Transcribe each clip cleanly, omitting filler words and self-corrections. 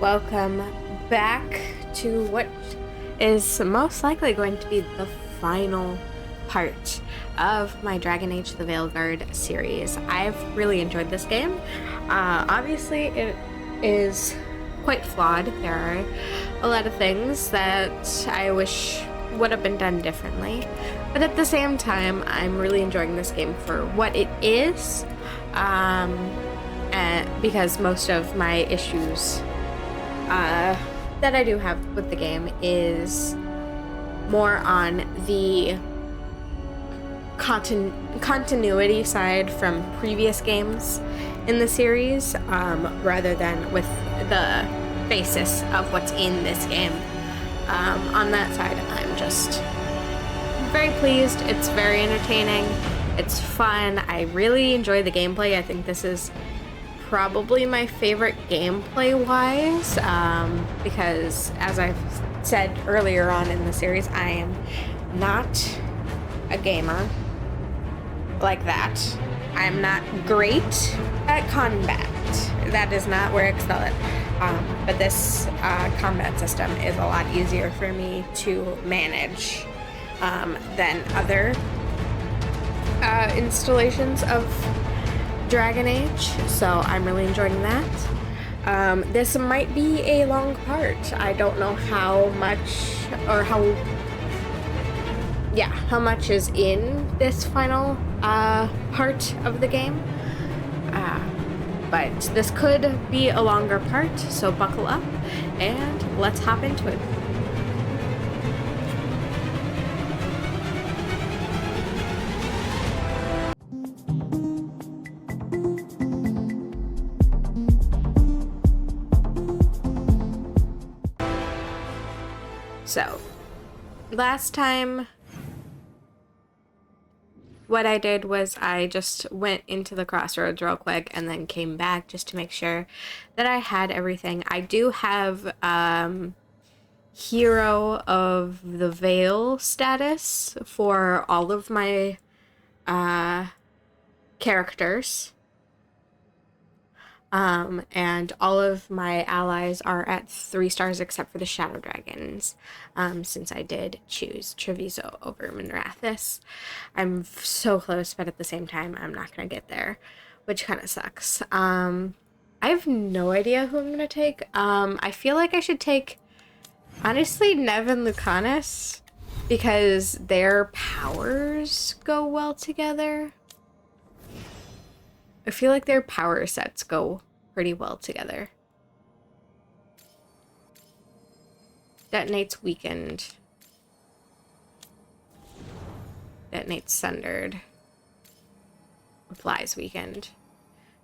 Welcome back to what is most likely going to be the final part of my Dragon Age the Veilguard series. I've really enjoyed this game. Obviously, it is quite flawed. There are a lot of things that I wish would have been done differently, but at the same time, I'm really enjoying this game for what it is, because most of my issues that I do have with the game is more on the continuity side from previous games in the series, rather than with the basis of what's in this game. On that side, I'm just very pleased. It's very entertaining. It's fun. I really enjoy the gameplay. I think this is probably my favorite gameplay-wise, because as I've said earlier on in the series, I am not a gamer like that. I'm not great at combat. That is not where I excel at. But this combat system is a lot easier for me to manage than other installations of Dragon Age, so I'm really enjoying that. This might be a long part. I don't know how much much is in this final part of the game. But this could be a longer part, so buckle up and let's hop into it. So, last time, what I did was I just went into the crossroads real quick and then came back just to make sure that I had everything. I do have Hero of the Veil status for all of my characters. And all of my allies are at 3 stars except for the Shadow Dragons, since I did choose Treviso over Minrathous. I'm so close, but at the same time, I'm not going to get there, which kind of sucks. I have no idea who I'm going to take. I feel like I should take, honestly, Nev and Lucanus, because their powers go well together. I feel like their power sets go pretty well together. Detonates weakened. Detonates sundered. Applies weakened.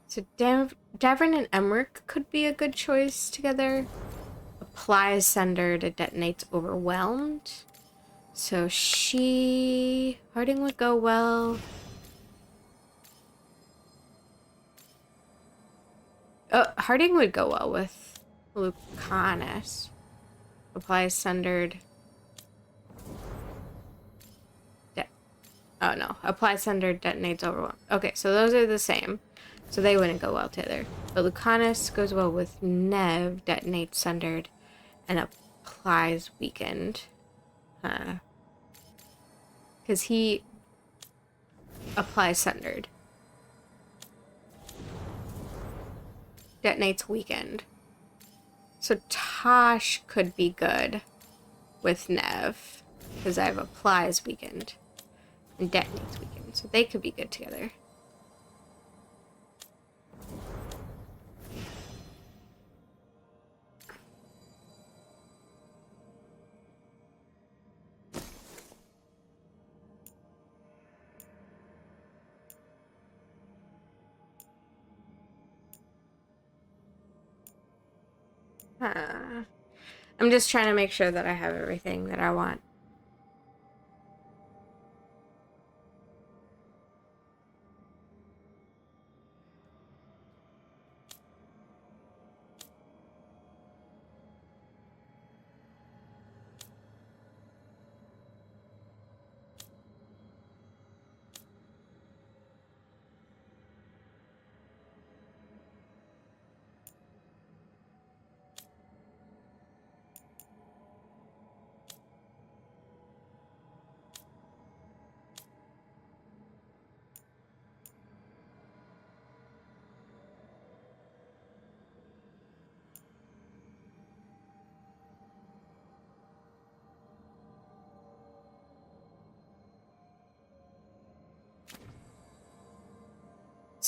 So Davrin and Emmerich could be a good choice together. Applies sundered. It detonates overwhelmed. So Harding would go well. Harding would go well with Lucanus. Applies sundered. Oh no. Applies sundered, detonates overwhelmed. Okay, so those are the same. So they wouldn't go well together. But Lucanus goes well with Nev, detonates sundered, and applies weakened. Because he applies sundered. Detonates weakened. So Tosh could be good with Nev, because I have applies weakened and detonates weakened, so they could be good together. I'm just trying to make sure that I have everything that I want.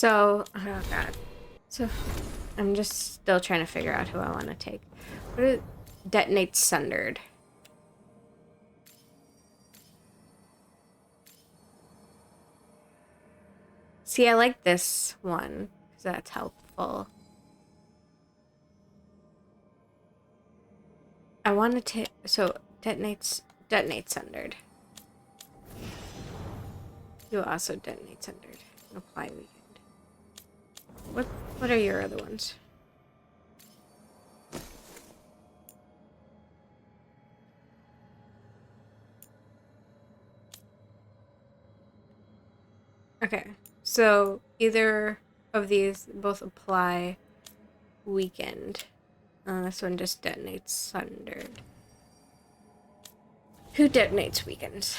So, oh god. So, I'm just still trying to figure out who I want to take. What is Detonate Sundered? See, I like this one because that's helpful. I want to take, so Detonate Sundered. You also Detonate Sundered. Apply Weekend. What are your other ones? Okay, so either of these both apply Weekend. This one just detonates Sundered. Who detonates Weekends?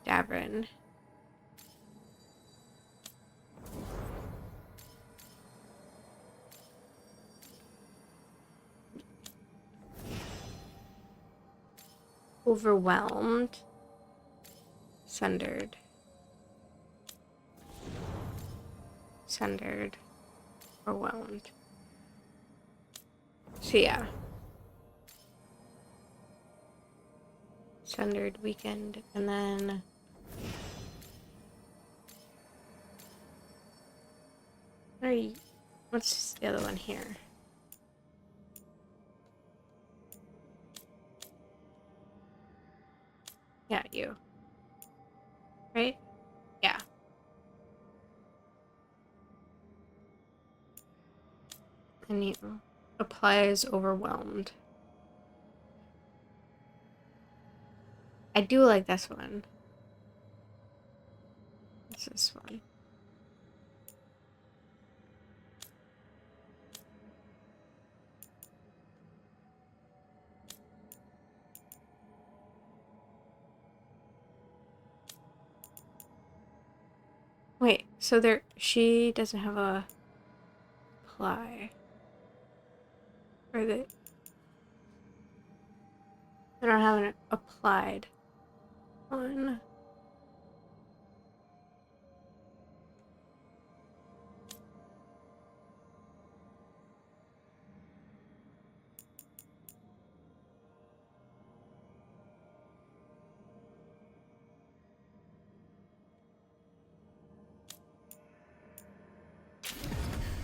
Davrin. Overwhelmed. Sundered. Sundered. Overwhelmed. So yeah. Sundered Weekend, and then what's the other one here? Yeah, you. Right? Yeah. And you. Applies Overwhelmed. I do like this one. What's this one? Wait, so she doesn't have a apply. Or they don't have an applied one.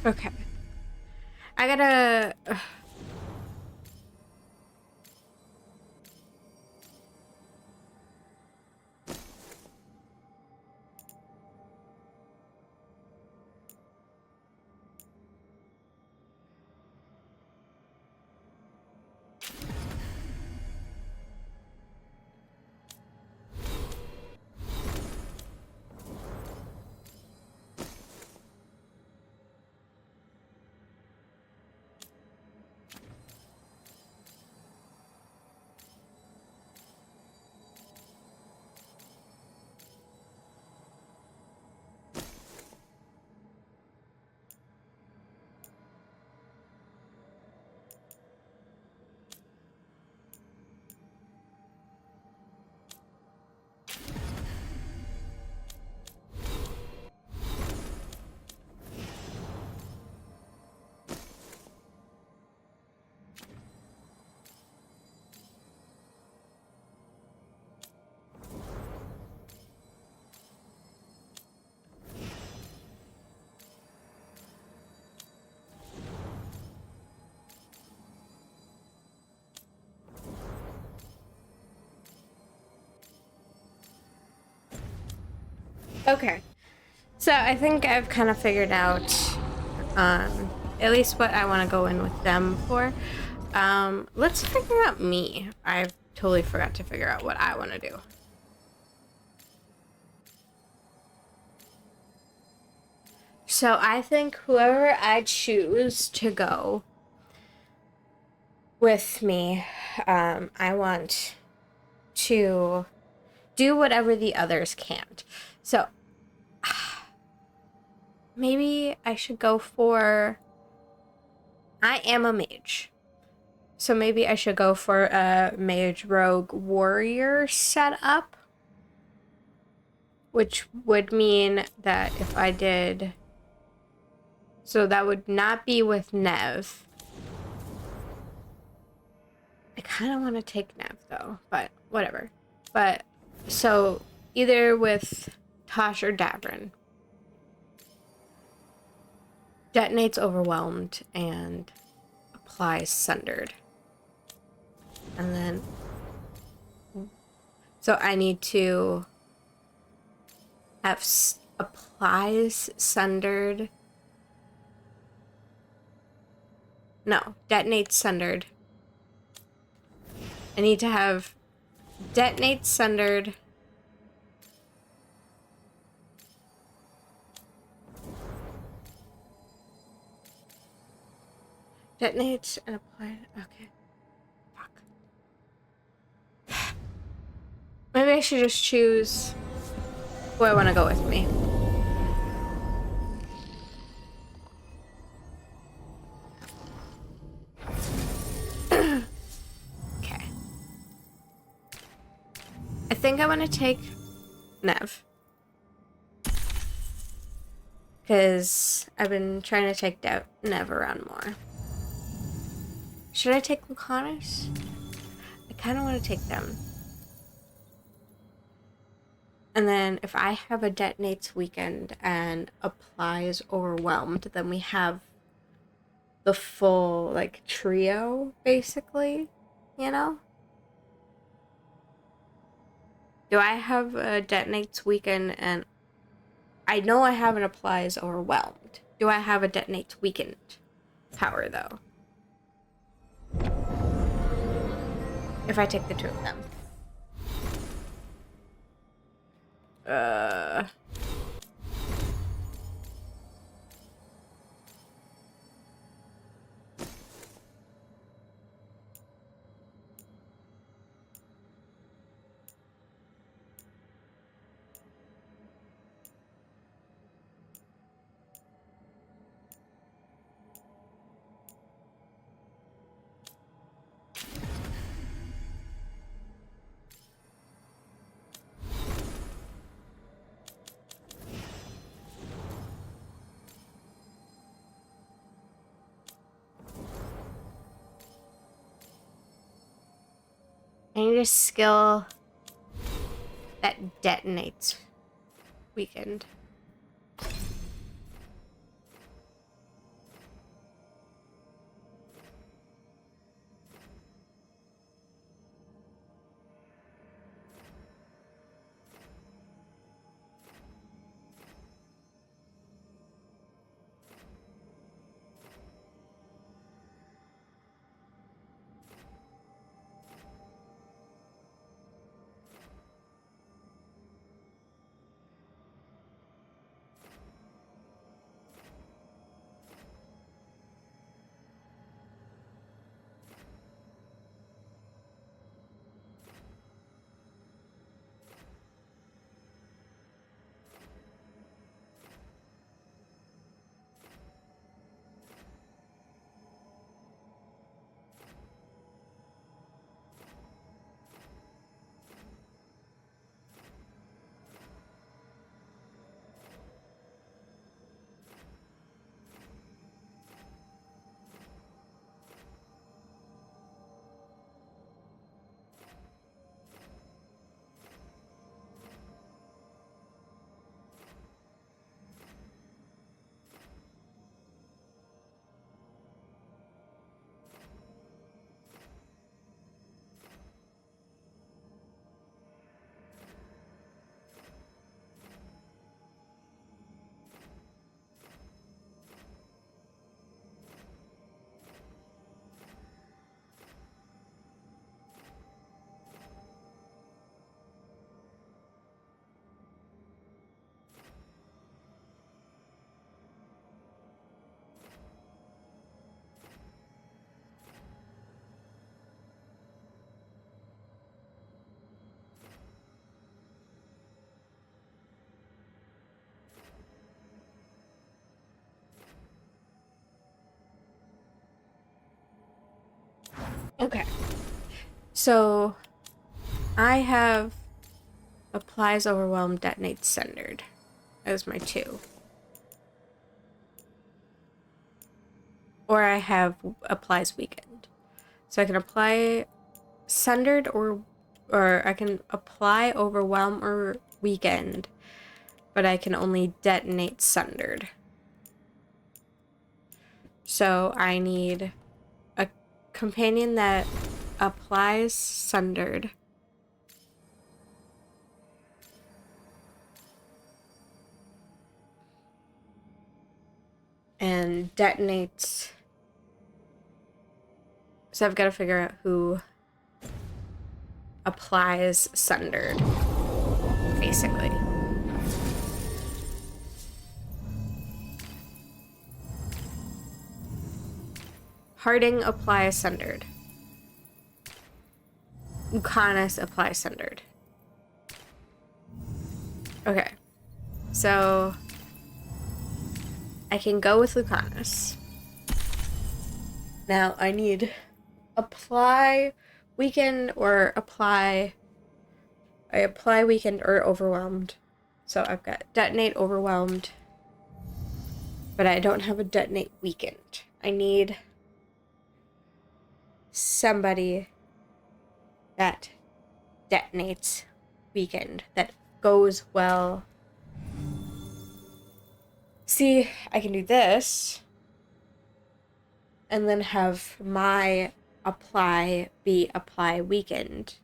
Okay. I gotta... Okay. So I think I've kind of figured out at least what I want to go in with them for. Let's figure out me. I totally forgot to figure out what I want to do. So I think whoever I choose to go with me, I want to do whatever the others can't. So maybe I should go for... I am a mage. So maybe I should go for a mage rogue warrior setup which would mean that if I did... So that would not be with Nev. I kind of want to take Nev, though, but whatever. But, so, either with Tosh or Davrin. Detonates Overwhelmed and applies Sundered. And then... So I need to have applies Sundered. No, detonates Sundered. I need to have detonates Sundered. Detonates and apply. Okay. Fuck. Maybe I should just choose who I want to go with me. Okay. I think I want to take Nev. Because I've been trying to take Nev around more. Should I take Lucanus? I kind of want to take them. And then if I have a detonates weakened and applies overwhelmed, then we have the full, like, trio, basically, you know? Do I have a detonates weakened and... I know I have an applies overwhelmed. Do I have a detonates weakened power, though? If I take the two of them. I need a skill that detonates weakened. Okay. So I have Applies overwhelmed, detonates sundered. As my 2. Or I have applies weakened. So I can apply sundered or I can apply overwhelm or weakened, but I can only detonate sundered. So I need a companion that applies sundered. And detonates. So I've got to figure out who applies sundered, basically. Harding applies sundered. Lucanus applies sundered. Okay. So I can go with Lucanus. Now I need apply weakened or apply. I apply weakened or overwhelmed. So I've got detonate overwhelmed, but I don't have a detonate weakened. I need somebody that detonates weakened, that goes well. See, I can do this and then have my apply be apply weakened.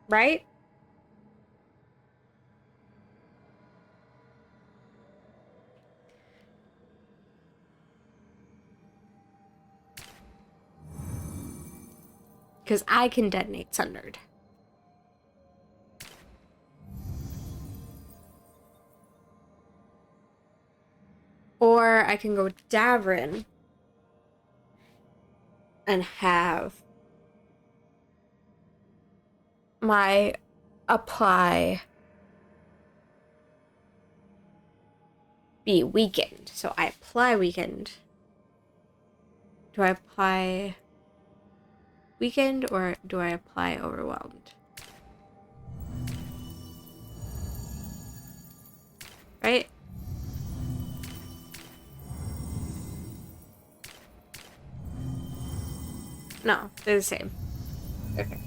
Right? Because I can detonate sundered. Or I can go with Davrin and have my apply be weakened. So I apply weakened. Do I apply weakened or do I apply overwhelmed? Right? No, they're the same. Okay.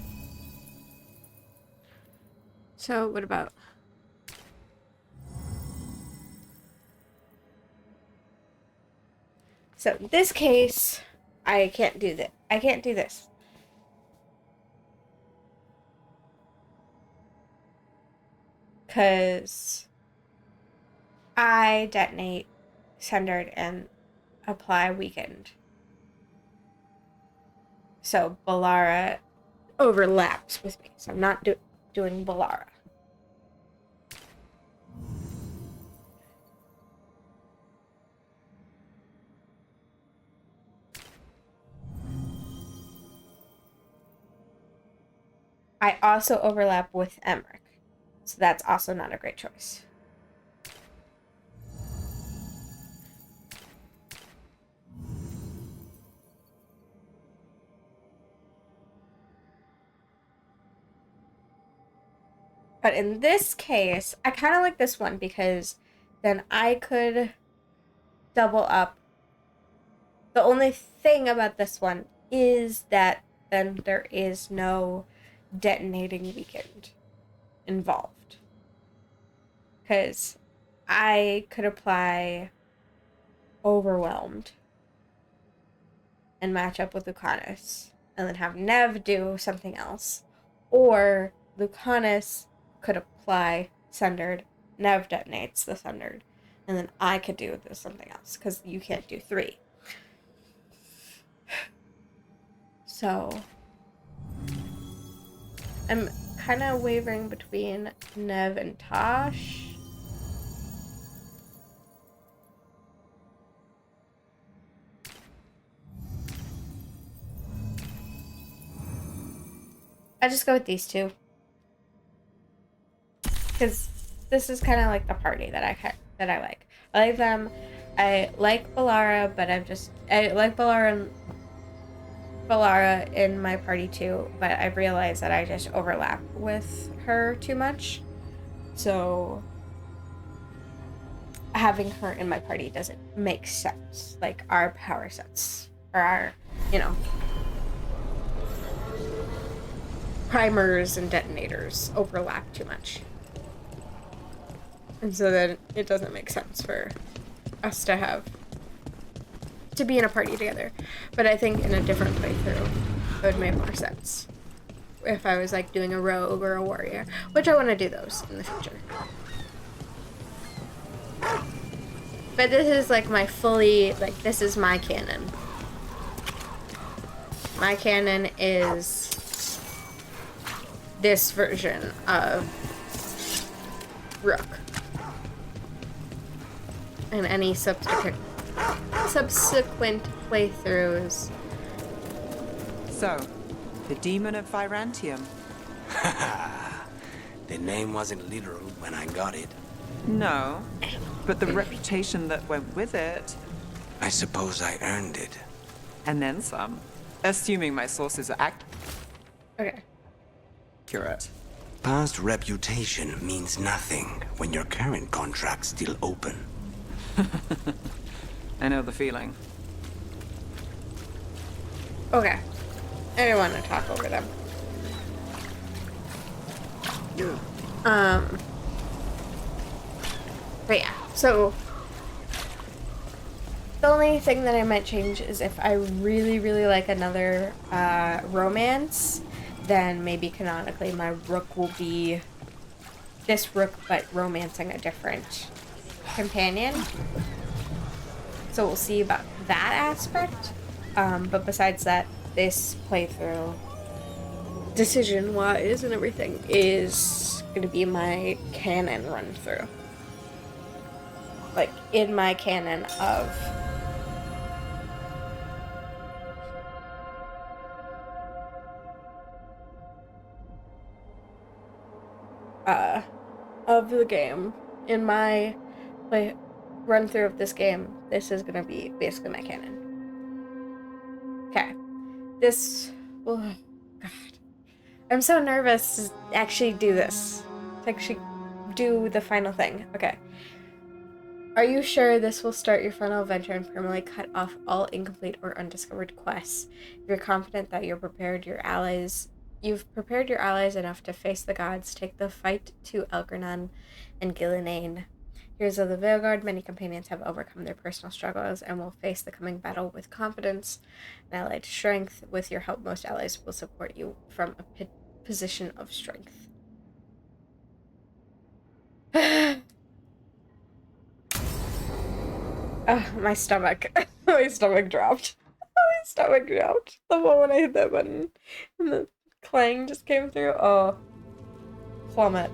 So what about... So in this case, I can't do that. I can't do this. Because I detonate sundered and apply weakened. So Balara overlaps with me. So I'm not doing Balara. I also overlap with Emmerich. So that's also not a great choice. But in this case, I kind of like this one because then I could double up. The only thing about this one is that then there is no detonating weakened involved. Because I could apply overwhelmed and match up with Lucanus and then have Nev do something else. Or Lucanus could apply sundered, Nev detonates the sundered, and then I could do this something else because you can't do 3. So I'm kind of wavering between Nev and Tosh. I just go with these two. Because this is kind of like the party that I like. I like them. I like Balara, but I like Balara Valara in my party too, but I've realized that I just overlap with her too much. So having her in my party doesn't make sense. Like, our power sets, or our, primers and detonators overlap too much. And so then it doesn't make sense for us to be in a party together. But I think in a different playthrough, it would make more sense. If I was like doing a rogue or a warrior, which I want to do those in the future. But this is like this is my canon. My canon is this version of Rook. And any subsequent playthroughs. So, the Demon of Virantium. The name wasn't literal when I got it. No, but the reputation that went with it. I suppose I earned it. And then some. Assuming my sources are Okay. accurate. Past reputation means nothing when your current contract's still open. I know the feeling. Okay. I didn't want to talk over them. But yeah, so the only thing that I might change is if I really, really like another romance, then maybe canonically my Rook will be this Rook, but romancing a different companion. So we'll see about that aspect. But besides that, this playthrough, decision-wise and everything, is going to be my canon run-through. Like, in my canon of the game. In my run-through of this game, this is going to be basically my canon. Okay. Oh, God. I'm so nervous to actually do this. To actually do the final thing. Okay. Are you sure this will start your final adventure and permanently cut off all incomplete or undiscovered quests? If you're confident that you've prepared your allies enough to face the gods, take the fight to Elgranon and Gillinane. Heroes of the Veilguard, many companions have overcome their personal struggles and will face the coming battle with confidence and allied strength. With your help, most allies will support you from a position of strength. My stomach. My stomach dropped. My stomach dropped the moment I hit that button. And the clang just came through. Oh. Plummet.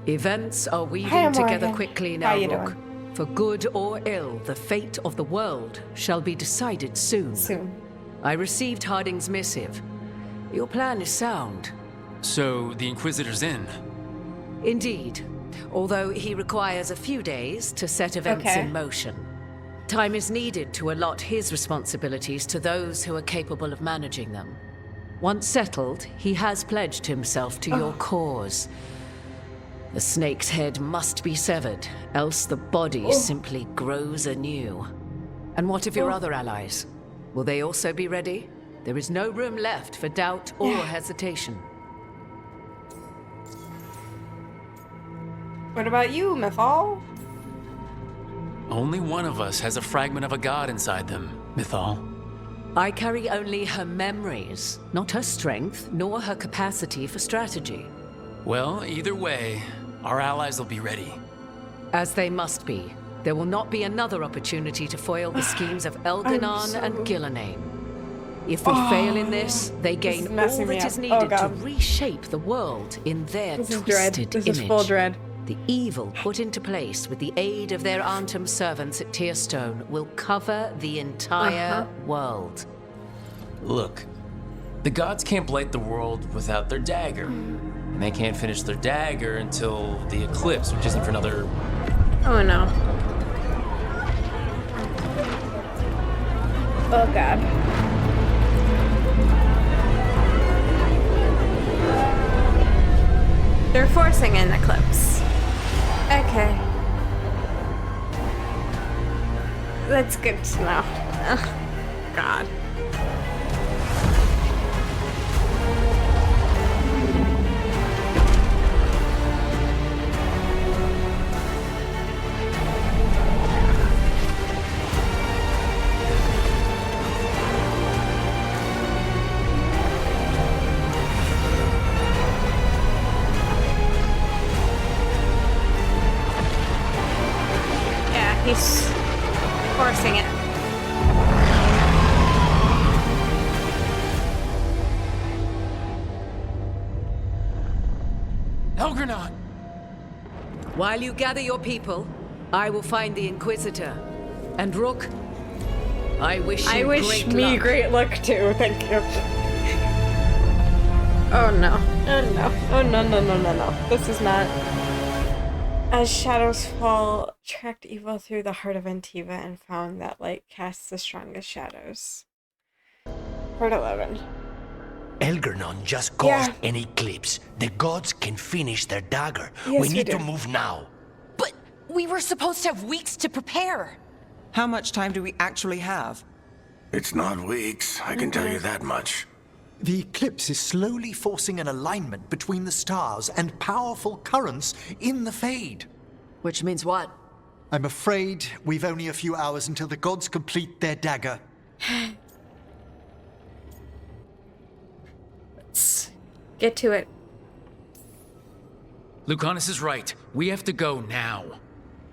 Events are weaving together quickly now, Rook. For good or ill, the fate of the world shall be decided soon. I received Harding's missive. Your plan is sound. So, the Inquisitor's in? Indeed. Although he requires a few days to set events in motion. Time is needed to allot his responsibilities to those who are capable of managing them. Once settled, he has pledged himself to your cause. The snake's head must be severed, else the body simply grows anew. And what of your other allies? Will they also be ready? There is no room left for doubt or hesitation. What about you, Mythal? Only one of us has a fragment of a god inside them, Mythal. I carry only her memories, not her strength, nor her capacity for strategy. Well, either way, our allies will be ready. As they must be. There will not be another opportunity to foil the schemes of Elgranon and Gillinane. If we fail in this, they gain all that is needed to reshape the world in their twisted image. This is full dread. The evil put into place with the aid of their Antum servants at Tearstone will cover the entire world. Look, the gods can't blight the world without their dagger. And they can't finish their dagger until the eclipse, which isn't for another... Oh no. Oh god. They're forcing an eclipse. Okay. That's good to know. Oh, God. He's forcing it. Veilguard! While you gather your people, I will find the Inquisitor. And Rook, I wish you great luck. Great luck too. Thank you. Oh no. Oh no. Oh no, no, no, no, no. This is not... As shadows fall, tracked evil through the heart of Antiva and found that light casts the strongest shadows. Part 11. Elgernon just caused an eclipse. The gods can finish their dagger. Yes, we need to move now. But we were supposed to have weeks to prepare. How much time do we actually have? It's not weeks, I can tell you that much. The eclipse is slowly forcing an alignment between the stars and powerful currents in the Fade. Which means what? I'm afraid we've only a few hours until the gods complete their dagger. Let's get to it. Lucanus is right. We have to go now.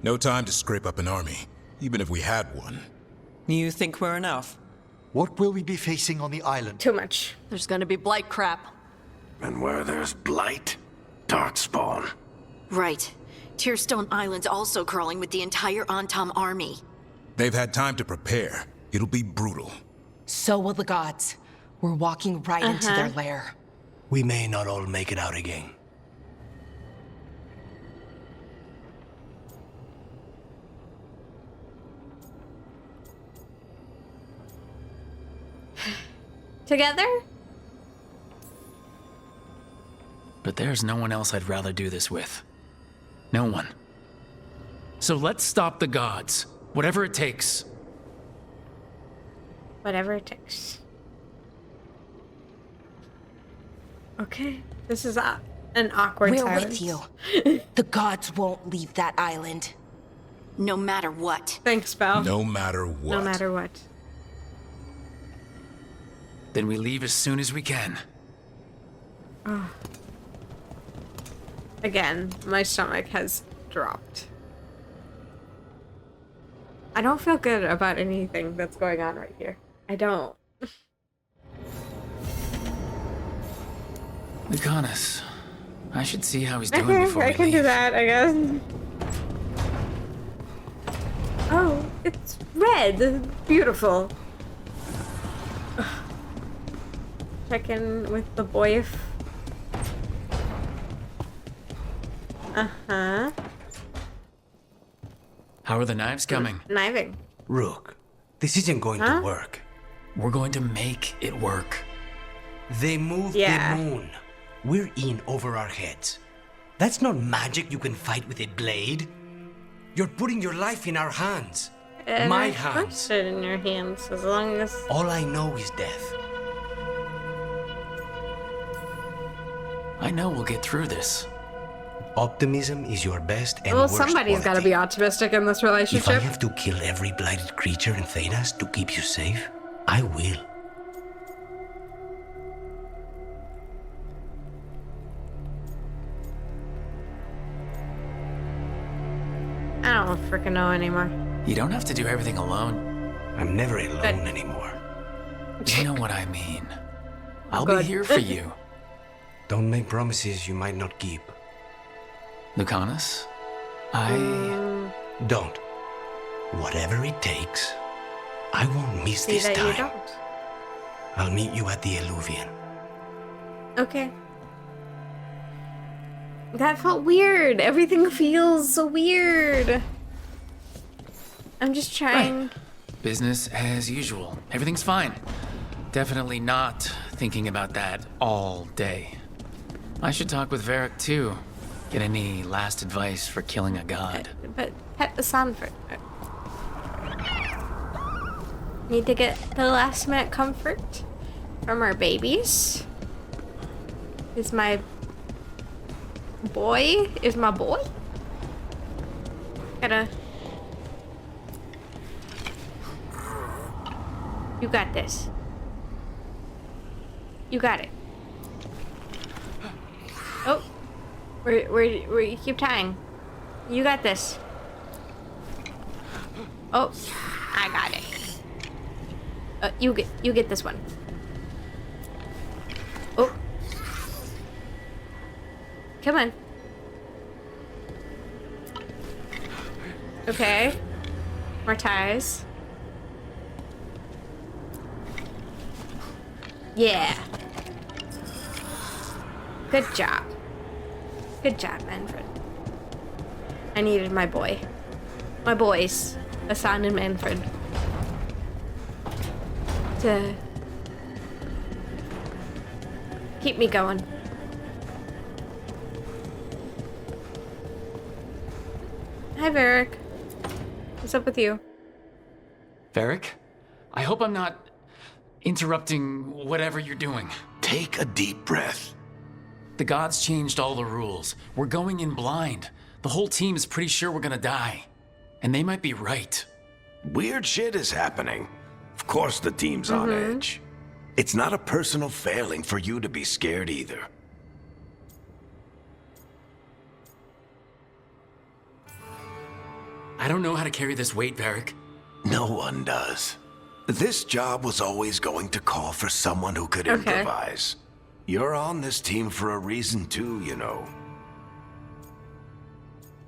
No time to scrape up an army, even if we had one. You think we're enough? What will we be facing on the island? Too much. There's gonna be blight crap. And where there's blight, darkspawn. Right. Tearstone Island's also crawling with the entire Antam army. They've had time to prepare. It'll be brutal. So will the gods. We're walking right into their lair. We may not all make it out again. Together? But there's no one else I'd rather do this with. No one. So let's stop the gods. Whatever it takes. Whatever it takes. Okay. This is an awkward We're silence. with you. The gods won't leave that island. No matter what. Thanks, Belle. No matter what. No matter what. Then we leave as soon as we can. Oh. Again, my stomach has dropped. I don't feel good about anything that's going on right here. I don't. Lucanus. I should see how he's doing before we I can leave. do that, I guess. Oh, it's red. Beautiful. Check in with the boy. Uh-huh. How are the knives coming? Kniving. Rook, this isn't going to work. We're going to make it work. They moved the moon. We're in over our heads. That's not magic you can fight with a blade. You're putting your life in our hands. My hands. Put it in your hands as long as... All I know is death. I know we'll get through this. Optimism is your best and Well, worst somebody's got to quality. be optimistic in this If I relationship. have to kill every blighted creature in Thedas to keep you safe, I will. I don't freaking know anymore. You don't have to do everything alone. I'm never alone anymore. You know what I mean. I'll Good. be here for you. Don't make promises you might not keep. Lucanus, Don't. Whatever it takes, I won't miss See this that you time. don't. I'll meet you at the Eluvian. Okay. That felt weird. Everything feels so weird. I'm just trying. business as usual. Everything's fine. Definitely not thinking about that all day. I should talk with Varric too. Get any last advice for killing a god? But pet the sun for... Need to get the last minute comfort from our babies. Is my boy? Gotta... You got this. You got it. Oh. Where you keep tying. You got this. Oh, I got it. You get this one. Oh. Come on. Okay. More ties. Yeah. Good job. Good job, Manfred. I needed my boy. My boys, Hassan and Manfred. To keep me going. Hi, Varric. What's up with you? Varric? I hope I'm not interrupting whatever you're doing. Take a deep breath. The gods changed all the rules. We're going in blind. The whole team is pretty sure we're gonna die. And they might be right. Weird shit is happening. Of course the team's on edge. It's not a personal failing for you to be scared either. I don't know how to carry this weight, Varric. No one does. This job was always going to call for someone who could improvise. You're on this team for a reason too, you know.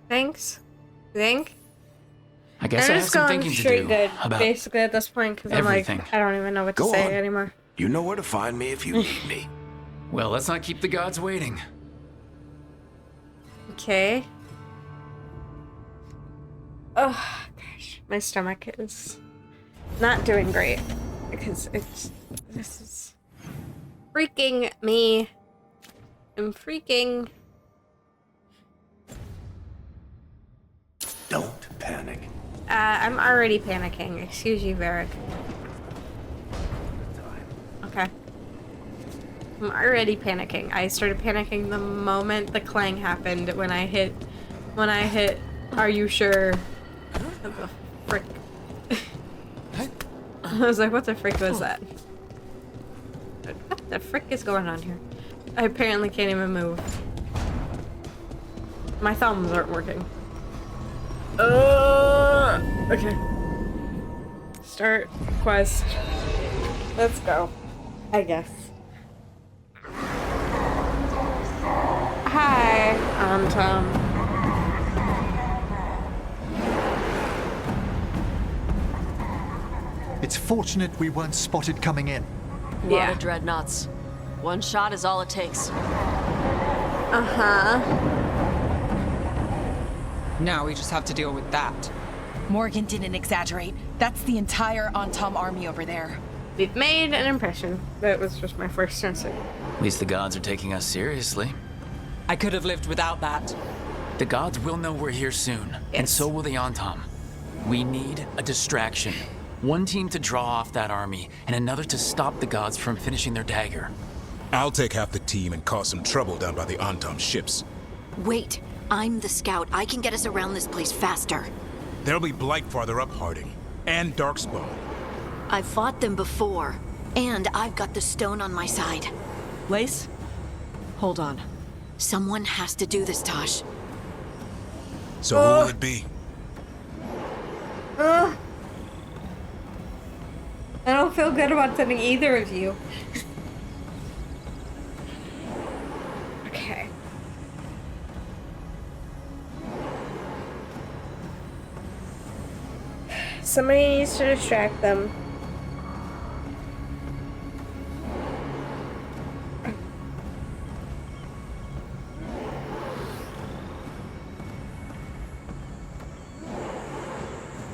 Thanks. You think? I guess I have some thinking to do good, about basically at this point, because I'm like, I don't even know what to say anymore. You know where to find me if you need me. Well, let's not keep the gods waiting. Okay. Oh, gosh. My stomach is not doing great. Because this is freaking me. I'm freaking... Don't panic. I'm already panicking. Excuse you, Varric. Okay. I'm already panicking. I started panicking the moment the clang happened when I hit... Are you sure? What the frick? I was like, what the frick was that? What the frick is going on here? I apparently can't even move. My thumbs aren't working. Okay. Start quest. Let's go. I guess. Hi, I'm Tom. It's fortunate we weren't spotted coming in. A lot of dreadnoughts. One shot is all it takes. Now we just have to deal with that. Morgan didn't exaggerate. That's the entire Antom army over there. We've made an impression. That was just my first sensor. At least the gods are taking us seriously. I could have lived without that. The gods will know we're here soon, and so will the Antom. We need a distraction. One team to draw off that army, and another to stop the gods from finishing their dagger. I'll take half the team and cause some trouble down by the Antom ships. Wait, I'm the scout. I can get us around this place faster. There'll be Blight farther up, Harding. And Darkspawn. I've fought them before. And I've got the stone on my side. Lace? Hold on. Someone has to do this, Tosh. So who will it be? I don't feel good about sending either of you. Okay. Somebody needs to distract them.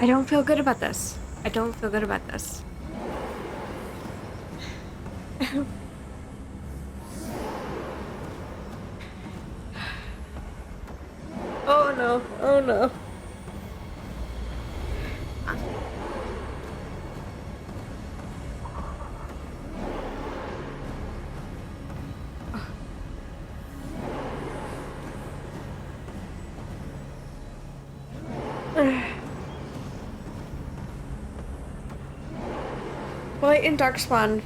I don't feel good about this. I don't feel good about this. no. Oh no. Light and Darkspawn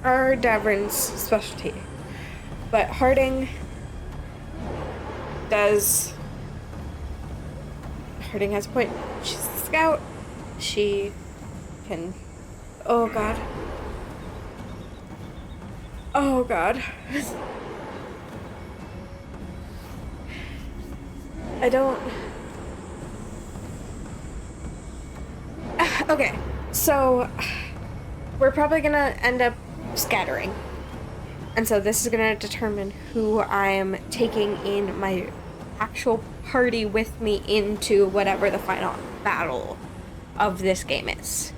are Davrin's specialty, but Harding has a point. She's a scout. She can. Oh god. Oh god. I don't. Okay, so we're probably gonna end up scattering. And so this is gonna determine who I am taking in my actual party with me into whatever the final battle of this game is.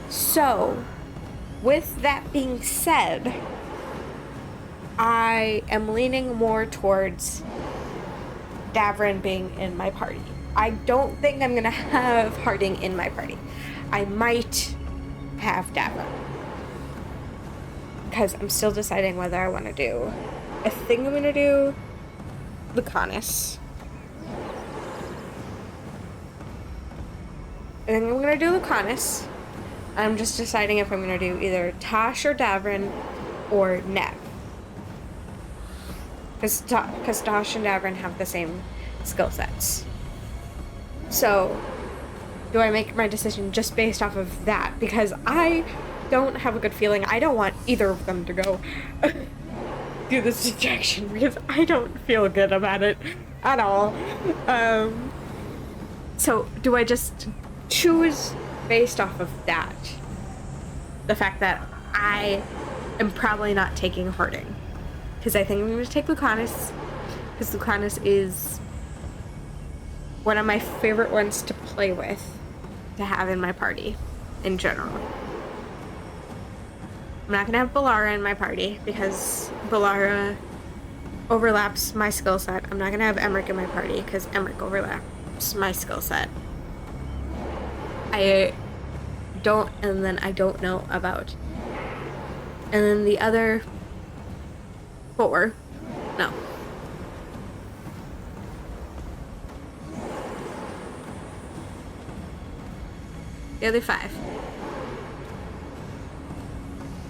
So, with that being said, I am leaning more towards Davrin being in my party. I don't think I'm gonna have Harding in my party. I might have Davrin, because I'm still deciding whether I want to do. I think I'm gonna do Lucanus. I think I'm gonna do Lucanus. I'm just deciding if I'm gonna do either Tosh or Davrin or Nev. Because Tosh and Davrin have the same skill sets. So, do I make my decision just based off of that? Because I don't have a good feeling. I don't want either of them to go do this distraction because I don't feel good about it at all. So, do I just choose based off of that? The fact that I am probably not taking Harding. Because I think I'm going to take Lucanus. Because Lucanus is one of my favorite ones to play with, to have in my party, in general. I'm not going to have Balara in my party, because Balara overlaps my skill set. I'm not going to have Emmerich in my party, because Emmerich overlaps my skill set. I don't know about. And then the other 4, no. The other 5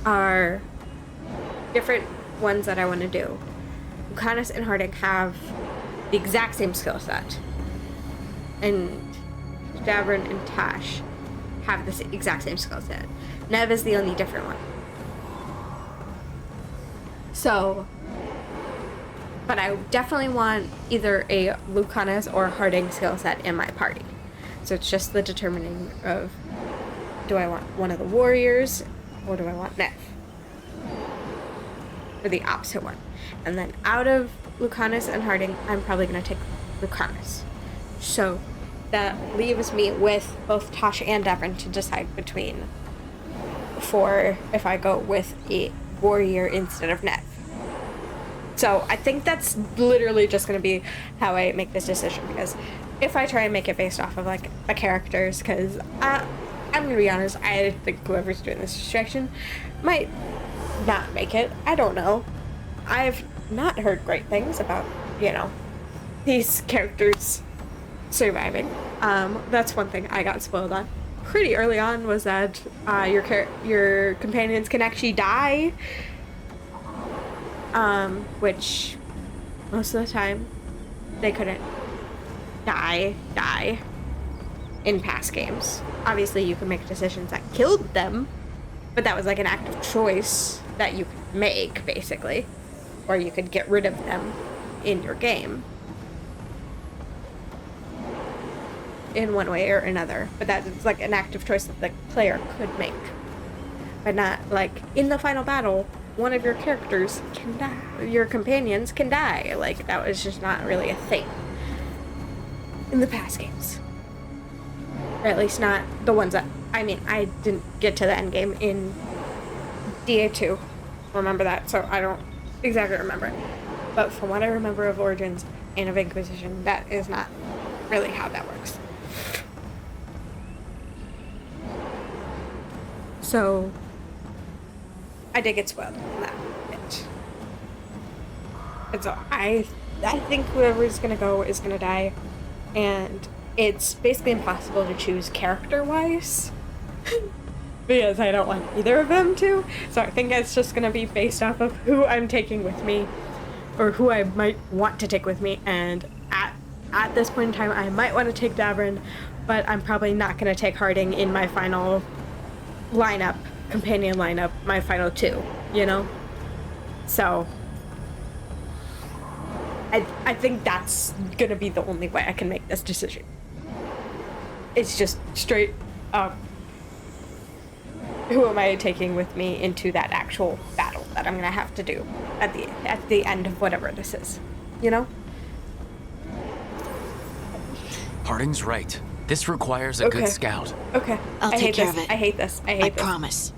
are different ones that I want to do. Lucanus and Harding have the exact same skill set. And Davrin and Tash have the exact same skill set. Nev is the only different one. So, but I definitely want either a Lucanus or Harding skill set in my party. So it's just the determining of, do I want one of the warriors or do I want Nev? Or the opposite one. And then out of Lucanus and Harding, I'm probably going to take Lucanus. So that leaves me with both Tasha and Davrin to decide between for if I go with a warrior instead of Nev. So I think that's literally just going to be how I make this decision, because if I try and make it based off of like the characters, because I'm going to be honest, I think whoever's doing this distraction might not make it. I don't know. I've not heard great things about, these characters surviving. That's one thing I got spoiled on pretty early on, was that your companions can actually die, which most of the time they couldn't die in past games. Obviously you can make decisions that killed them, but that was like an active choice that you could make, basically, or you could get rid of them in your game in one way or another, but that's like an active choice that the player could make, but not like in the final battle one of your characters can die, your companions can die. Like, that was just not really a thing in the past games, or at least not the ones that, I didn't get to the end game in DA2, remember that, so I don't exactly remember it. But from what I remember of Origins and of Inquisition, that is not really how that works. So I did get spoiled on that bit. And so I think whoever's gonna go is gonna die. And it's basically impossible to choose character-wise. Because I don't want either of them to. So I think it's just gonna be based off of who I'm taking with me. Or who I might want to take with me. And at this point in time, I might want to take Davrin. But I'm probably not gonna take Harding in my final lineup, companion lineup, my final 2, you know? So I think that's gonna be the only way I can make this decision. It's just straight up, who am I taking with me into that actual battle that I'm gonna have to do at the end of whatever this is, you know? Harding's right. This requires a good scout. Okay. I'll take care of it. I hate this. I promise.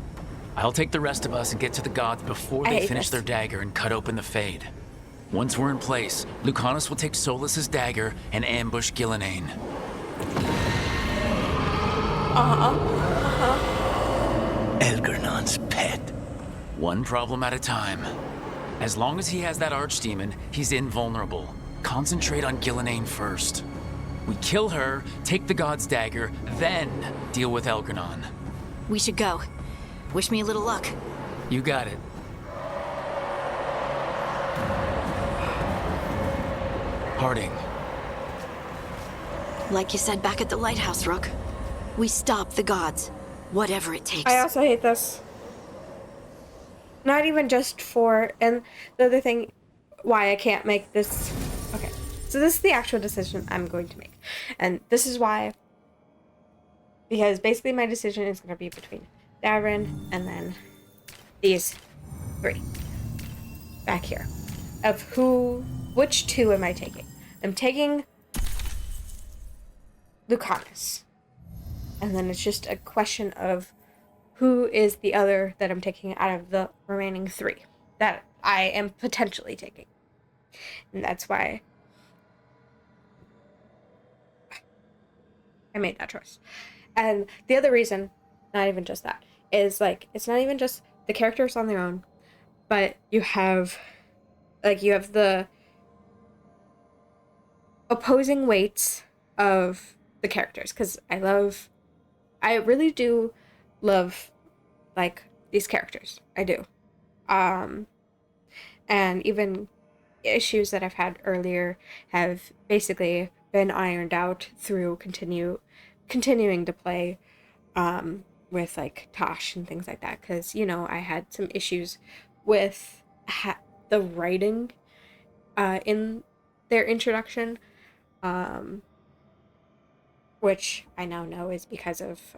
I'll take the rest of us and get to the gods before they finish their dagger and cut open the Fade. Once we're in place, Lucanus will take Solus's dagger and ambush Gillenane. Elgernon's pet. One problem at a time. As long as he has that archdemon, he's invulnerable. Concentrate on Gillenane first. We kill her, take the god's dagger, then deal with Elgernon. We should go. Wish me a little luck. You got it. Harding. Like you said back at the lighthouse, Rook. We stop the gods. Whatever it takes. I also hate this. Not even just for... And the other thing why I can't make this... Okay. So this is the actual decision I'm going to make. And this is why... Because basically my decision is going to be between Davrin and then these 3. Back here. Of which 2 am I taking? I'm taking Lucanus. And then it's just a question of who is the other that I'm taking out of the remaining 3 that I am potentially taking. And that's why I made that choice. And the other reason, not even just that, is like, it's not even just the characters on their own, but you have the opposing weights of the characters. Because I really do love, like, these characters. I do. And even issues that I've had earlier have basically been ironed out through continuing to play with, like, Tosh and things like that. Because, you know, I had some issues with the writing in their introduction, which I now know is because of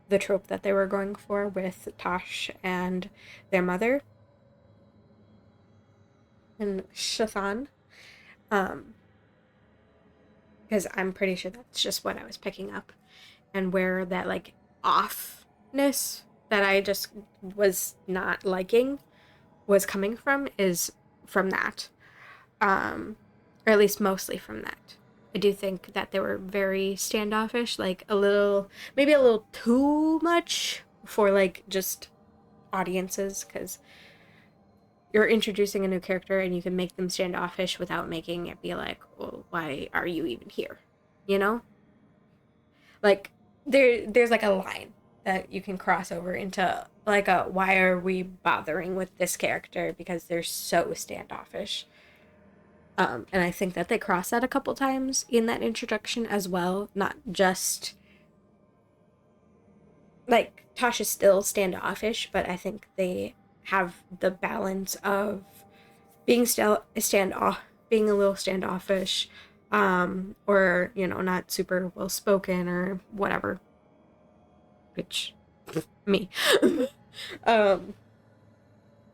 the trope that they were going for with Tosh and their mother and Shathan. Because I'm pretty sure that's just what I was picking up, and where that, like, offness that I just was not liking was coming from is from that, or at least mostly from that. I do think that they were very standoffish, like maybe a little too much for, like, just audiences, because you're introducing a new character and you can make them standoffish without making it be like, well, why are you even here? You know? Like, there's like a line that you can cross over into, like, why are we bothering with this character? Because they're so standoffish. And I think that they cross that a couple times in that introduction as well. Not just, like, Tosh is still standoffish, but I think they have the balance of being being a little standoffish, or, you know, not super well spoken or whatever, which me. But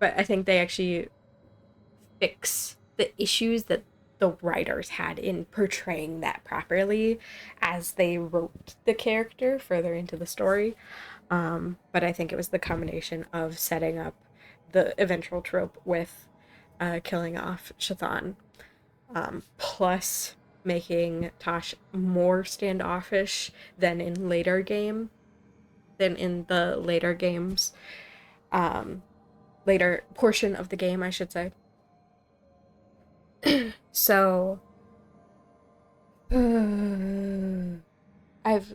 I think they actually fix the issues that the writers had in portraying that properly as they wrote the character further into the story. But I think it was the combination of setting up the eventual trope with killing off Chthon, plus making Tosh more standoffish than in the later games, later portion of the game, I should say. So I've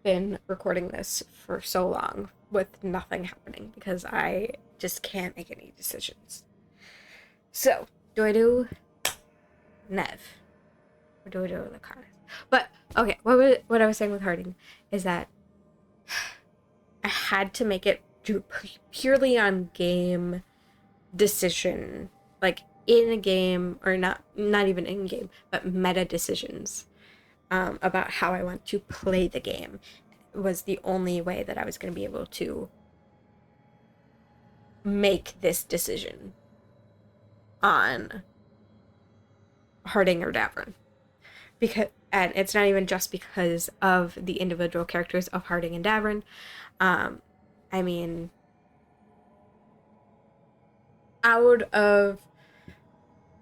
been recording this for so long with nothing happening because I just can't make any decisions. So, do I do Nev? Or do I do the cards? But, okay, what I was saying with Harding is that I had to make it purely on game decision, like in a game, or not even in game, but meta decisions about how I want to play the game was the only way that I was going to be able to make this decision on Harding or Davrin. And it's not even just because of the individual characters of Harding and Davrin. I mean, out of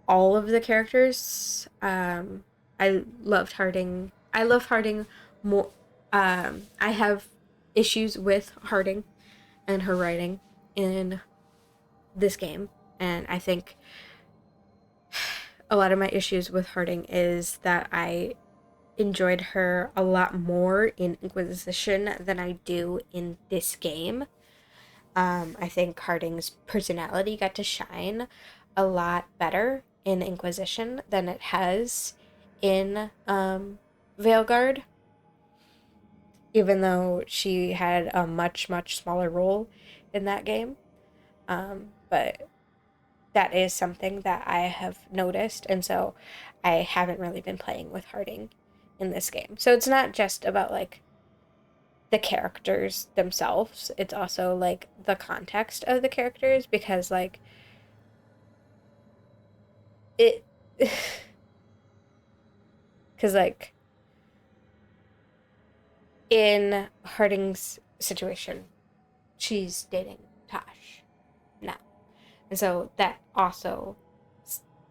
all of the characters, I loved Harding. I love Harding more. I have issues with Harding and her writing in this game, and I think a lot of my issues with Harding is that I enjoyed her a lot more in Inquisition than I do in this game. I think Harding's personality got to shine a lot better in Inquisition than it has in Veilguard, even though she had a much smaller role in that game. But that is something that I have noticed, and so I haven't really been playing with Harding in this game. So it's not just about like the characters themselves, it's also like the context of the characters, because like it because like in Harding's situation, she's dating Tosh now, and so that also,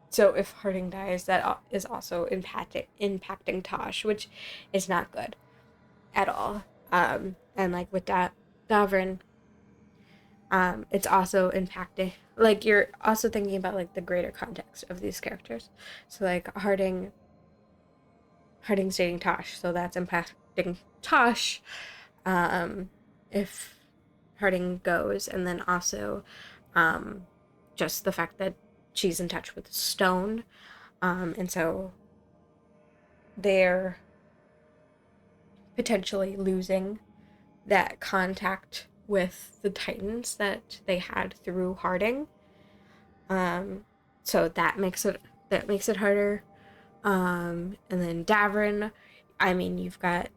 so if Harding dies, that is also impacting Tosh, which is not good at all. And like with Davrin, it's also impacting, like you're also thinking about like the greater context of these characters. So like Harding's dating Tosh, so that's impacting Tosh if Harding goes, and then also just the fact that she's in touch with Stone, and so they're potentially losing that contact with the Titans that they had through Harding. So that makes it harder. And then Davrin, I mean, you've got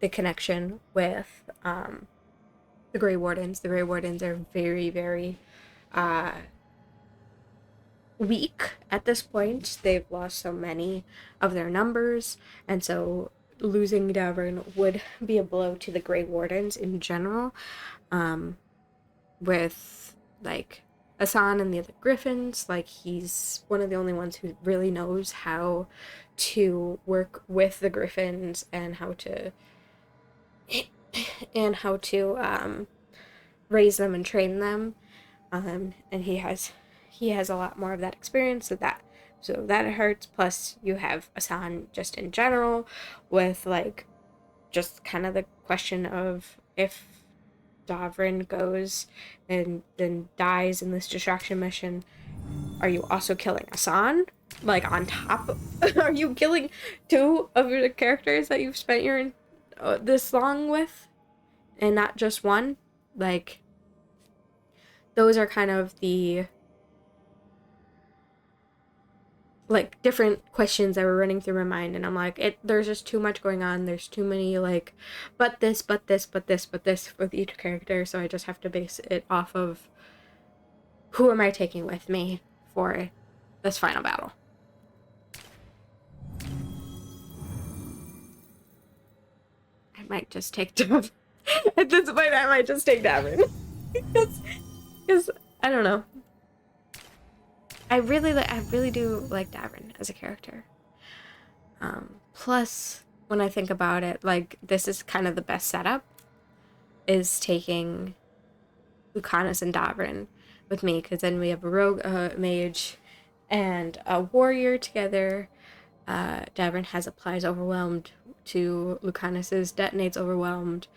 the connection with the Grey Wardens. The Grey Wardens are very, very weak at this point. They've lost so many of their numbers, and so losing Davrin would be a blow to the Grey Wardens in general. With like Asan and the other Griffins, like he's one of the only ones who really knows how to work with the Griffins and how to raise them and train them, and he has a lot more of that experience, so that hurts. Plus you have Asan just in general with like just kind of the question of, if Davrin goes and then dies in this distraction mission, are you also killing Asan? Like on top of, are you killing two of your characters that you've spent your this long with, and not just one? Like, those are kind of the like different questions that were running through my mind, and I'm like, there's just too much going on. There's too many like but this with each character, so I just have to base it off of who am I taking with me for this final battle. I might just take Davrin. At this point I might just take Davrin. because I don't know. I really do like Davin as a character. Plus, when I think about it, like, this is kind of the best setup, is taking Lucanus and Davin with me, because then we have a rogue, mage, and a warrior together. Davin has applies overwhelmed to Lucanus's detonates overwhelmed.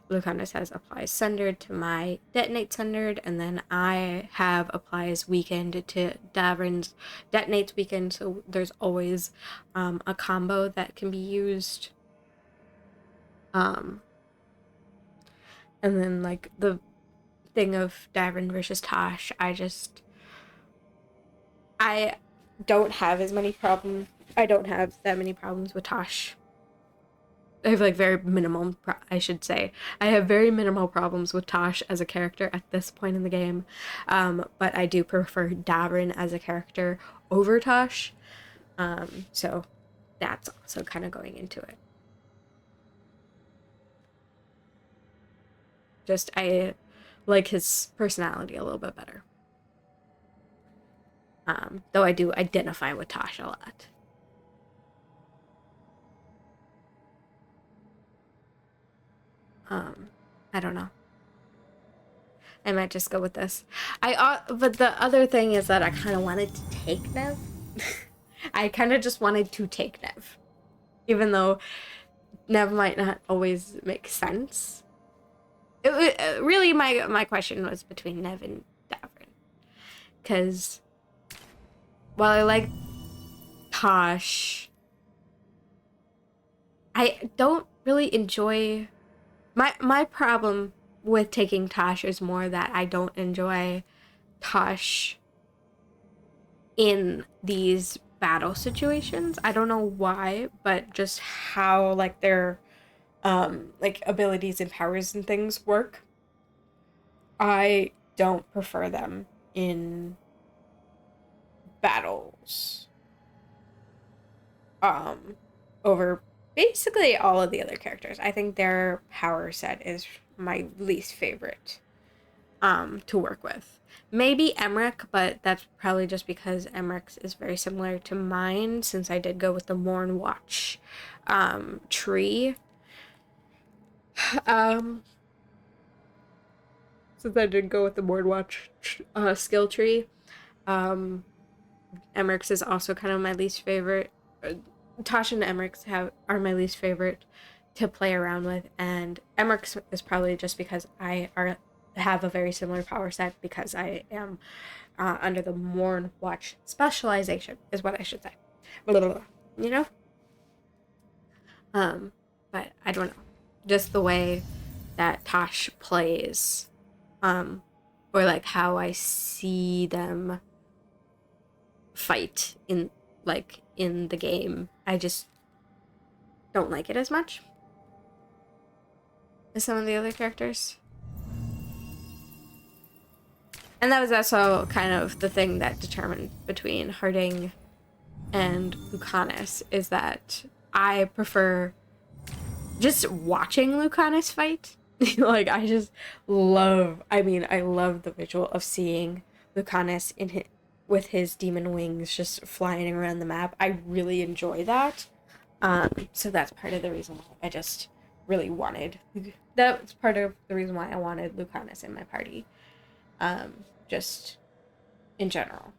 Lucanus has applies sundered to my detonate sundered, and then I have applies weakened to Davin's detonates weakened, so there's always a combo that can be used. And then, like, the thing of Davin versus Tosh, I don't have as many problems. I don't have that many problems with Tosh. I have, like, very minimal, I should say. I have very minimal problems with Tosh as a character at this point in the game. But I do prefer Davin as a character over Tosh. So that's also kind of going into it. Just, I like his personality a little bit better. Though I do identify with Tosh a lot. I don't know. I might just go with this. But the other thing is that I kind of wanted to take Nev. I kind of just wanted to take Nev. Even though Nev might not always make sense. Really, my question was between Nev and Davin. Because while I like Tosh, I don't really enjoy... My problem with taking Tosh is more that I don't enjoy Tosh in these battle situations. I don't know why, but just how, like, their like, abilities and powers and things work. I don't prefer them in battles over basically all of the other characters. I think their power set is my least favorite to work with. Maybe Emmerich, but that's probably just because Emmerich's is very similar to mine, since I did go with the Morn Watch tree. Since I did go with the Morn Watch skill tree. Emmerich's is also kind of my least favorite. Tosh and Emmerich's are my least favorite to play around with, and Emmerich's is probably just because I have a very similar power set, because I am under the Morn Watch specialization, is what I should say. Blah, blah, blah, you know? But I don't know. Just the way that Tosh plays, or like how I see them fight in the game, I just don't like it as much as some of the other characters. And that was also kind of the thing that determined between Harding and Lucanus, is that I prefer just watching Lucanus fight. Like, I love the visual of seeing Lucanus with his demon wings just flying around the map. I really enjoy that. So that's part of the reason why I just really wanted... That's part of the reason why I wanted Lucanus in my party. Just in general.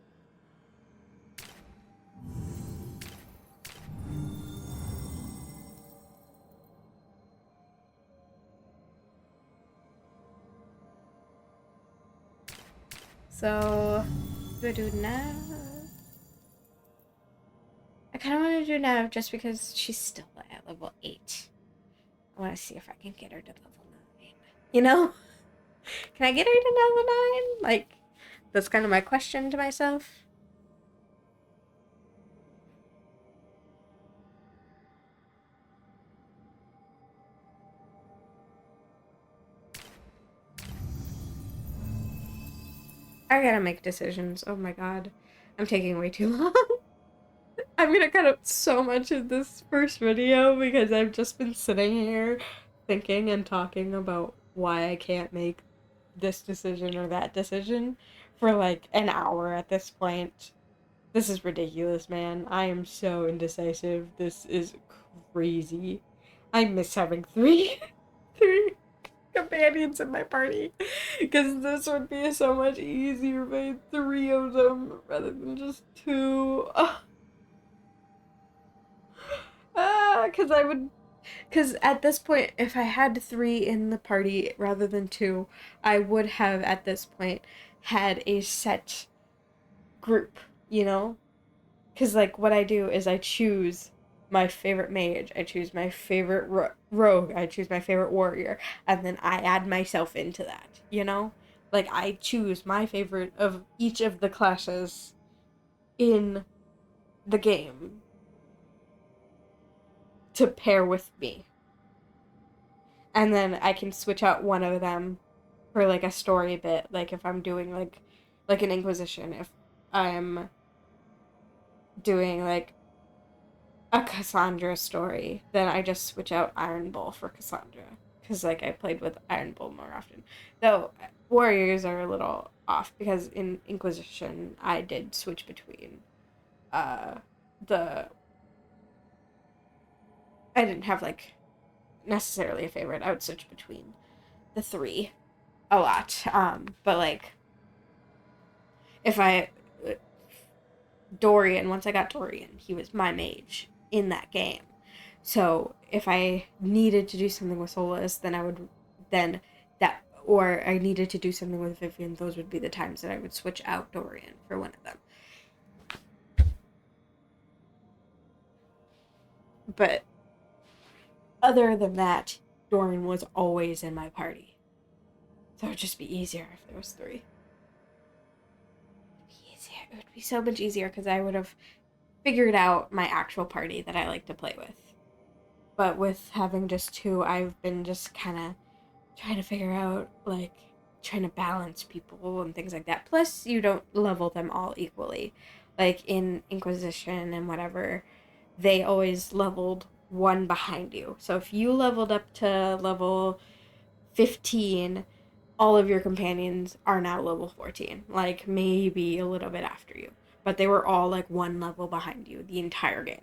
So, do I do Nav? I kind of want to do Nav just because she's still at level 8. I want to see if I can get her to level 9. You know? Can I get her to level 9? Like, that's kind of my question to myself. I gotta make decisions. Oh my god. I'm taking way too long. I'm gonna cut out so much of this first video because I've just been sitting here thinking and talking about why I can't make this decision or that decision for like an hour at this point. This is ridiculous, man. I am so indecisive. This is crazy. I miss having three companions in my party. Because this would be so much easier if I had 3 of them rather than just 2. Because at this point, if I had 3 in the party rather than 2, I would have, at this point, had a set group, you know? Because, like, what I do is I choose my favorite mage, I choose my favorite rogue, I choose my favorite warrior, and then I add myself into that, you know? Like, I choose my favorite of each of the classes in the game to pair with me. And then I can switch out one of them for, like, a story bit, like, if I'm doing, like an Inquisition, if I'm doing, like, a Cassandra story, then I just switch out Iron Bull for Cassandra. Because, like, I played with Iron Bull more often. Though, warriors are a little off, because in Inquisition, I did switch between, I didn't have, like, necessarily a favorite. I would switch between the 3 a lot. But, like, if Dorian, once I got Dorian, he was my mage in that game. So if I needed to do something with Solus, or I needed to do something with Vivian, those would be the times that I would switch out Dorian for one of them. But other than that, Dorian was always in my party. So it would just be easier if there was 3. It would be so much easier because I would have figured out my actual party that I like to play with. But with having just 2, I've been just kind of trying to figure out, like, trying to balance people and things like that. Plus, you don't level them all equally. Like, in Inquisition and whatever, they always leveled one behind you. So if you leveled up to level 15, all of your companions are now level 14. Like, maybe a little bit after you. But they were all, like, 1 level behind you the entire game.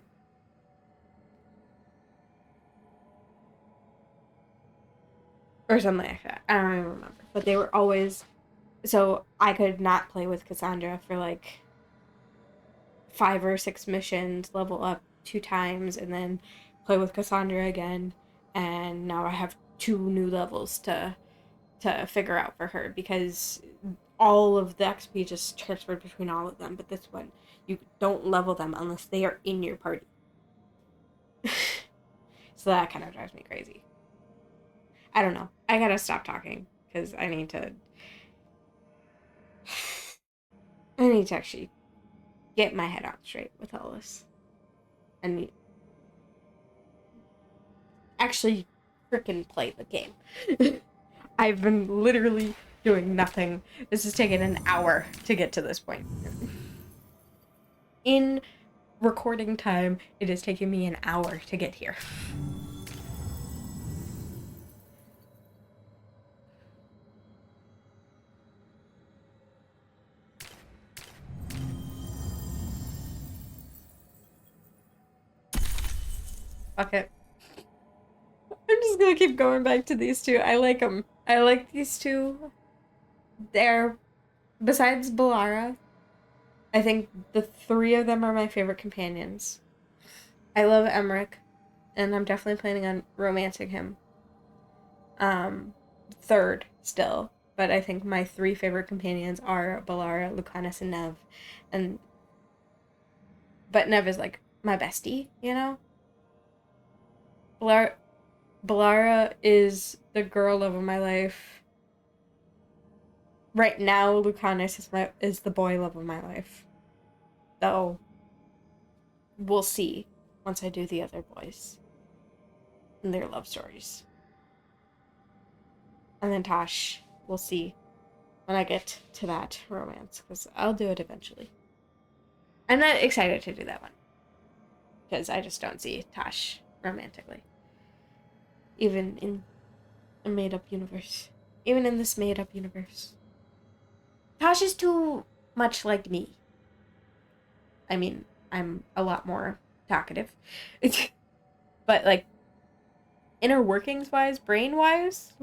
Or something like that. I don't even remember. But they were always... So I could not play with Cassandra for, like, 5 or 6 missions, level up 2 times, and then play with Cassandra again. And now I have 2 new levels to figure out for her, because all of the XP just transferred between all of them, but this one, you don't level them unless they are in your party. So that kind of drives me crazy. I don't know. I gotta stop talking, because I need to actually get my head on straight with all this. And actually freaking play the game. I've been literally doing nothing. This has taken an hour to get to this point. In recording time, it is taking me an hour to get here. Fuck it. I'm just gonna keep going back to these 2. I like them. I like these 2. They're, besides Balara, I think the 3 of them are my favorite companions. I love Emmerich, and I'm definitely planning on romancing him. 3rd still, but I think my 3 favorite companions are Balara, Lucanus, and Nev. But Nev is, like, my bestie, you know? Balara is the girl love of my life. Right now, Lucanus is the boy love of my life. Though, we'll see once I do the other boys and their love stories. And then Tosh, we'll see when I get to that romance, because I'll do it eventually. I'm not excited to do that one, because I just don't see Tosh romantically. Even in a made-up universe. Even in this made-up universe. Tosh is too much like me, I mean, I'm a lot more talkative. But, like, inner workings-wise, brain-wise,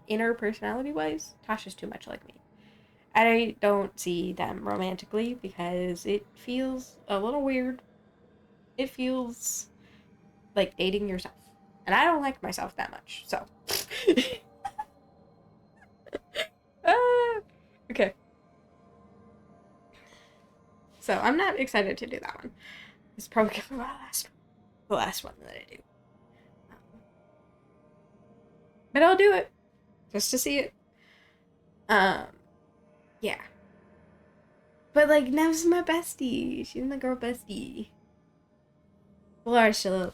inner personality-wise, Tasha's too much like me. I don't see them romantically because it feels a little weird. It feels like dating yourself. And I don't like myself that much, so. Okay. So I'm not excited to do that one. It's probably gonna be the last one that I do. But I'll do it just to see it. Yeah. But like Nev's my bestie. She's my girl bestie. Laura still,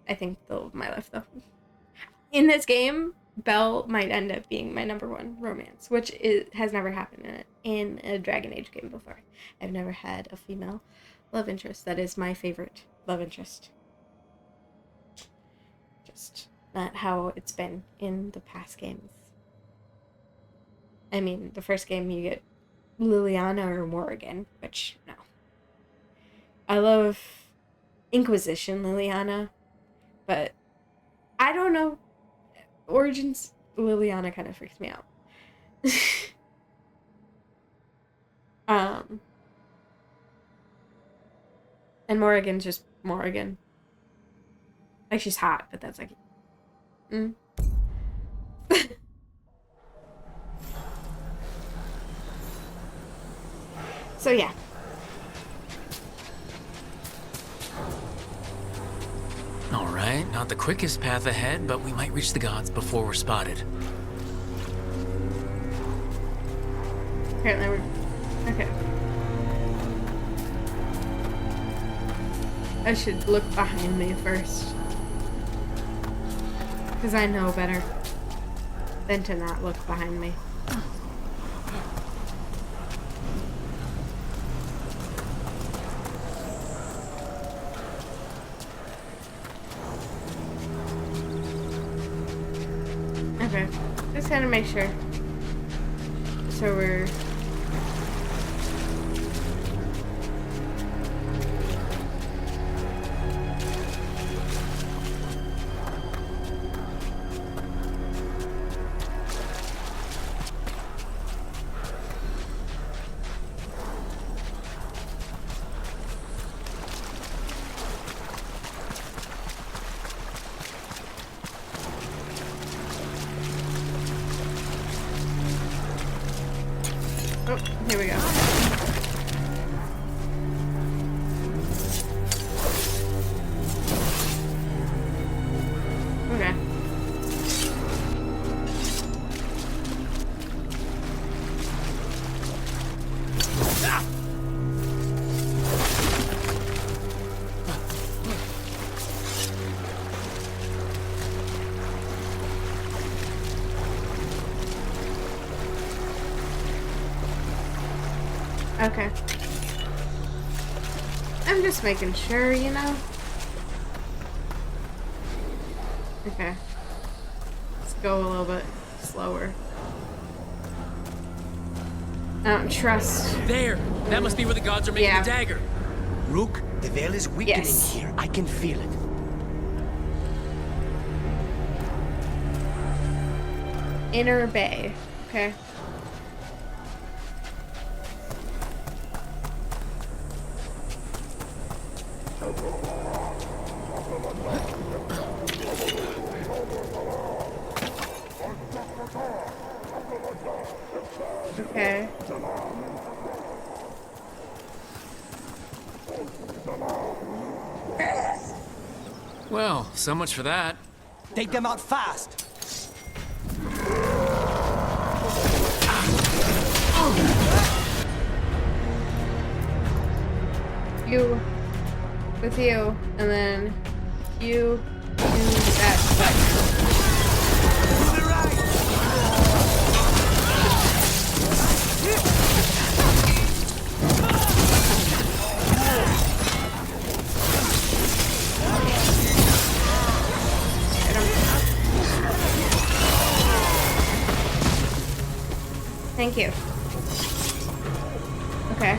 I think, the love of my life though. In this game, Belle might end up being my #1 romance, which has never happened in a Dragon Age game before. I've never had a female love interest that is my favorite love interest. Just not how it's been in the past games. I mean, the first game you get Liliana or Morrigan, which, no. I love Inquisition Liliana, but I don't know. Origins Liliana kind of freaks me out. And Morrigan's just Morrigan. Like, she's hot, but that's like... So, yeah. Alright, not the quickest path ahead, but we might reach the gods before we're spotted. Apparently we're... Okay. I should look behind me first. Because I know better than to not look behind me. Okay, just gotta make sure. So we're... Oh, here we go. Okay. Okay. I'm just making sure, you know? Okay. Let's go a little bit slower. I don't trust... There! That must be where the gods are making the dagger. Rook, the veil is weakening Yes. here. I can feel it. Inner Bay. Okay. Okay. Well, so much for that. Take them out fast. You with you, and then you do that button. Thank you. Okay.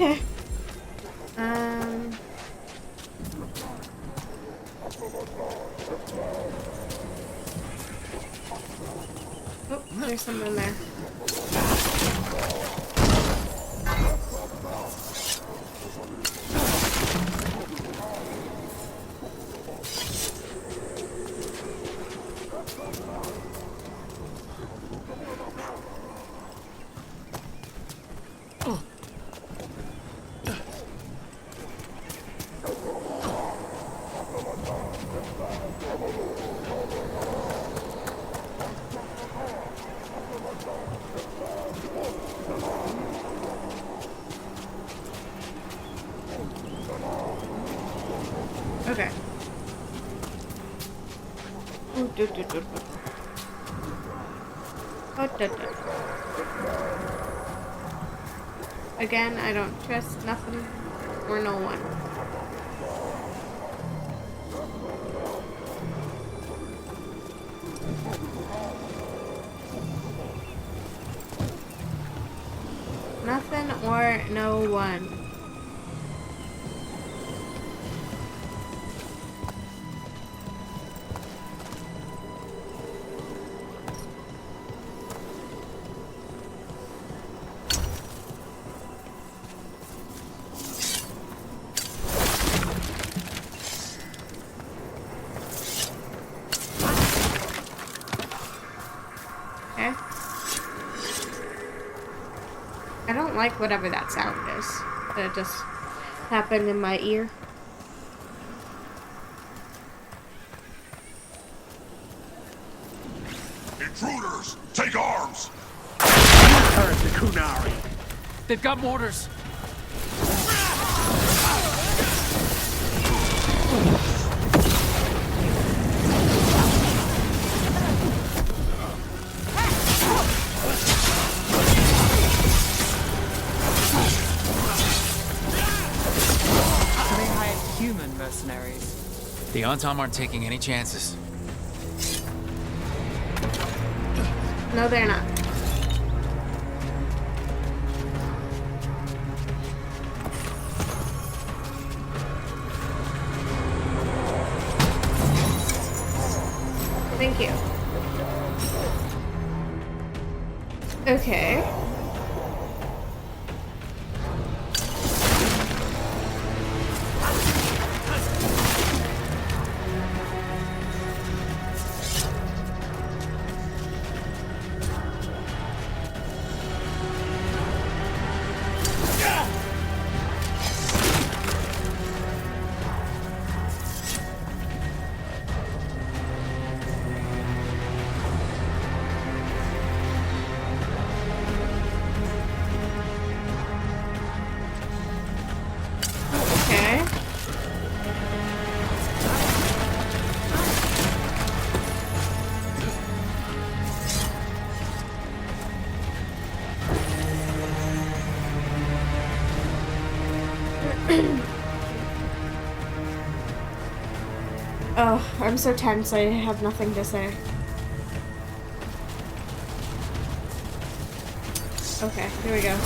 Okay. Oh, there's something there. Okay. Again, I don't trust nothing or no one. Nothing or no one. I don't like whatever that sound is. That just happened in my ear. Intruders, take arms! Hurt the Kunari. They've got mortars. Human mercenaries. The Antom aren't taking any chances. No, they're not. Thank you. Okay. Oh, I'm so tense, I have nothing to say. Okay, here we go.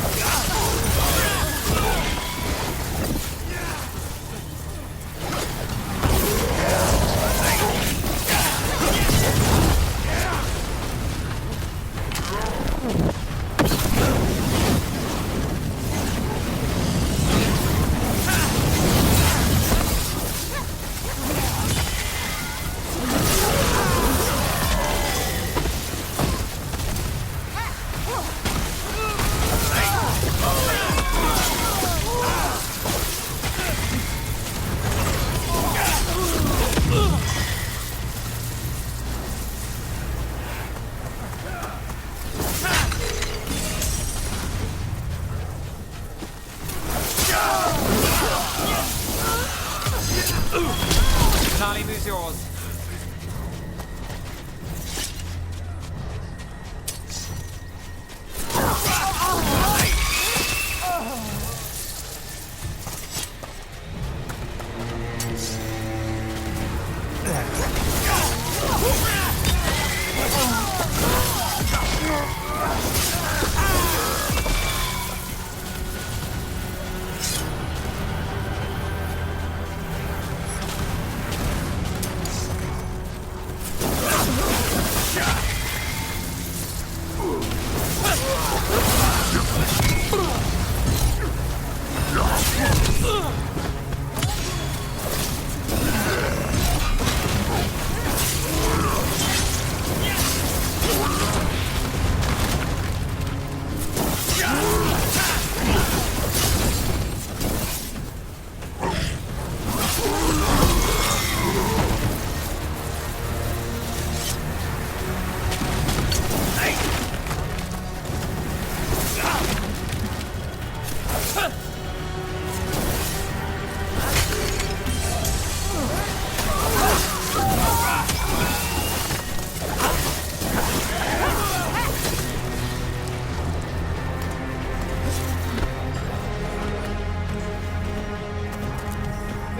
Charlie, who's yours?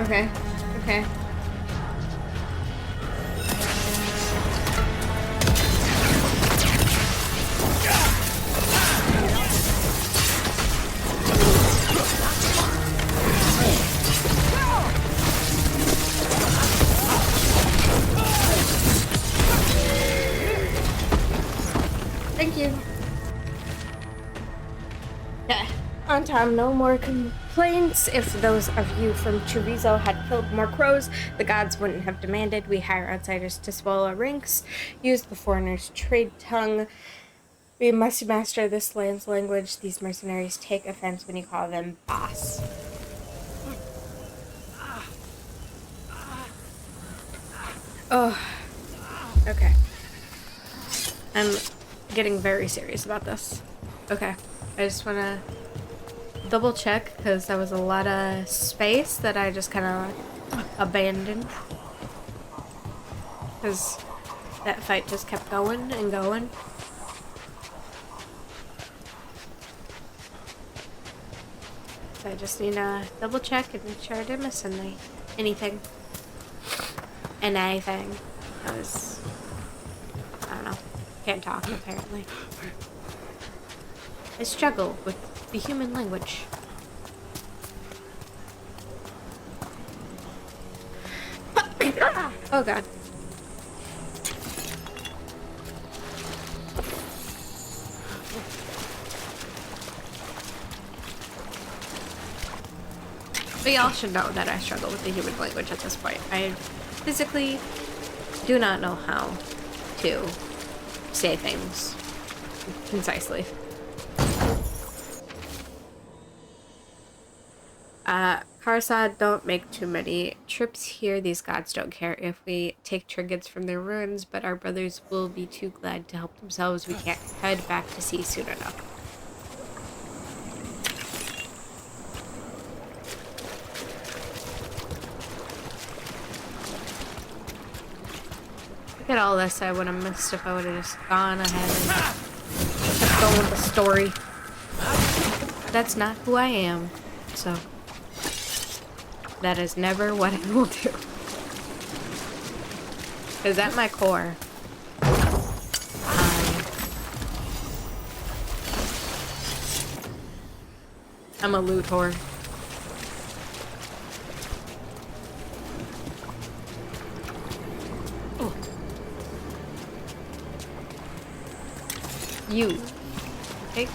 Okay. Okay. Thank you. Okay. On time, no more complaints. If those of you from Chorizo had killed more crows, the gods wouldn't have demanded we hire outsiders to swallow our ranks, use the foreigners' trade tongue. We must master this land's language. These mercenaries take offense when you call them boss. Oh, okay. I'm getting very serious about this. Okay, I just want to double check because there was a lot of space that I just kind of abandoned because that fight just kept going and going. So I just need to double check and make sure I didn't miss anything. Anything. I don't know. Can't talk, apparently. I struggle with the human language. Oh god. But y'all should know that I struggle with the human language at this point. I physically do not know how to say things concisely. Karsad, don't make too many trips here. These gods don't care if we take trinkets from their ruins, but our brothers will be too glad to help themselves. We can't head back to sea soon enough. Look at all this I would have missed if I would have just gone ahead and kept going with the story. That's not who I am, so that is never what I will do. Because at my core, I'm a loot whore. Oh. You. Okay.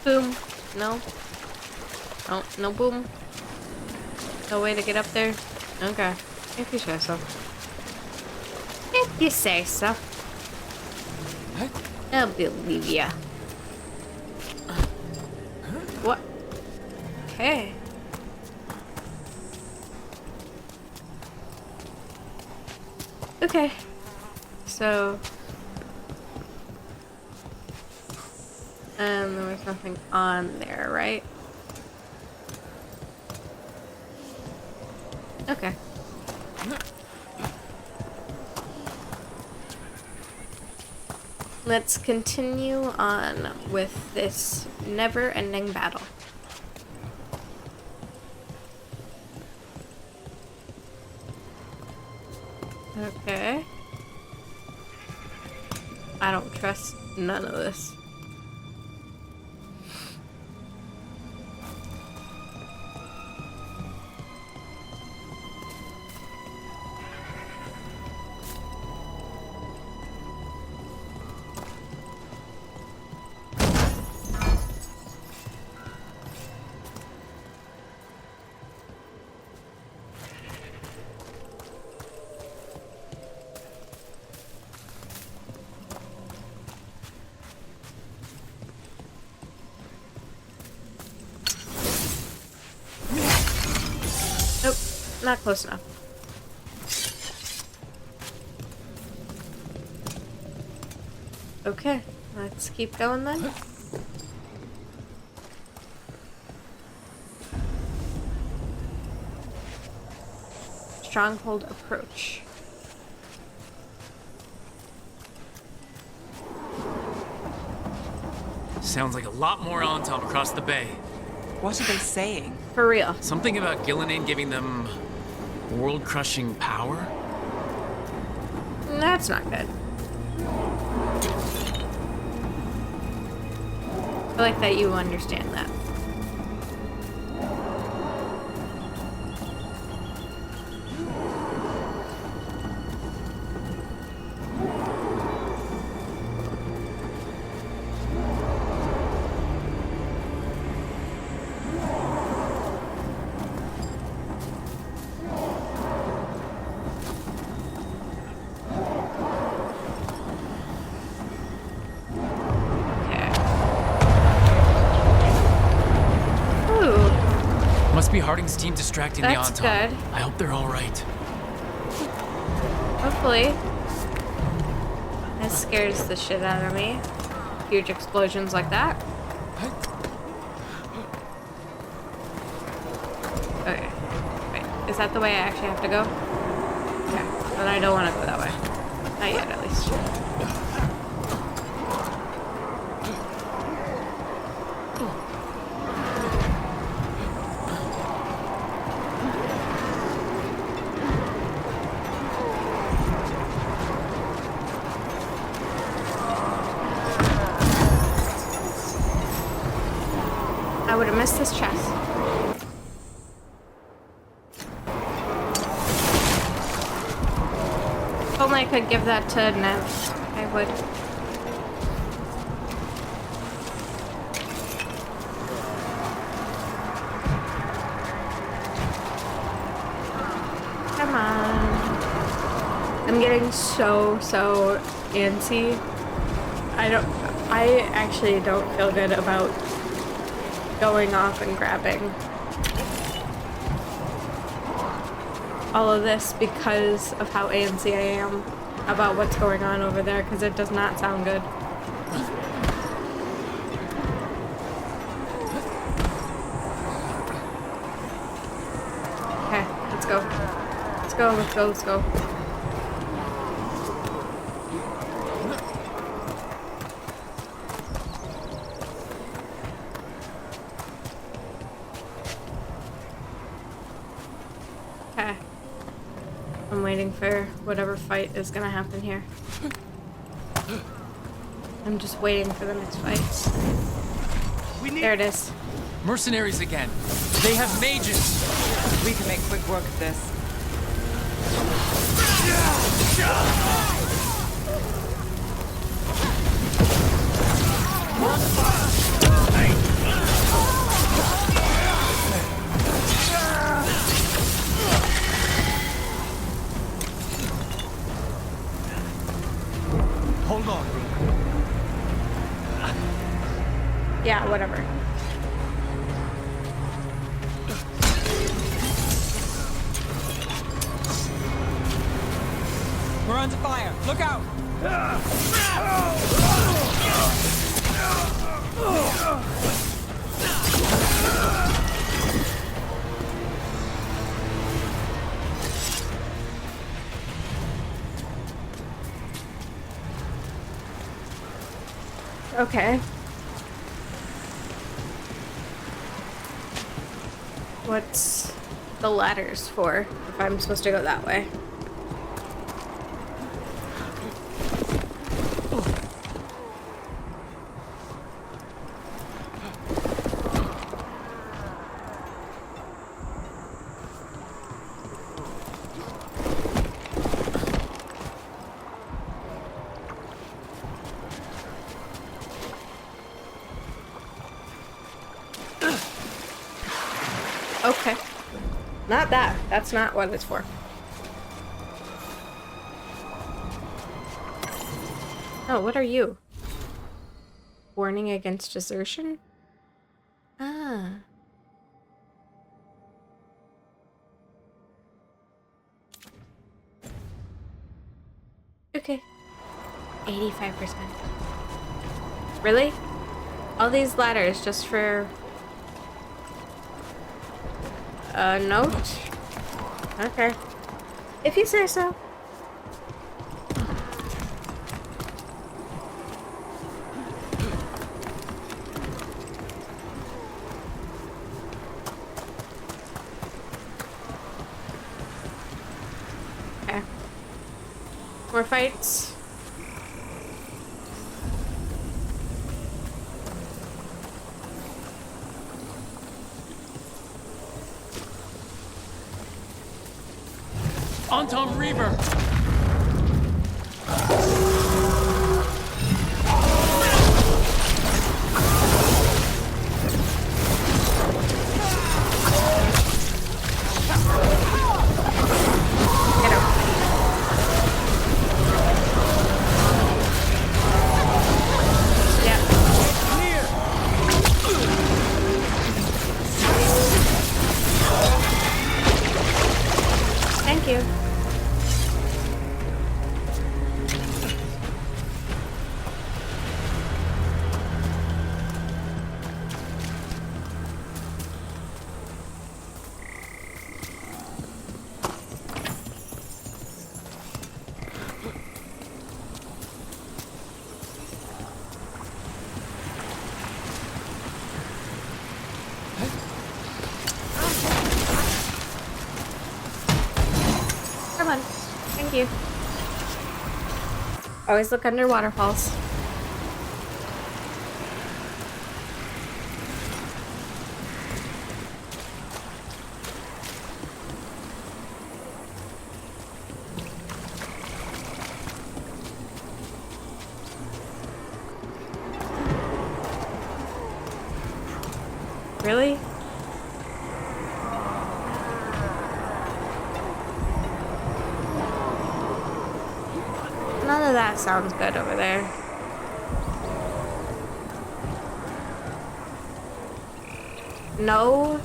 Boom. No. Oh, no boom. No way to get up there? Okay. If you say so. If you say so. I'll believe ya. What? Okay. Okay. So... there was nothing on there, right? Okay. Let's continue on with this never-ending battle. Okay. I don't trust none of this. Nope, not close enough. Okay, let's keep going then. Stronghold approach. Sounds like a lot more Antom across the bay. What are they saying? For real. Something about Gillenane giving them world-crushing power? That's not good. I like that you understand that. Harding's team distracting That's the Antom. good. I hope they're all right. Hopefully. That scares the shit out of me. Huge explosions like that. Okay. Wait, is that the way I actually have to go? Okay. Then I don't want to go that way. Not yet, at least. I would have missed this chest. If only I could give that to Nev, I would. Come on. I'm getting so antsy. I actually don't feel good about going off and grabbing all of this because of how antsy I am about what's going on over there, because it does not sound good. Okay, let's go. Let's go, let's go, let's go. Okay. I'm waiting for whatever fight is gonna happen here. I'm just waiting for the next fight. There it is. Mercenaries again. They have mages. We can make quick work of this. Hold on. Yeah, whatever. We're under fire. Look out! Okay. What's the ladders for if I'm supposed to go that way? Okay. Not that. That's not what it's for. Oh, what are you? Warning against desertion? Ah. Okay. 85%. Really? All these ladders just for a note? Okay. If you say so. More fights. Anton Reaver! Thank you. Come on. Thank you. Always look under waterfalls. Really? None of that sounds good over there. No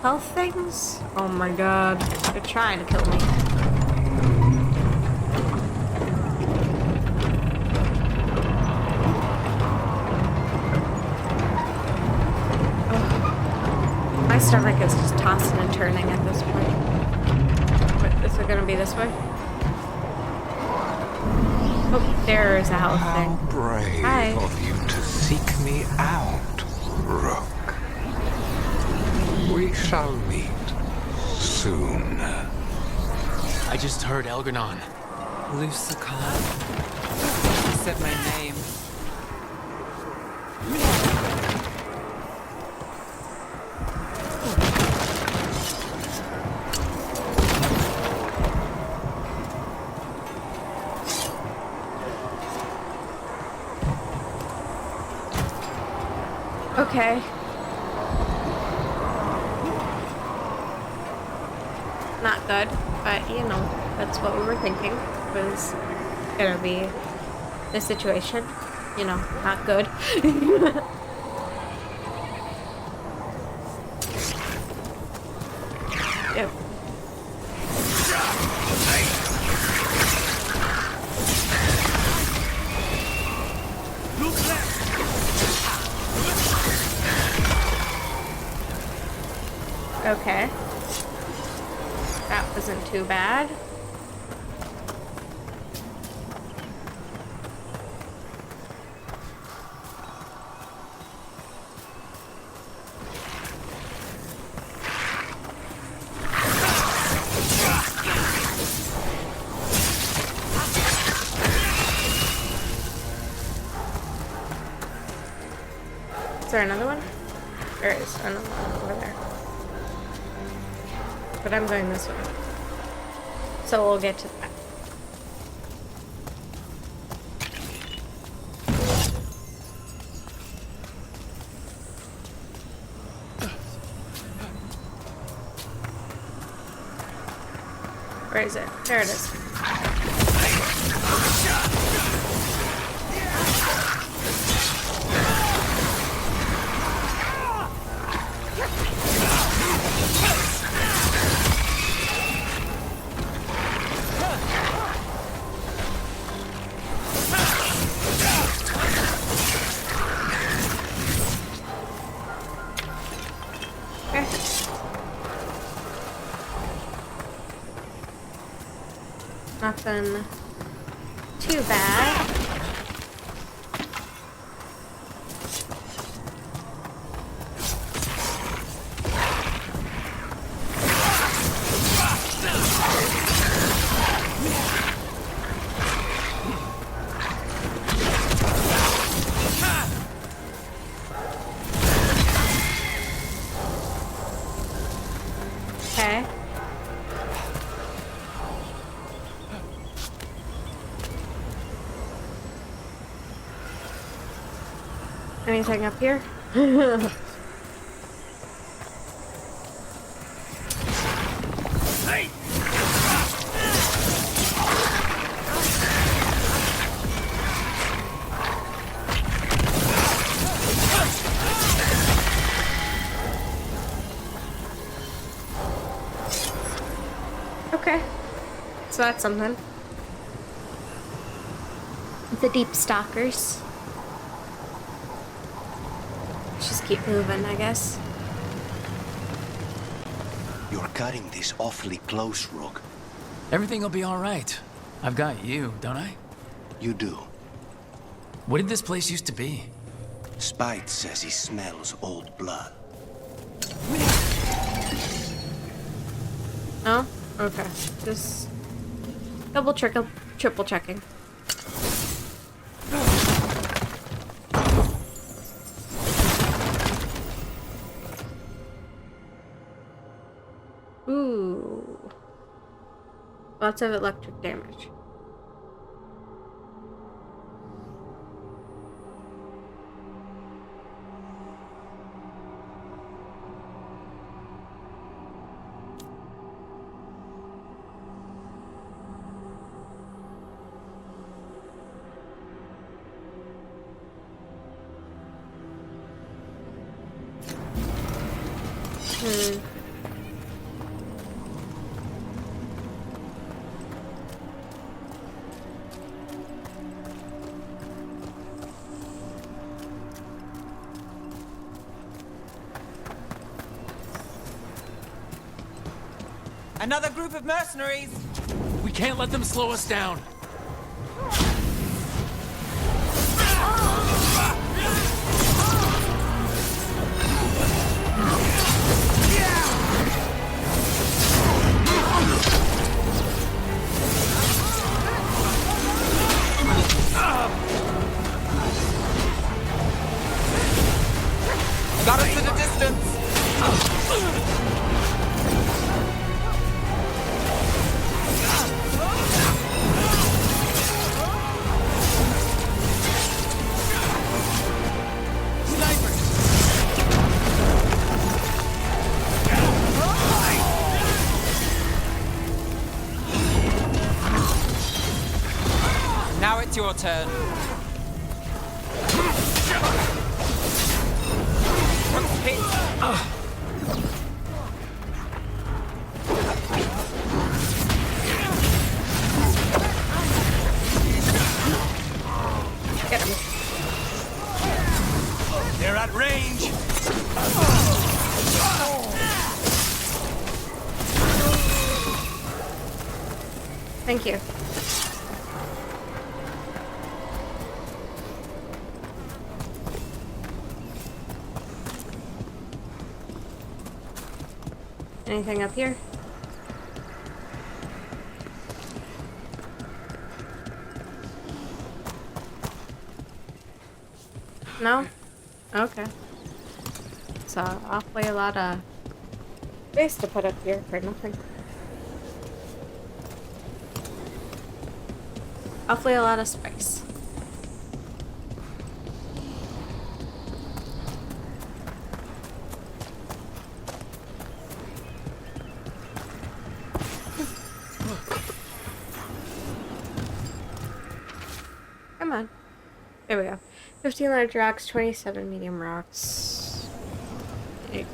health things? Oh my god. They're trying to kill me. Ugh. My stomach is just tossing and turning at this point. Wait, is it gonna be this way? Oh, there's a health thing. How brave of you to seek me out, Rook. We shall meet soon. I just heard Elgarnon. Lucicar. He said my name. Okay. Not good, but you know, that's what we were thinking was gonna be the situation. You know, not good. Yep. Okay. That wasn't too bad. Is there another one? There is another one over there. But I'm going this way. So we'll get to that. Where is it? There it is. Nothing too bad. Anything up here? Hey! Okay. So that's something. The deep stalkers. Just keep moving, I guess. You're cutting this awfully close, Rook. Everything will be all right. I've got you, don't I? You do. What did this place used to be? Spite says he smells old blood. Oh? Okay. Just triple checking. Ooh. Lots of electric damage. Another group of mercenaries! We can't let them slow us down. Got us at a distance! Now it's your turn. Get him. They're at range. Thank you. Anything up here? No? Okay. So awfully a lot of space to put up here for nothing. Awfully a lot of space. Come on. There we go. 15 large rocks, 27 medium rocks. Okay.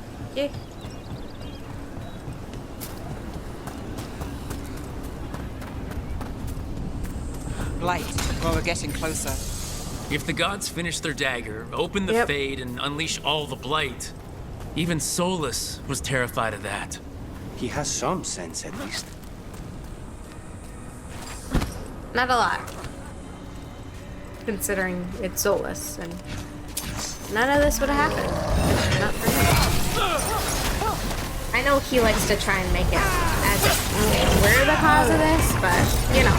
Blight. Well, we're getting closer. If the gods finish their dagger, open the Fade, and unleash all the blight, even Solus was terrified of that. He has some sense, at least. Not a lot. Considering it's Solus, and none of this would have happened. Not for him. I know he likes to try and make it as if we're the cause of this, but, you know,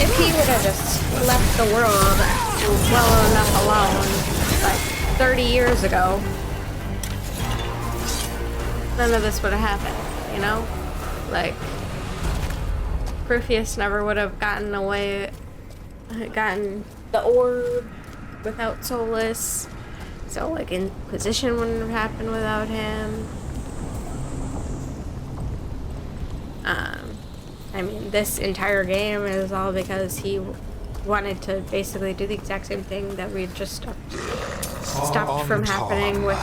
if he would have just left the world well enough alone, like 30 years ago, none of this would have happened, you know? Like, Perseus never would have gotten the orb without Solus. So, like, Inquisition wouldn't have happened without him. I mean, this entire game is all because he wanted to basically do the exact same thing that we just stopped from happening with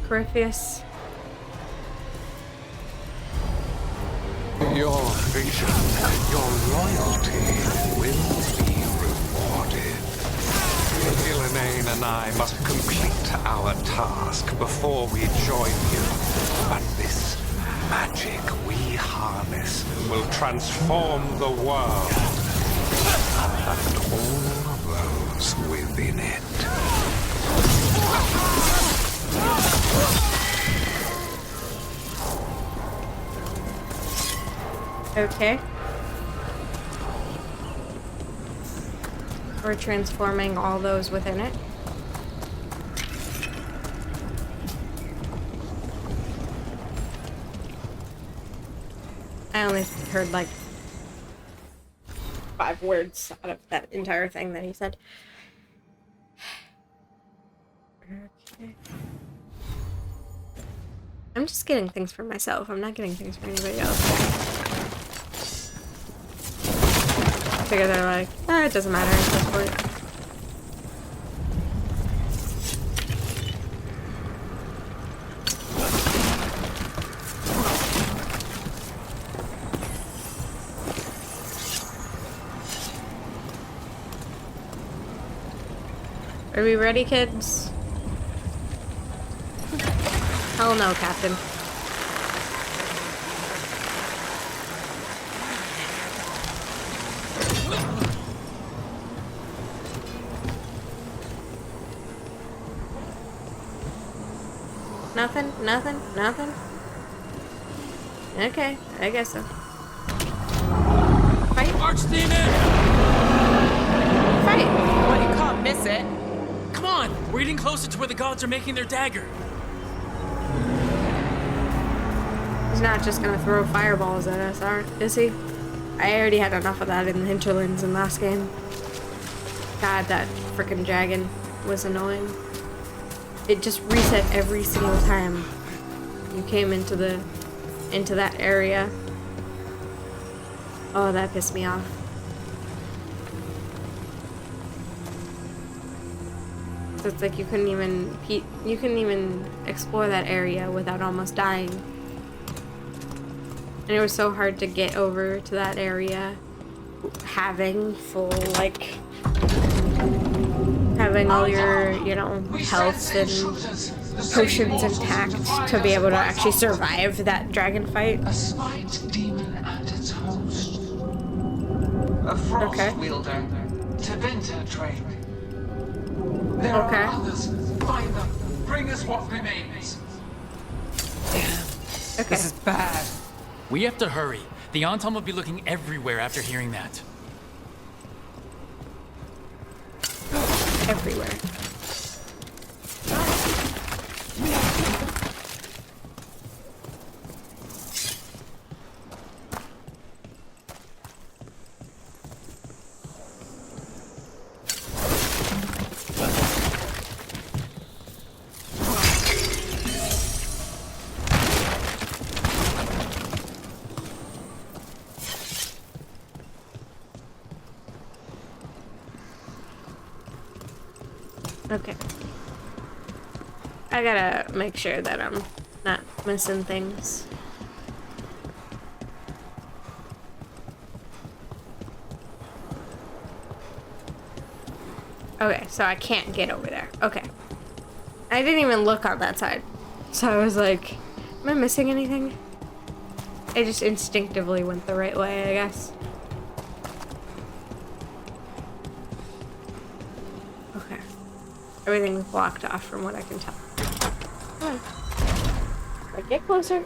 Corypheus. Your vision, your loyalty will be rewarded. Ghilanane and I must complete our task before we join you. But this magic we harness will transform the world and all those within it. Okay. We're transforming all those within it. I only heard like 5 words out of that entire thing that he said. Okay. I'm just getting things for myself. I'm not getting things for anybody else. I figure they're like, it doesn't matter at this point. Are we ready, kids? Hell no, Captain. Nothing? Nothing? Nothing? Okay, I guess so. Fight! Archdemon! Fight! Well, you can't miss it. Come on! We're getting closer to where the gods are making their dagger. He's not just gonna throw fireballs at us, is he? I already had enough of that in the hinterlands in last game. God, that frickin' dragon was annoying. It just reset every single time you came into that area. Oh, that pissed me off. So it's like you couldn't even explore that area without almost dying. And it was so hard to get over to that area having full, like, having all your, you know, health and potions intact to be able to actually survive that dragon fight. A spite demon and its host. A frost wielder, Tevinter Drake. There are others. Find them. Bring us what remains. Damn. Okay. This is bad. We have to hurry. The Anton will be looking everywhere after hearing that. Everywhere. Okay. I gotta make sure that I'm not missing things. Okay, so I can't get over there. Okay. I didn't even look on that side. So I was like, am I missing anything? I just instinctively went the right way, I guess. Okay. Everything's blocked off from what I can tell. Come on. Like, get closer.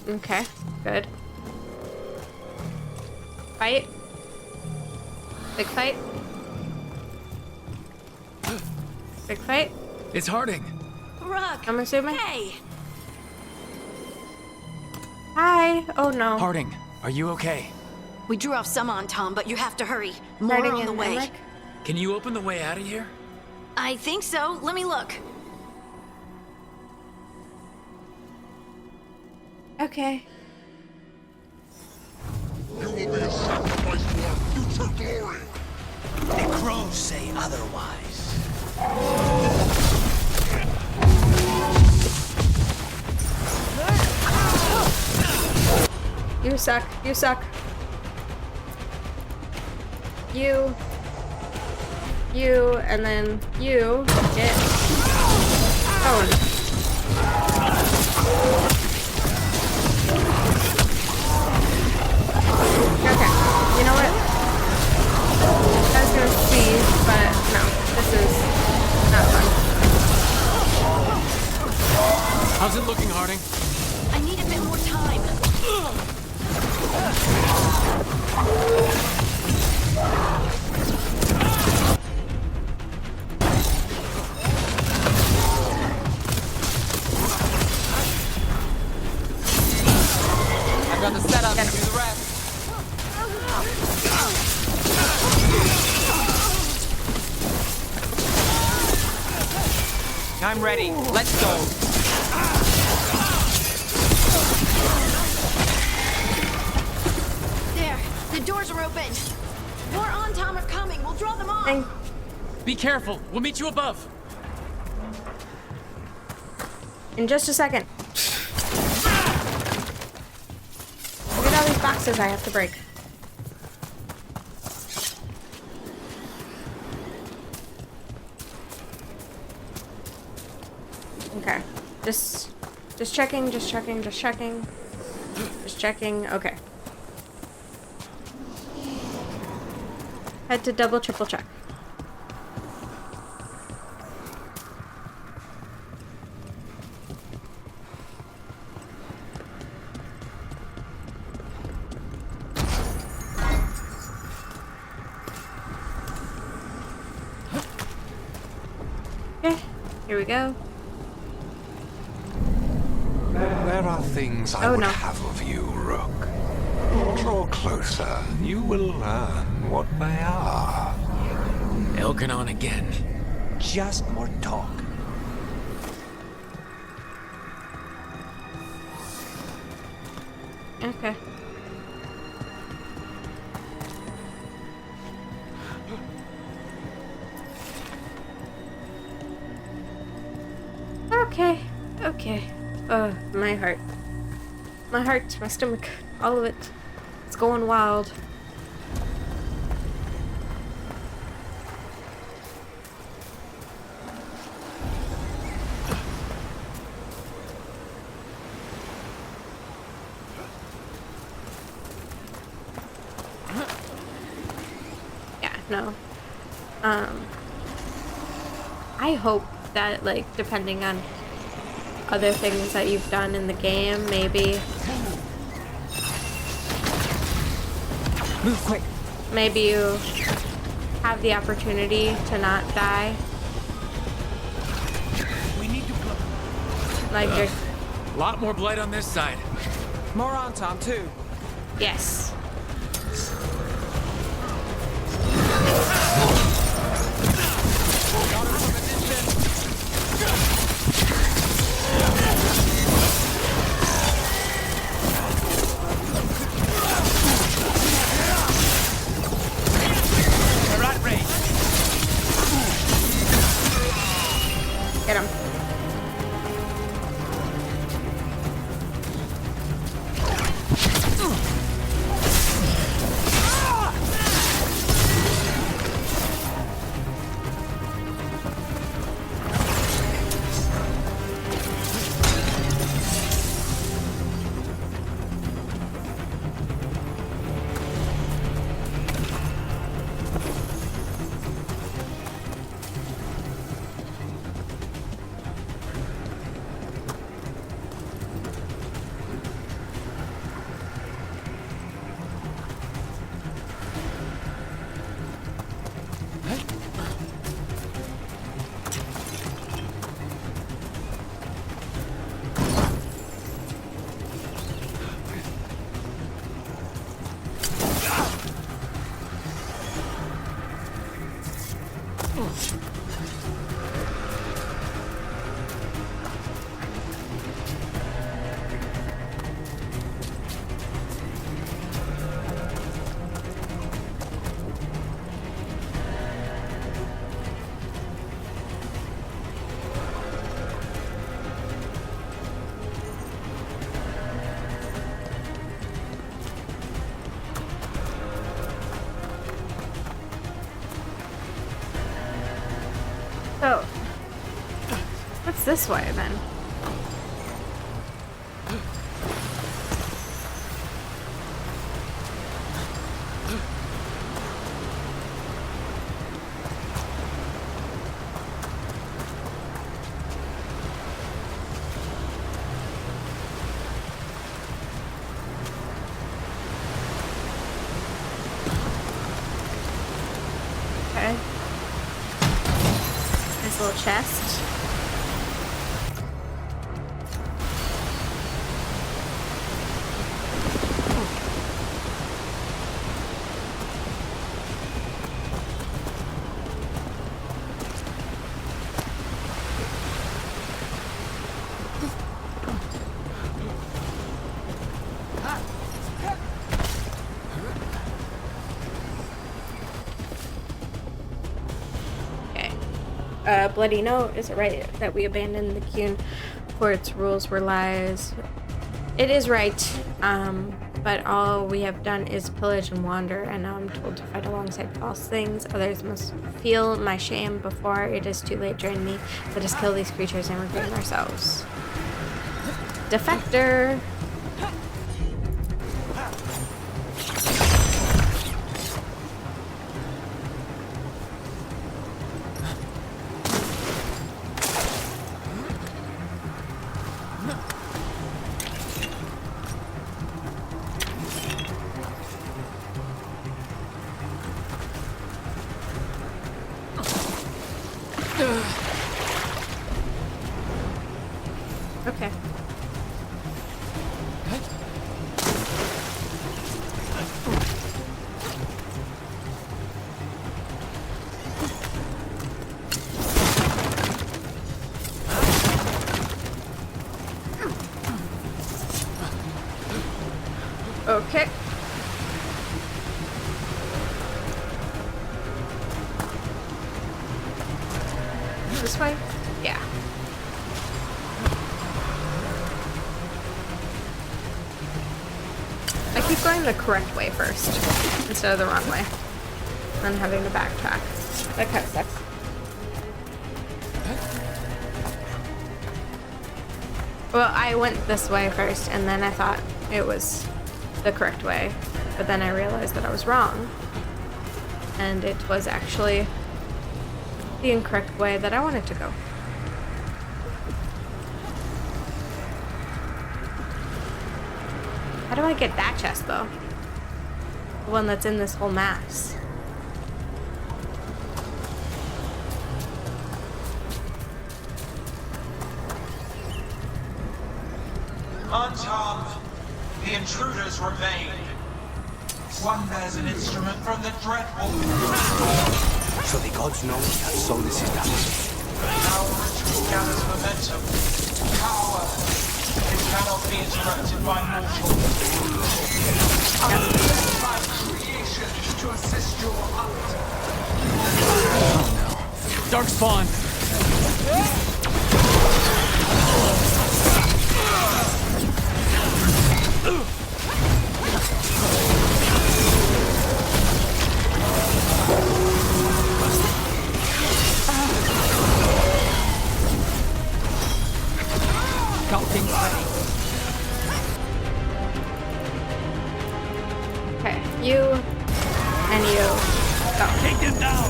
Okay, good. Fight. Big fight. Big fight. It's Harding. Rook. I'm assuming. Hey. Hi. Oh no. Harding, are you okay? We drew off some on Tom, but you have to hurry. More on the way. Can you open the way out of here? I think so. Let me look. Okay. You will be a sacrifice for our future glory. The crows say otherwise. You suck. You suck. You, and then you get owned. Okay, you know what? I was gonna sneeze, but no, this is not fun. How's it looking, Harding? I need a bit more time. I've got the setup to do the rest. I'm ready. Let's go. There, the doors are open. More on Tom are coming. We'll draw them off. Be careful. We'll meet you above. In just a second. Look at all these boxes I have to break. Okay. Just checking, just checking, just checking. Just checking. Okay. Had to double, triple check. Okay, here we go. There are things I would have of you, Rook. Draw closer. You will learn what they are. Elkanon again. Just more talk. Okay. Okay. Okay. Oh, my heart. My heart, my stomach, all of it. It's going wild. Yeah, no. I hope that, like, depending on other things that you've done in the game, maybe. Move quick. Maybe you have the opportunity to not die. We need to blow. Like you're... A lot more blight on this side. More on Tom, too. Yes. Get him. So, what's this way then? Okay. Nice little chest. Bloody note. Is it right that we abandoned the Qun for its rules were lies? It is right, but all we have done is pillage and wander, and now I'm told to fight alongside false things. Others must feel my shame before it is too late. Join me. Let us kill these creatures and regain ourselves. Defector! Okay. Okay. This way? Yeah. I keep going the correct way first, instead of the wrong way. And having to backtrack. That kind of sucks. Well, I went this way first, and then I thought it was the correct way. But then I realized that I was wrong. And it was actually the incorrect way that I wanted to go. How do I get that chest, though? The one that's in this whole mass. Untom, the intruders remain. One bears an instrument from the dreadful. So the gods know that so this is done. Our ritual gathers momentum. Power. It cannot be interrupted by mortals. By creation to assist your art. Oh no. Dark spawn! Got things ready. Okay, you and you go. Take them down!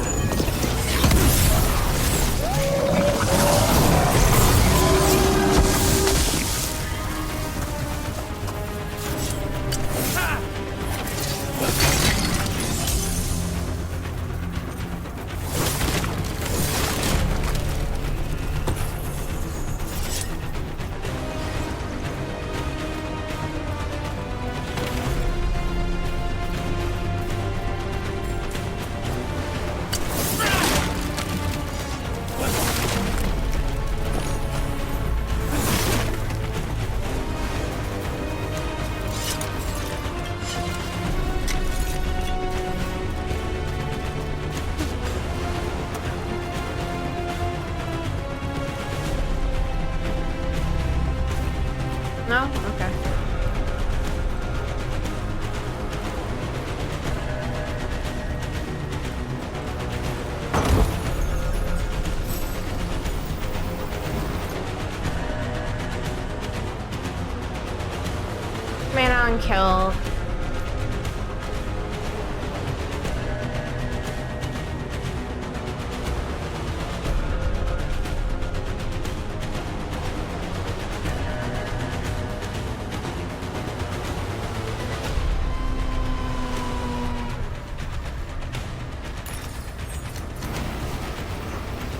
on kill.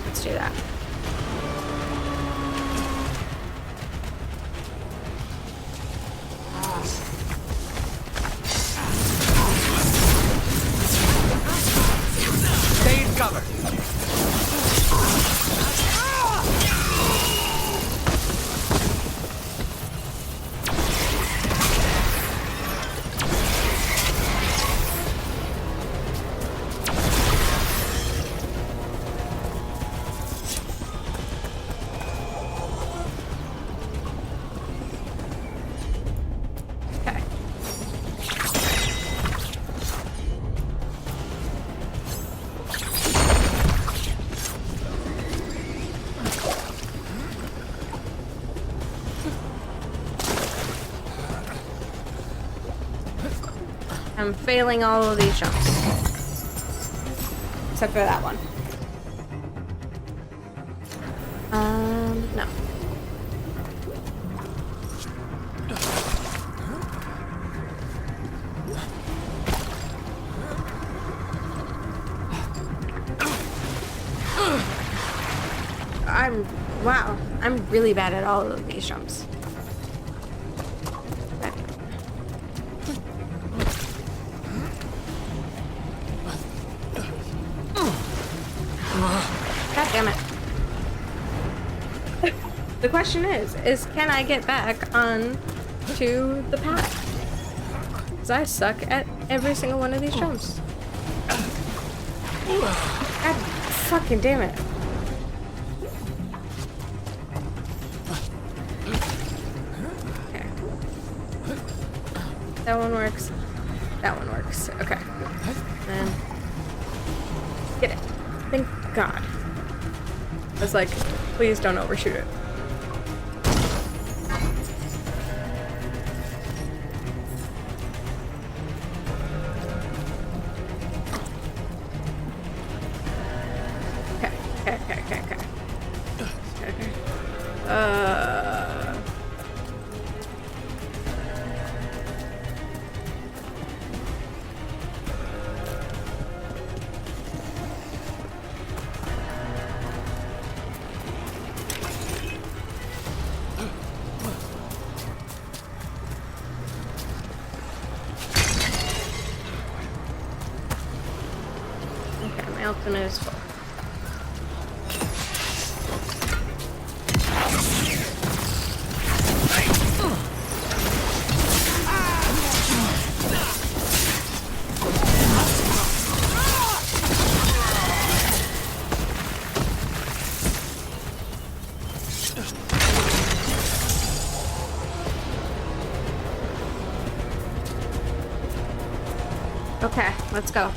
Let's do that. Stay in cover. Okay. I'm failing all of these jumps. Except for that one. No. Wow, I'm really bad at all of these jumps. God damn it. The question is can I get back on to the path? Because I suck at every single one of these jumps. God fucking damn it. Okay. That one works. That one works. Okay. And get it. Thank God. I was like, please don't overshoot it. My ultimate is full. Okay, let's go.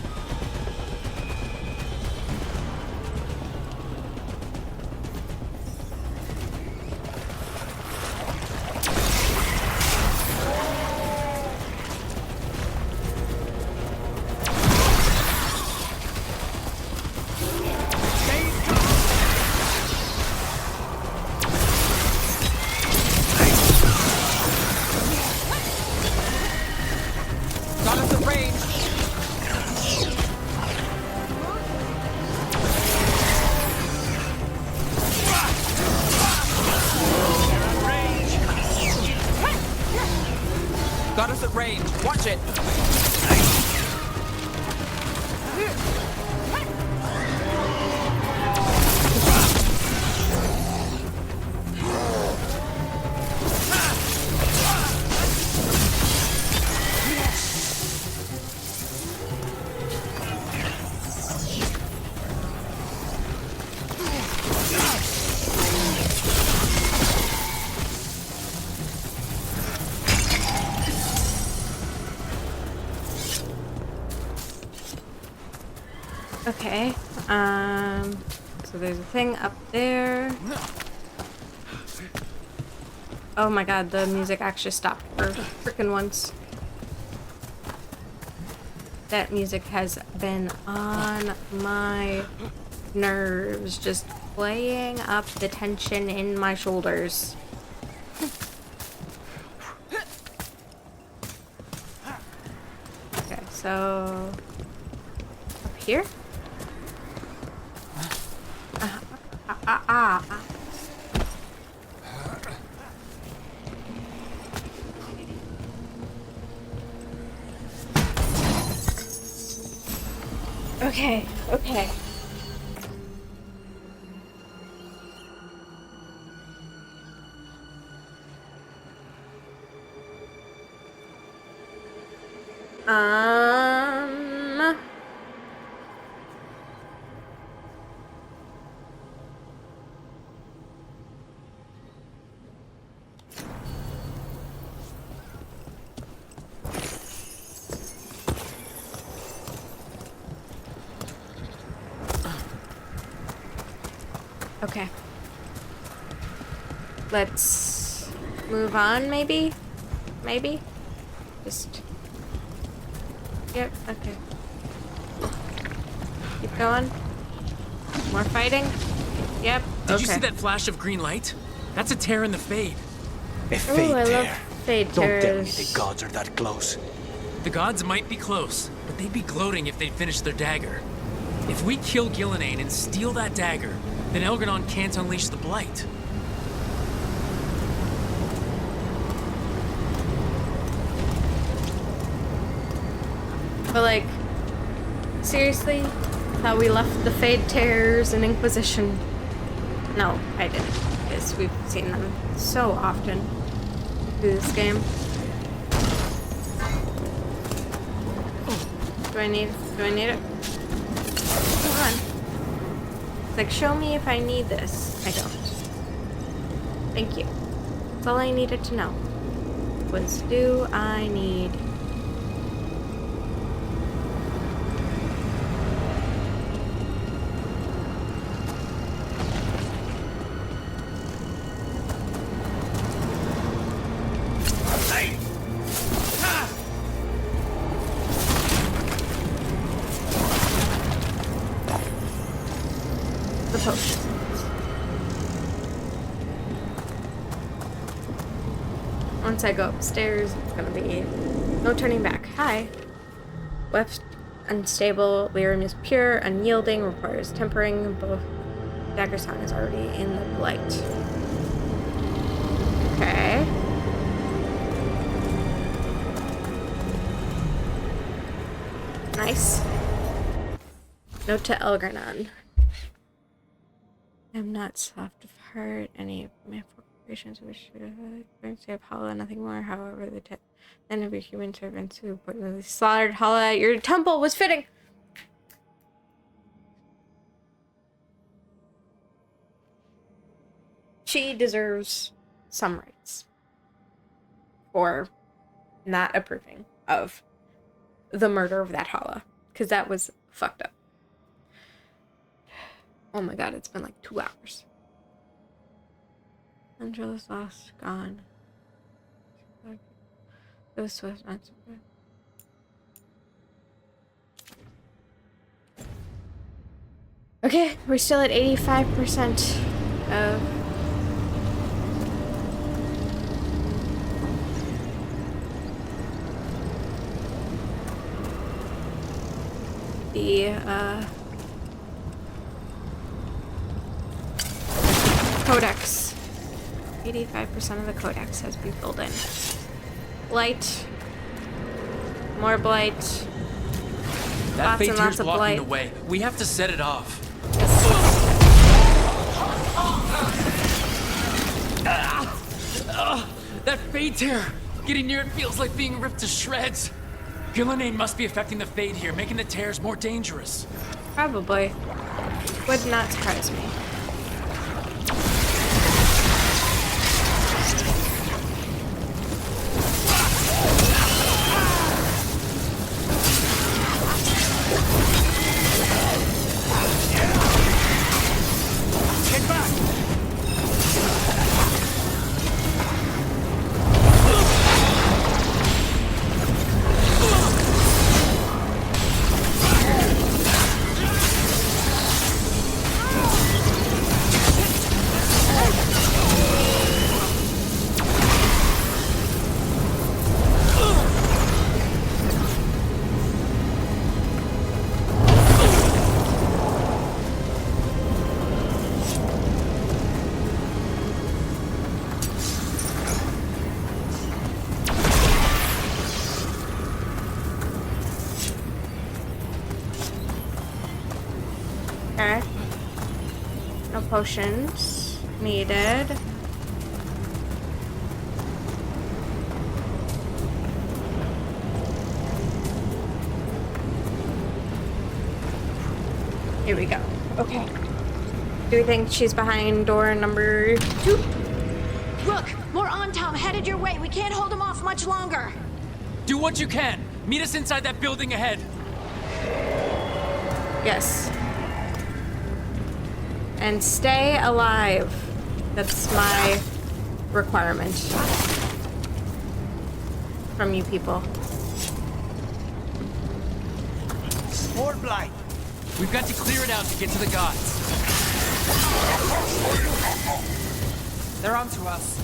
Got us at range. Watch it. Okay, so there's a thing up there. Oh my god, the music actually stopped for frickin' once. That music has been on my nerves, just playing up the tension in my shoulders. Okay, so up here? Okay, okay. Okay. Let's move on, maybe? Maybe? Just... Yep, okay. Keep going. More fighting? Yep, Did you see that flash of green light? That's a tear in the Fade. A Fade I tear? love Fade Don't tears. tell me the gods are that close. The gods might be close, but they'd be gloating if they'd finished their dagger. If we kill Gillenane and steal that dagger, then Elgar'non can't unleash the Blight. But like, seriously? Thought we left the Fade Tears and Inquisition? No, I didn't. Because we've seen them so often through this game. Do I need it? Come on. It's like, show me if I need this. I don't. Thank you. That's all I needed to know. Was, do I need... the potion. Once I go upstairs, it's gonna be no turning back. Hi. Left unstable, lyrium is pure, unyielding, requires tempering. Both dagger song is already in the blight. Okay. Nice. Note to Elgar'non. I'm not soft of heart. Any of my corporations wish to say Apollo, nothing more. However, the end of your human servants who pointedly slaughtered Hala at your temple was fitting. She deserves some rights for not approving of the murder of that Hala, because that was fucked up. Oh my god, it's been like 2 hours. Angela's lost, gone. This was not so good. Okay, we're still at 85% of the Codex. 85% of the Codex has been filled in. Blight. More Blight. That Lots Fade and Tear's lots of blocking Blight. the way. We have to set it off. That Fade Tear! Getting near it feels like being ripped to shreds. Gillenane must be affecting the Fade here, making the tears more dangerous. Probably. Would not surprise me. Okay. No potions needed. Here we go. Okay. Do we think she's behind door number 2? Look, more Antom headed your way. We can't hold them off much longer. Do what you can. Meet us inside that building ahead. Yes. And stay alive. That's my requirement from you people. More blight. We've got to clear it out to get to the gods. They're onto us.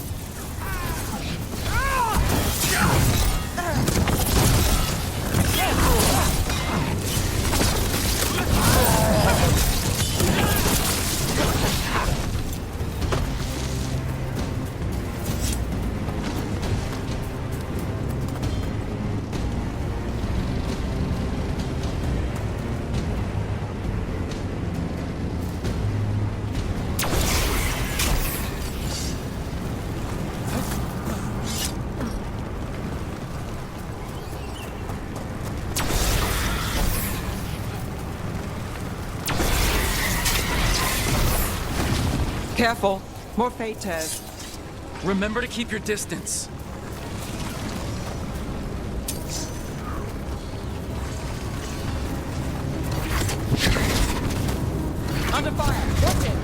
Careful. More Phaeters. Remember to keep your distance. Under fire. Watch it.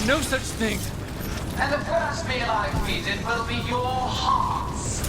No such thing. And the first meal I feed it will be your hearts.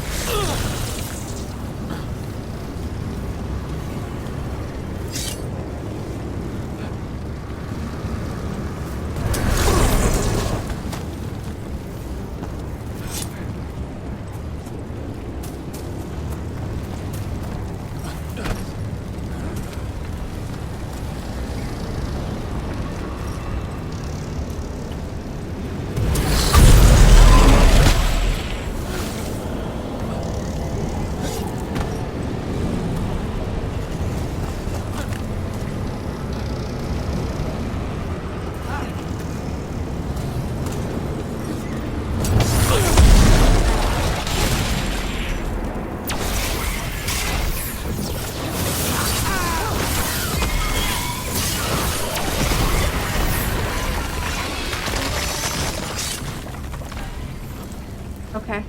Okay.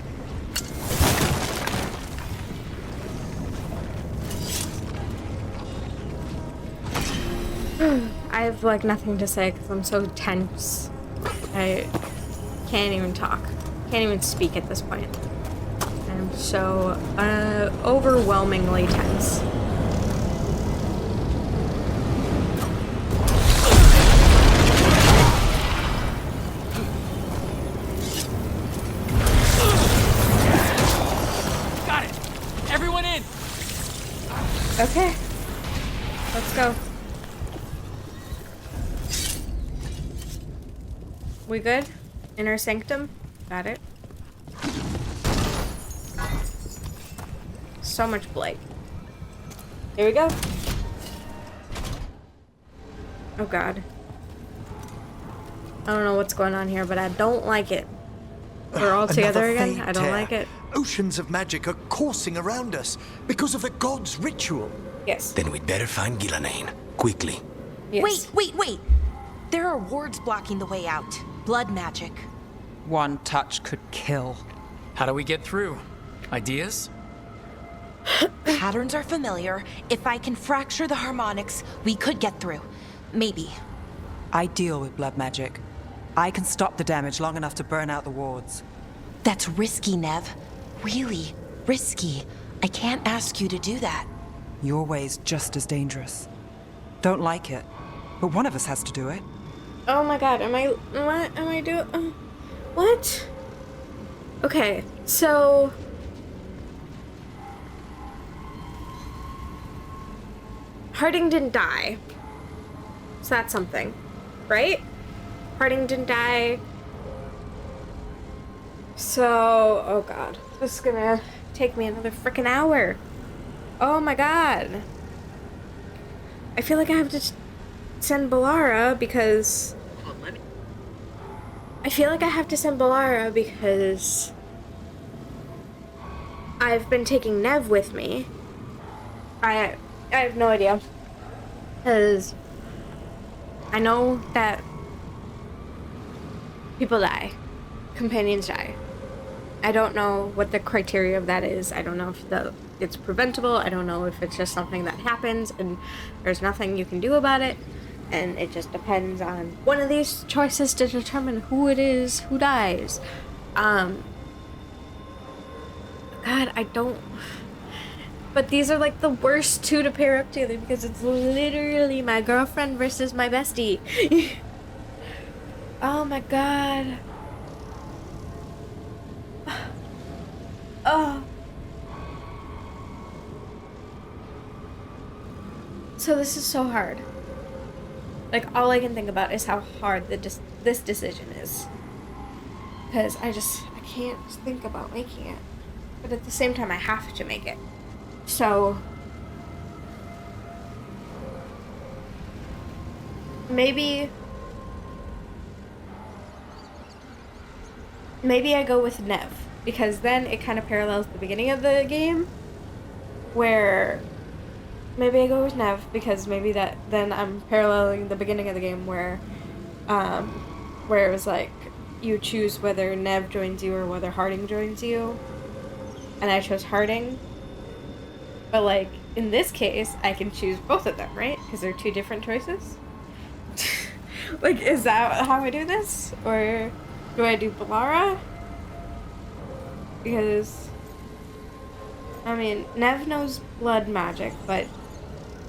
I have like nothing to say because I'm so tense. I can't even talk. Can't even speak at this point. I'm so overwhelmingly tense. Got it. Everyone in. Okay. Let's go. We good? Inner sanctum? Got it. So much blight. Here we go. Oh god. I don't know what's going on here, but I don't like it. We're all together again? I don't like it. Oceans of magic are coursing around us because of the god's ritual. Yes. Then we'd better find Ghilanane, quickly. Yes. Wait. There are wards blocking the way out. Blood magic. One touch could kill. How do we get through? Ideas? Patterns are familiar. If I can fracture the harmonics, we could get through. Maybe. I deal with blood magic. I can stop the damage long enough to burn out the wards. That's risky, Nev. Really risky. I can't ask you to do that. Your way's just as dangerous. Don't like it, but one of us has to do it. Oh my god, am I doing? What? Okay, so Harding didn't die, so that's something, right? Harding didn't die, so oh god, this is gonna take me another freaking hour. Oh my god, I feel like I have to send Balara because I've been taking Nev with me. I have no idea, because I know that people die, companions die. I don't know what the criteria of that is. I don't know if it's preventable. I don't know if it's just something that happens and there's nothing you can do about it. And it just depends on one of these choices to determine who it is who dies. God, I don't... But these are like the worst two to pair up together because it's literally my girlfriend versus my bestie. Oh my god. Oh. So this is so hard. Like, all I can think about is how hard this decision is. Because I can't think about making it. But at the same time, I have to make it. So maybe I go with Nev, because then it kind of parallels the beginning of the game, where maybe I go with Nev because maybe then I'm paralleling the beginning of the game where it was like you choose whether Nev joins you or whether Harding joins you, and I chose Harding. But like in this case, I can choose both of them, right? Because they're two different choices. Like, is that how I do this, or do I do Balara? Because I mean, Nev knows blood magic, but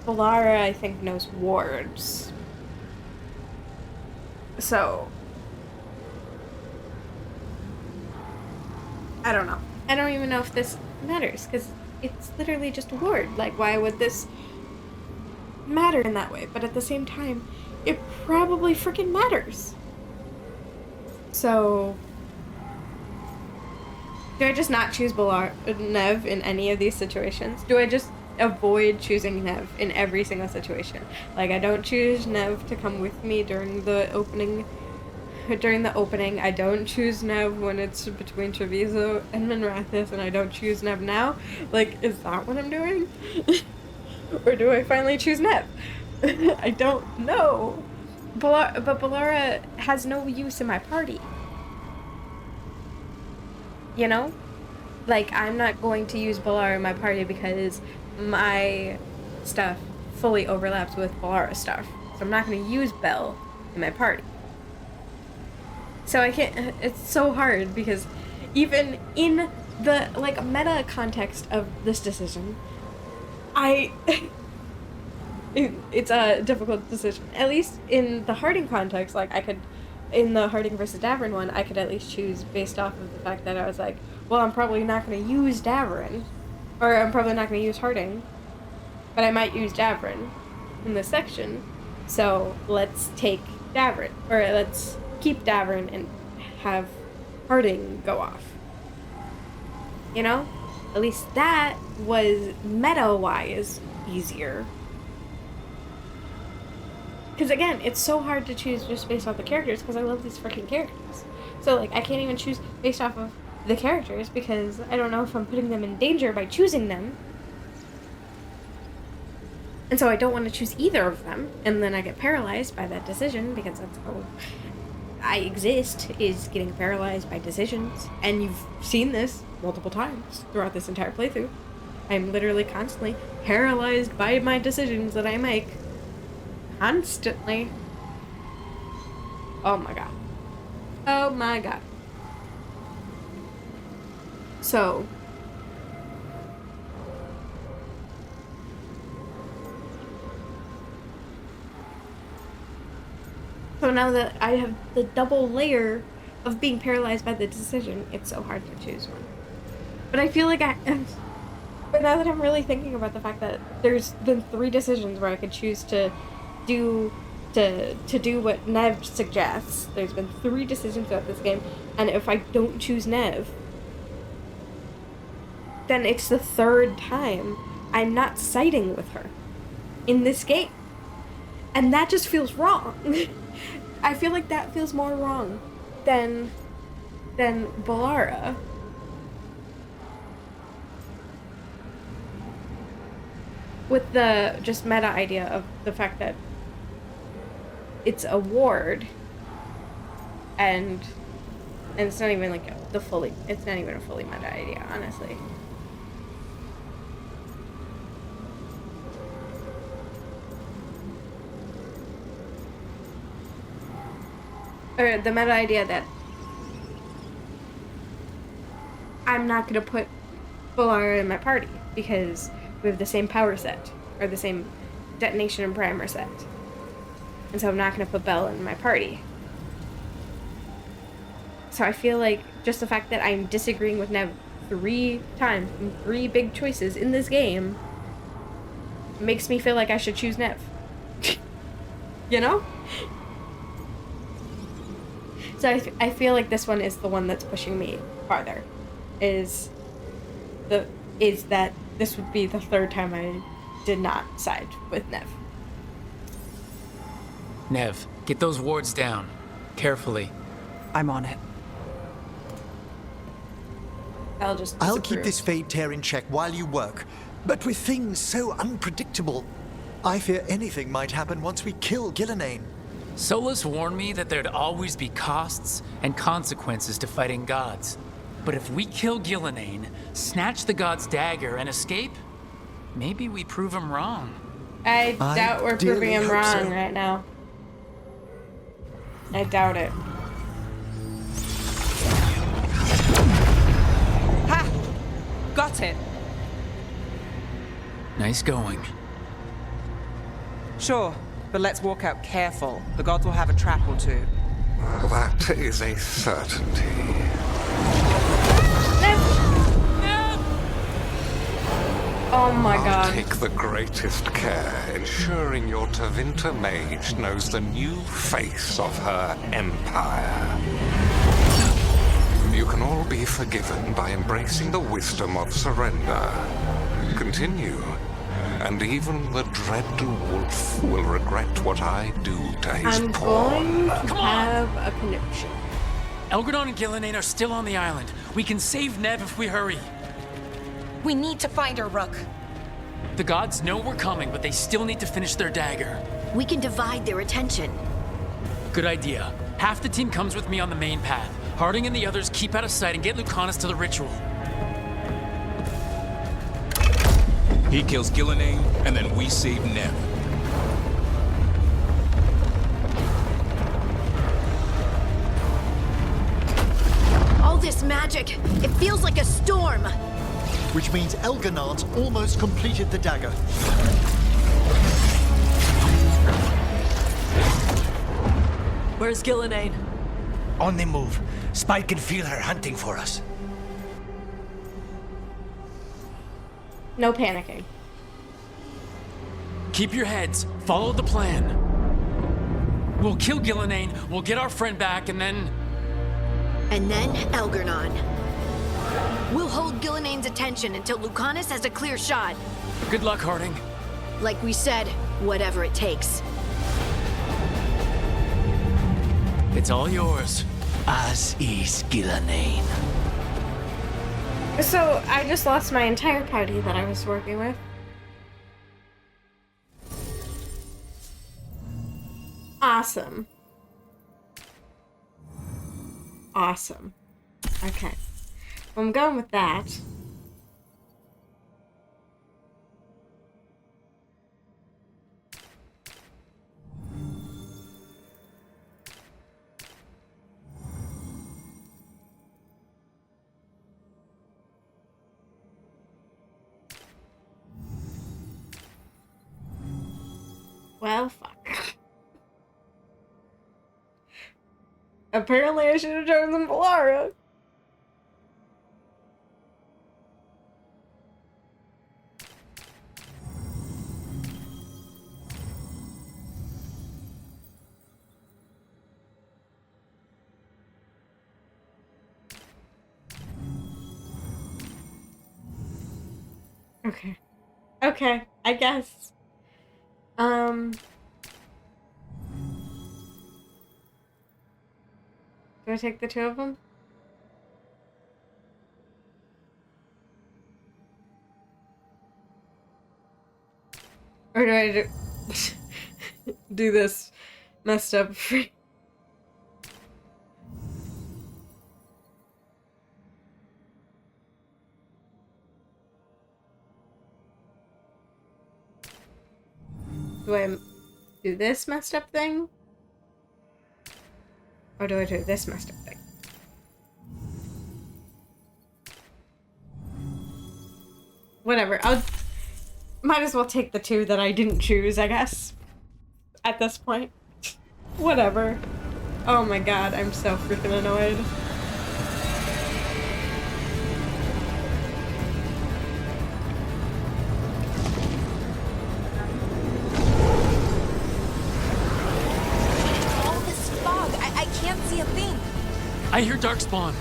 Balara, I think, knows wards. So I don't know. I don't even know if this matters, because it's literally just a ward. Like, why would this matter in that way? But at the same time, it probably freaking matters. So do I just not choose Nev in any of these situations? Do I just avoid choosing Nev in every single situation? Like, I don't choose Nev to come with me during the opening. I don't choose Nev when it's between Treviso and Minrathous, and I don't choose Nev now. Like, is that what I'm doing? Or do I finally choose Nev? I don't know. But Balara has no use in my party. You know? Like, I'm not going to use Balara in my party because my stuff fully overlaps with Balara's stuff. So I'm not going to use Belle in my party. So I can't, it's so hard because even in the, like, meta context of this decision, it's a difficult decision. At least in the Harding context, like, in the Harding versus Davern one, I could at least choose based off of the fact that I was like, well, I'm probably not going to use Davern, or I'm probably not going to use Harding, but I might use Davern in this section, so let's take Davern, or let's keep Davern and have Harding go off. You know? At least that was meta-wise easier. Because again, it's so hard to choose just based off the characters because I love these freaking characters. So like, I can't even choose based off of the characters because I don't know if I'm putting them in danger by choosing them. And so I don't want to choose either of them, and then I get paralyzed by that decision because that's how I exist, is getting paralyzed by decisions. And you've seen this multiple times throughout this entire playthrough. I'm literally constantly paralyzed by my decisions that I make. Constantly. Oh my god. Oh my god. So now that I have the double layer of being paralyzed by the decision, it's so hard to choose one. But I feel like but now that I'm really thinking about the fact that there's been 3 decisions where I could choose to do what Nev suggests. There's been 3 decisions throughout this game, and if I don't choose Nev, then it's the 3rd time I'm not siding with her in this game. And that just feels wrong. I feel like that feels more wrong than Balara. With the just meta idea of the fact that it's a ward and it's not even like it's not even a fully meta idea, honestly. Or the meta idea that I'm not gonna put Balara in my party because we have the same power set, or the same detonation and primer set. And so I'm not gonna put Belle in my party. So I feel like just the fact that I'm disagreeing with Nev 3 times, 3 big choices in this game, makes me feel like I should choose Nev. You know? So I feel like this one is the one that's pushing me farther. Is that this would be the 3rd time I did not side with Nev. Nev, get those wards down. Carefully. I'm on it. I'll keep this Fade Tear in check while you work. But with things so unpredictable, I fear anything might happen once we kill Gillenane. Solus warned me that there'd always be costs and consequences to fighting gods. But if we kill Gillenane, snatch the god's dagger, and escape, maybe we prove him wrong. I doubt we're proving him wrong right now. I doubt it. Ha! Got it. Nice going. Sure, but let's walk out careful. The gods will have a trap or 2. That is a certainty. Oh my god. I'll take the greatest care, ensuring your Tevinter mage knows the new face of her empire. You can all be forgiven by embracing the wisdom of surrender. Continue, and even the dread wolf will regret what I do to his pawn. I'm going to have a connection. Elgradon and Gillenane are still on the island. We can save Nev if we hurry. We need to find her, Rook. The gods know we're coming, but they still need to finish their dagger. We can divide their attention. Good idea. Half the team comes with me on the main path. Harding and the others keep out of sight and get Lucanus to the ritual. He kills Gillenane, and then we save Nev. All this magic, it feels like a storm. Which means Elganard's almost completed the dagger. Where's Gillenane? On the move. Spike can feel her hunting for us. No panicking. Keep your heads. Follow the plan. We'll kill Gillenane, we'll get our friend back, and then... And then Elgarnon. We'll hold Gillenane's attention until Lucanus has a clear shot. Good luck, Harding. Like we said, whatever it takes. It's all yours. As is Gillenane. So, I just lost my entire party that I was working with. Awesome. Awesome. Okay. Well, I'm going with that. Well, fuck. Apparently I should have chosen Polara. Okay. Okay, I guess. Do I take the two of them? Or do I do this messed up free? Do I do this messed up thing? Or do I do this messed up thing? Whatever, might as well take the two that I didn't choose, I guess. At this point. Whatever. Oh my god, I'm so freaking annoyed. I hear Darkspawn.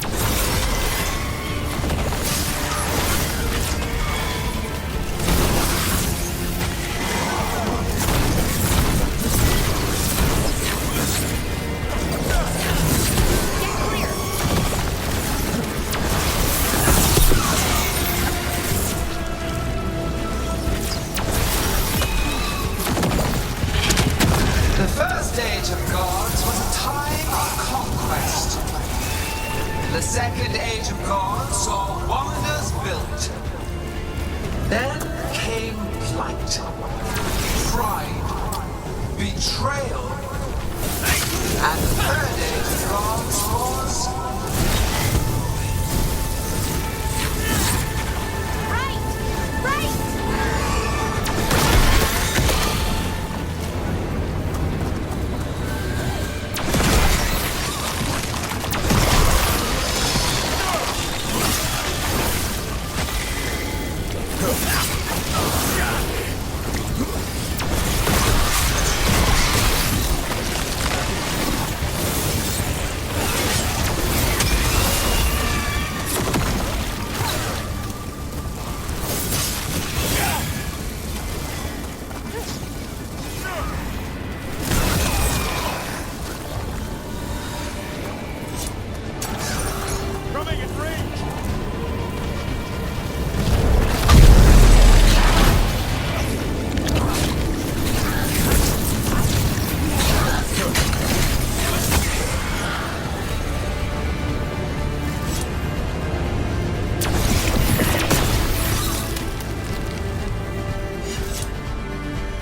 The first age of gods was a time of conquest. The second age of gods saw wonders built. Then came plight, pride, betrayal, and the third age of gods was...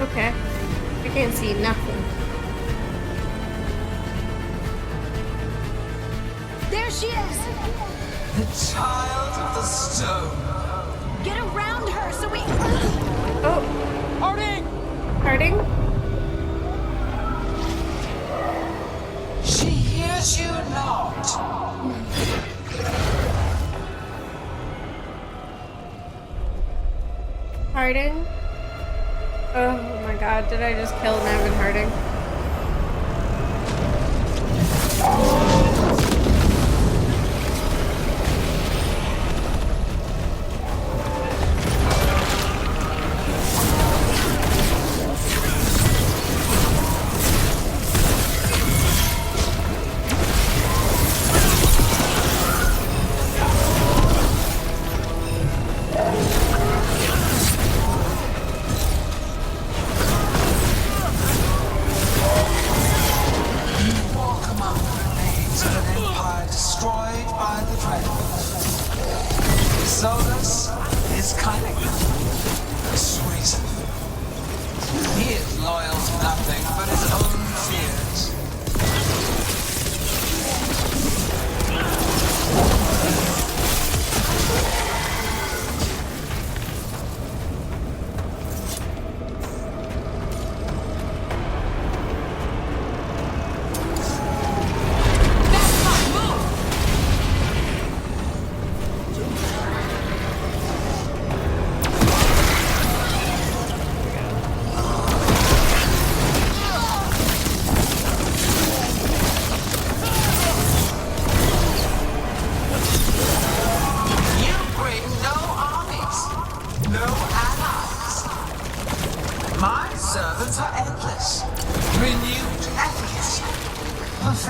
Okay. I can't see nothing. There she is! The child of the stone. Get around her so we... Oh. Harding! Harding? She hears you not. Harding? Oh my god, did I just kill Nevin Harding?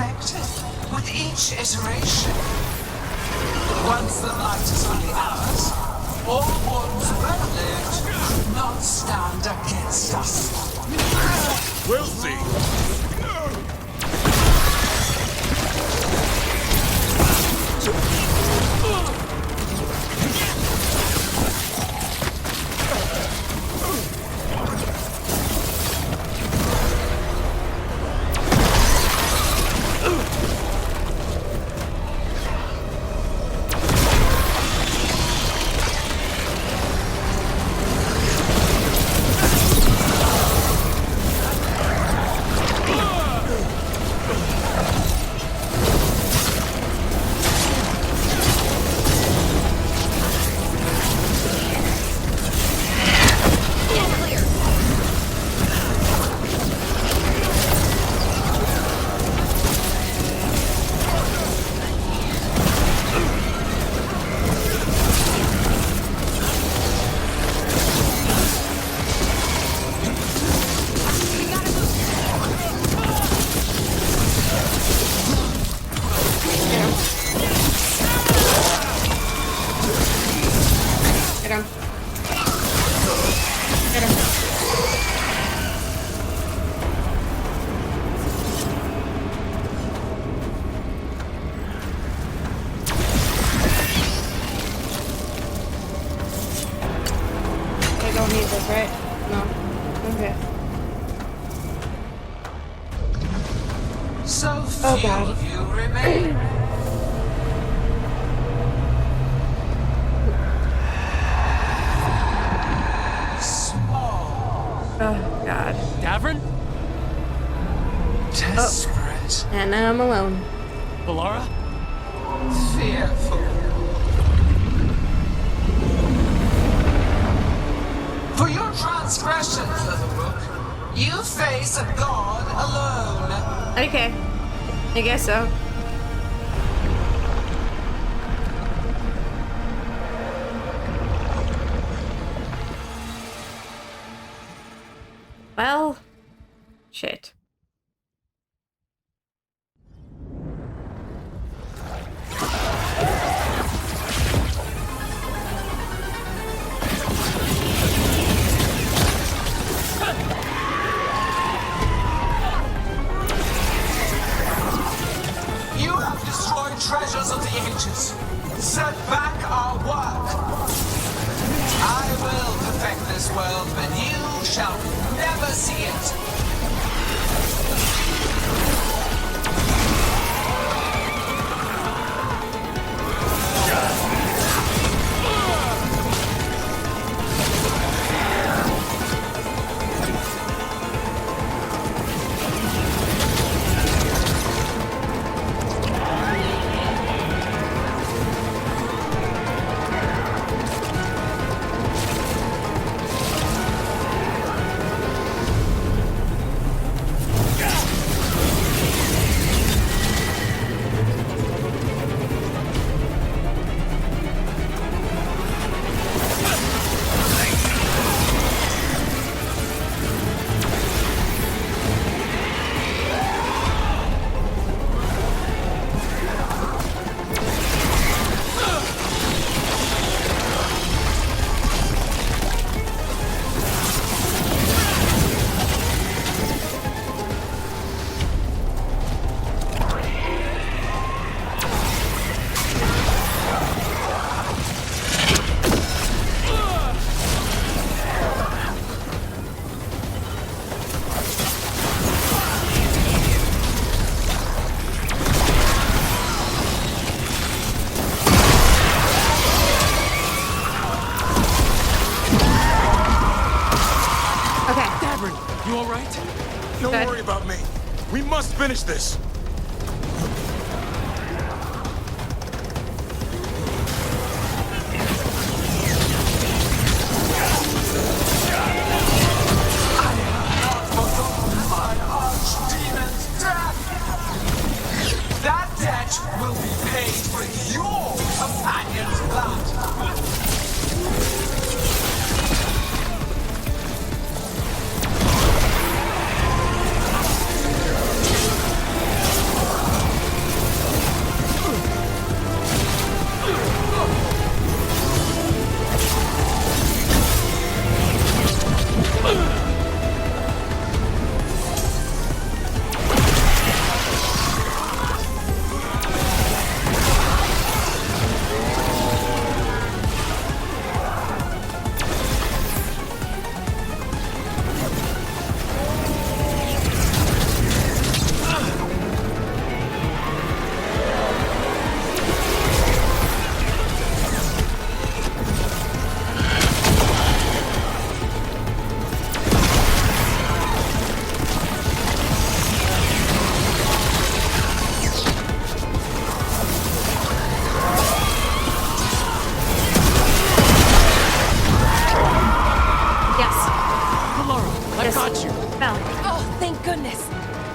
perfected with each iteration. Once the light is fully ours, all ones well-lived could not stand against us. We'll see. Oh God. You remain. Small. Oh God. Davrin? Desperate. Oh. And now I'm alone. Valara? Fearful. For your transgressions, little rook, you face a god alone. Okay. I guess so. Well, shit. Treasures of the ages. Set back our work. I will perfect this world, but you shall never see it. You all right? Don't worry about me. We must finish this. That debt will be paid with your companion's blood.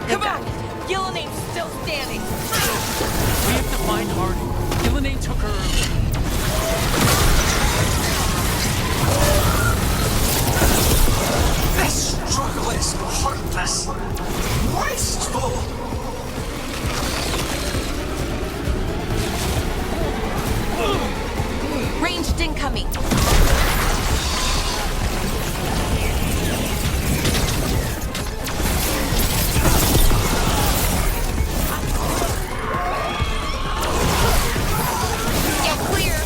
Come on! Gillinane's still standing! We have to find Harding. Gillinane took her earlier. This struggle is pointless. Wasteful. Ranged incoming. Get clear.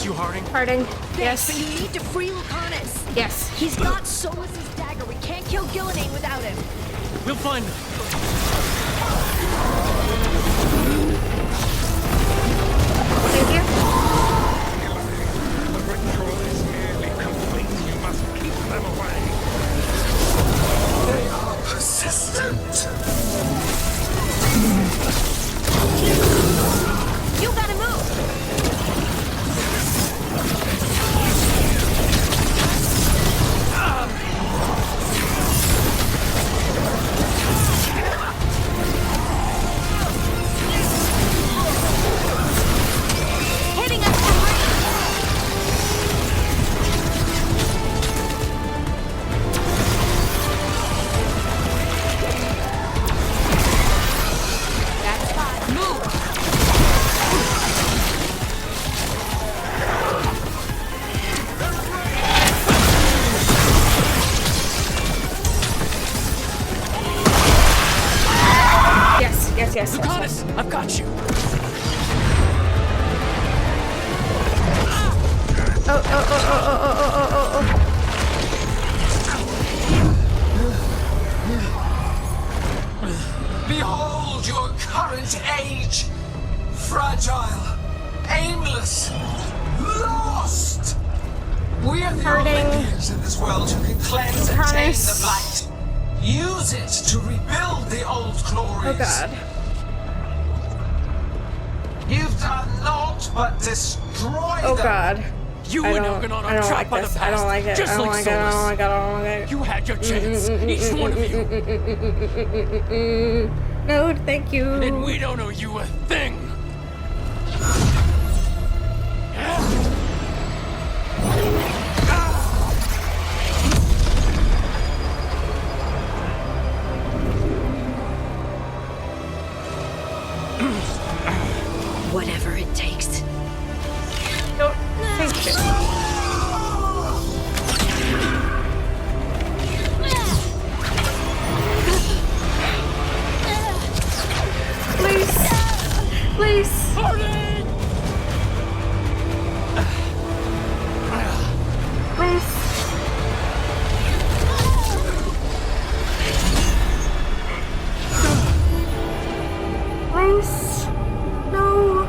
You, Harding. Harding, yes. But you need to free Lucanus. Yes. He's got Solus's dagger. We can't kill Gillinane without him. We'll find him. Thank you. The ritual is nearly complete. You must keep them away. They are persistent. You gotta move. Hitting us from range. That's fine. Move. Yes. Lucanus, I've got you. Oh. Behold your current age. Fragile, aimless, lost. We are the only beings in this world who can cleanse and tame the blight. Use it to rebuild the old glories. Oh God. You've done naught but destroy them. Oh God. You and Elganon are trapped by the past. I don't like it. Just I don't like like it. I don't Solus. like it. I don't like it. You had your chance. Each one of you. No, thank you. And we don't owe you a thing. Whatever it takes. No, thank you. Please. Please. No.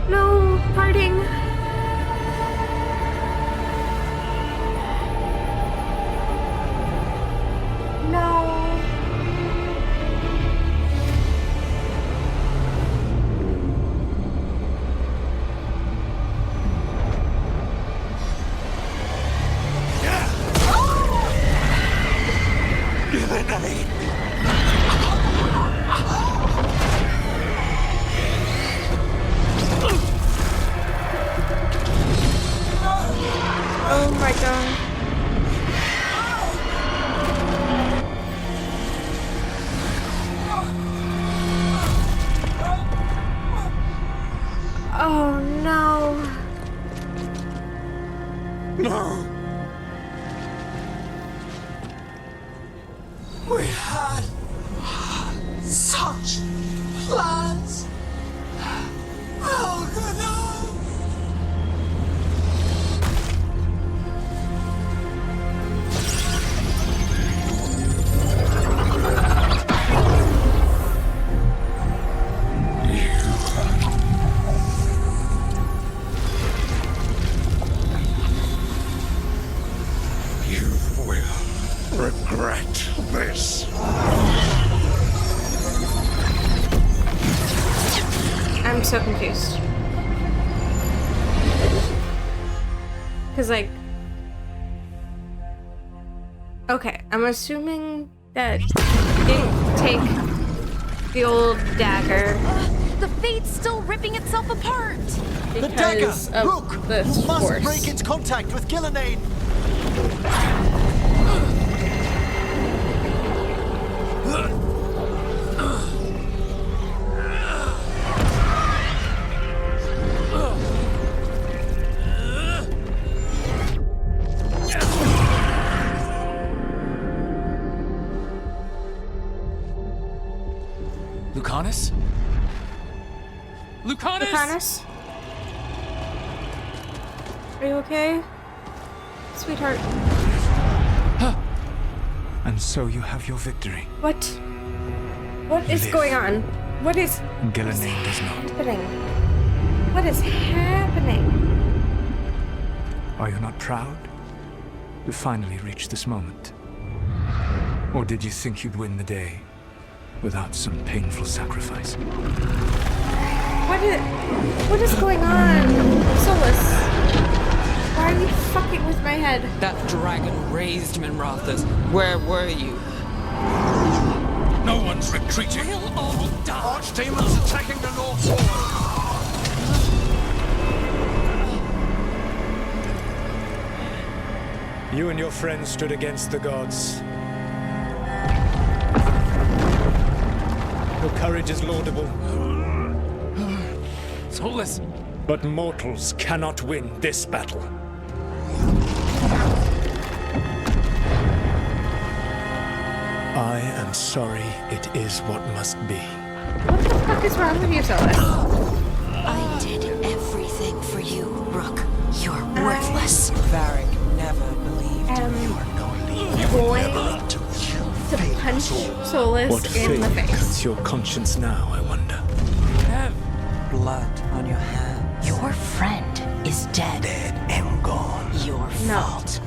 No, Harding. No. Oh my God. Oh no. No. We had such plans. Elganon. regret this. I'm so confused. Because, like... Okay, I'm assuming that you didn't take the old dagger. The fate's still ripping itself apart. The dagger! Rook! You must break its contact with Gillenane! Lucanus? Lucanus? Lucanus? Are you okay? Sweetheart. And so you have your victory. What? What is going on? What is Gillenane does not. happening? What is happening? Are you not proud to finally reach this moment? Or did you think you'd win the day without some painful sacrifice? What is going on? Solus, why are you fucking with my head? That dragon raised Minrathas. Where were you? No one's retreating. We'll all die. Archdemons attacking the North Wall. You and your friends stood against the gods. Your courage is laudable. Solus! But mortals cannot win this battle. I am sorry it is what must be. What the fuck is wrong with you, Solus? I did everything for you, Rook. You're worthless. Varric never believed you were no Going to punch Solus What in the fate face. cuts your conscience now, I wonder? blood on your hands. Your friend is dead. Dead and gone. Your fault.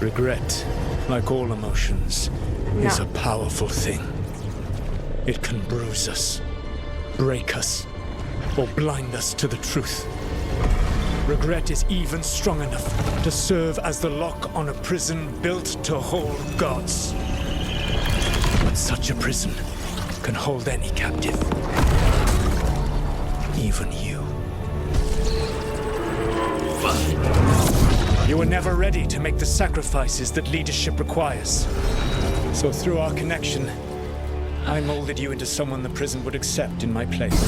Regret, like all emotions, is a powerful thing. It can bruise us, break us, or blind us to the truth. Regret is even strong enough to serve as the lock on a prison built to hold gods. But such a prison can hold any captive. Even you. You were never ready to make the sacrifices that leadership requires. So through our connection, I molded you into someone the prison would accept in my place.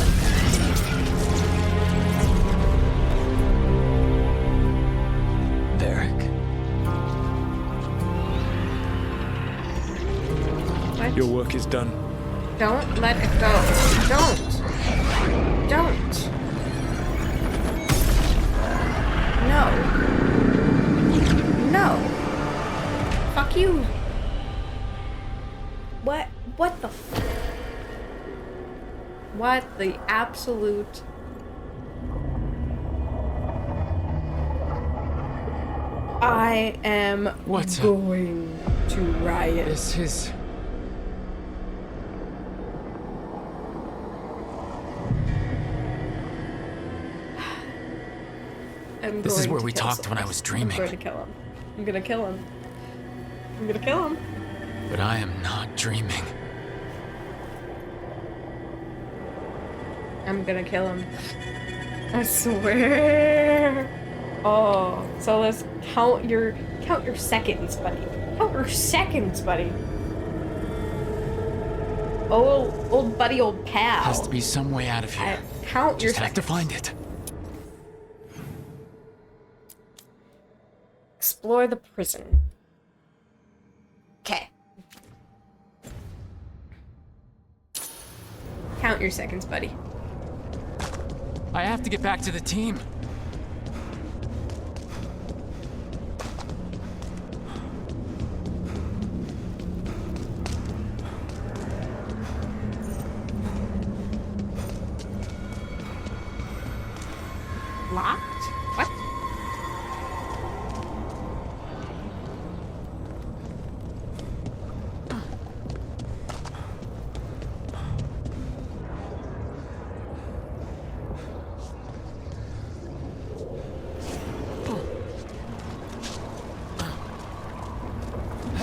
What? Your work is done. Don't let it go. Don't. No. Fuck you. What the what the absolute I am going to riot. This is... This is where we talked when I was dreaming. I'm going to kill him. I'm going to kill him. I'm going to kill him. But I am not dreaming. I'm going to kill him. I swear. Oh, so let's count your seconds, buddy. Count your seconds, buddy. Old buddy, old pal. Has to be some way out of here. Count your Just have seconds. to find it. Explore the prison. Okay. Count your seconds, buddy. I have to get back to the team. Locked? What?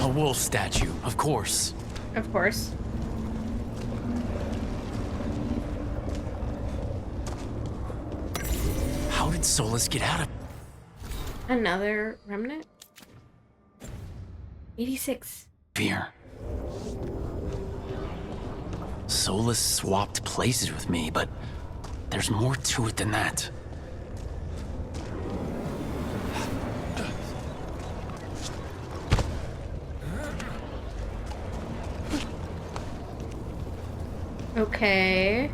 A wolf statue, of course. Of course. How did Solus get out of... Another remnant? 86. Fear. Solus swapped places with me, but there's more to it than that. Okay.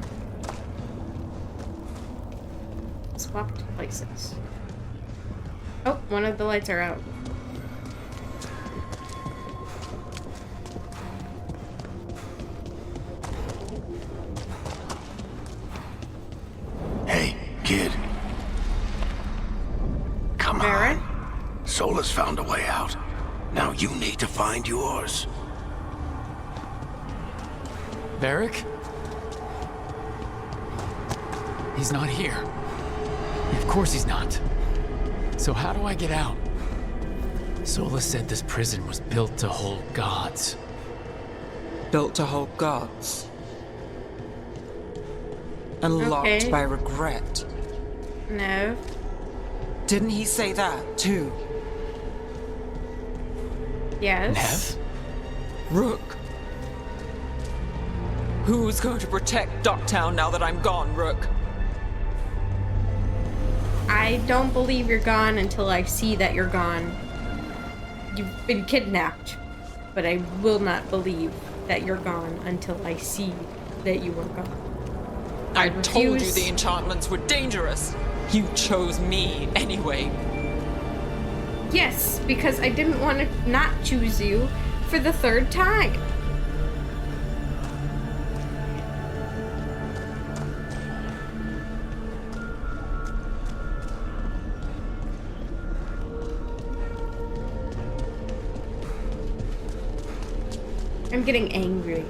Swapped places. Oh, one of the lights are out. Hey, kid. Come Barrett? on. Solus found a way out. Now you need to find yours. Varric? He's not here. Of course he's not. So how do I get out? Solus said this prison was built to hold gods. Built to hold gods. And locked Okay. by regret. No. Didn't he say that, too? Yes. Nev? Rook. Who's going to protect Docktown now that I'm gone, Rook? I don't believe you're gone until I see that you're gone. You've been kidnapped, but I will not believe that you're gone until I see that you are gone. I told you the enchantments were dangerous. You chose me anyway. Yes, because I didn't want to not choose you for the third time. I'm getting angry.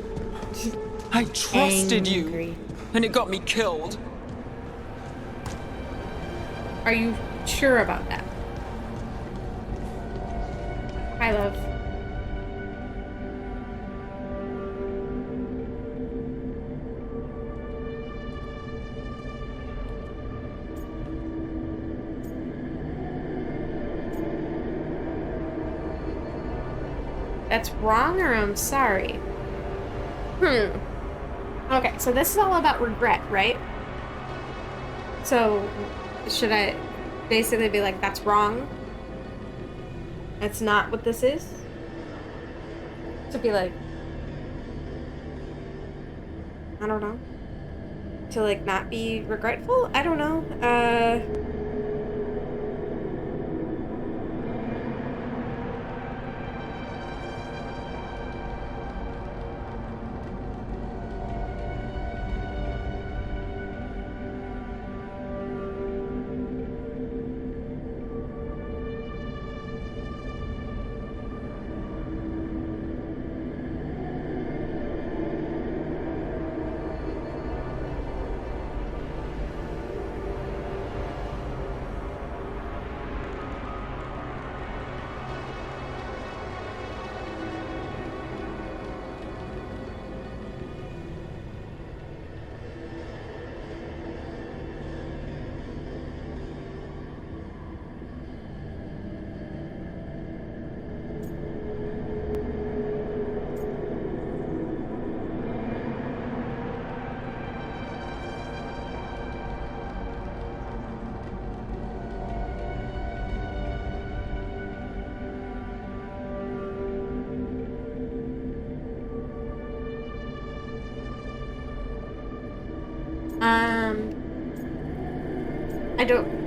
I trusted Angry. you, and it got me killed. Are you sure about that? Hi, love. That's wrong, or I'm sorry? Okay, so this is all about regret, right? So, should I basically be like, that's wrong? That's not what this is? To be like, I don't know. To like not be regretful? I don't know.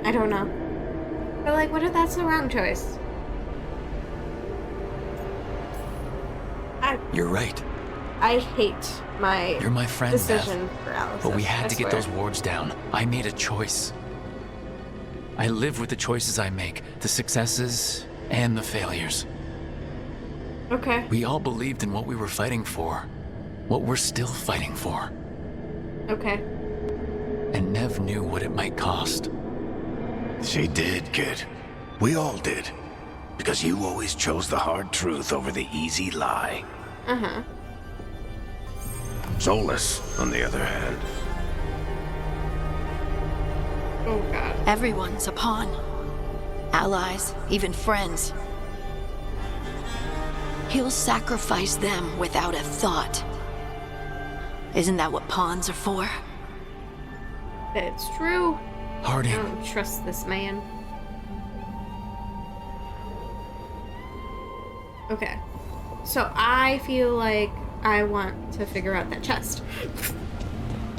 I don't know. But like, what if that's the wrong choice? You're right. I hate my You're my friend, decision Beth. for Alice. But we had to get swear. those wards down. I made a choice. I live with the choices I make, the successes and the failures. Okay. We all believed in what we were fighting for, what we're still fighting for. Okay. And Nev knew what it might cost. She did, kid. We all did. Because you always chose the hard truth over the easy lie. Uh-huh. Solus, on the other hand. Oh, God. Everyone's a pawn. Allies, even friends. He'll sacrifice them without a thought. Isn't that what pawns are for? That's true. Harding. I don't trust this man. Okay. So I feel like I want to figure out that chest.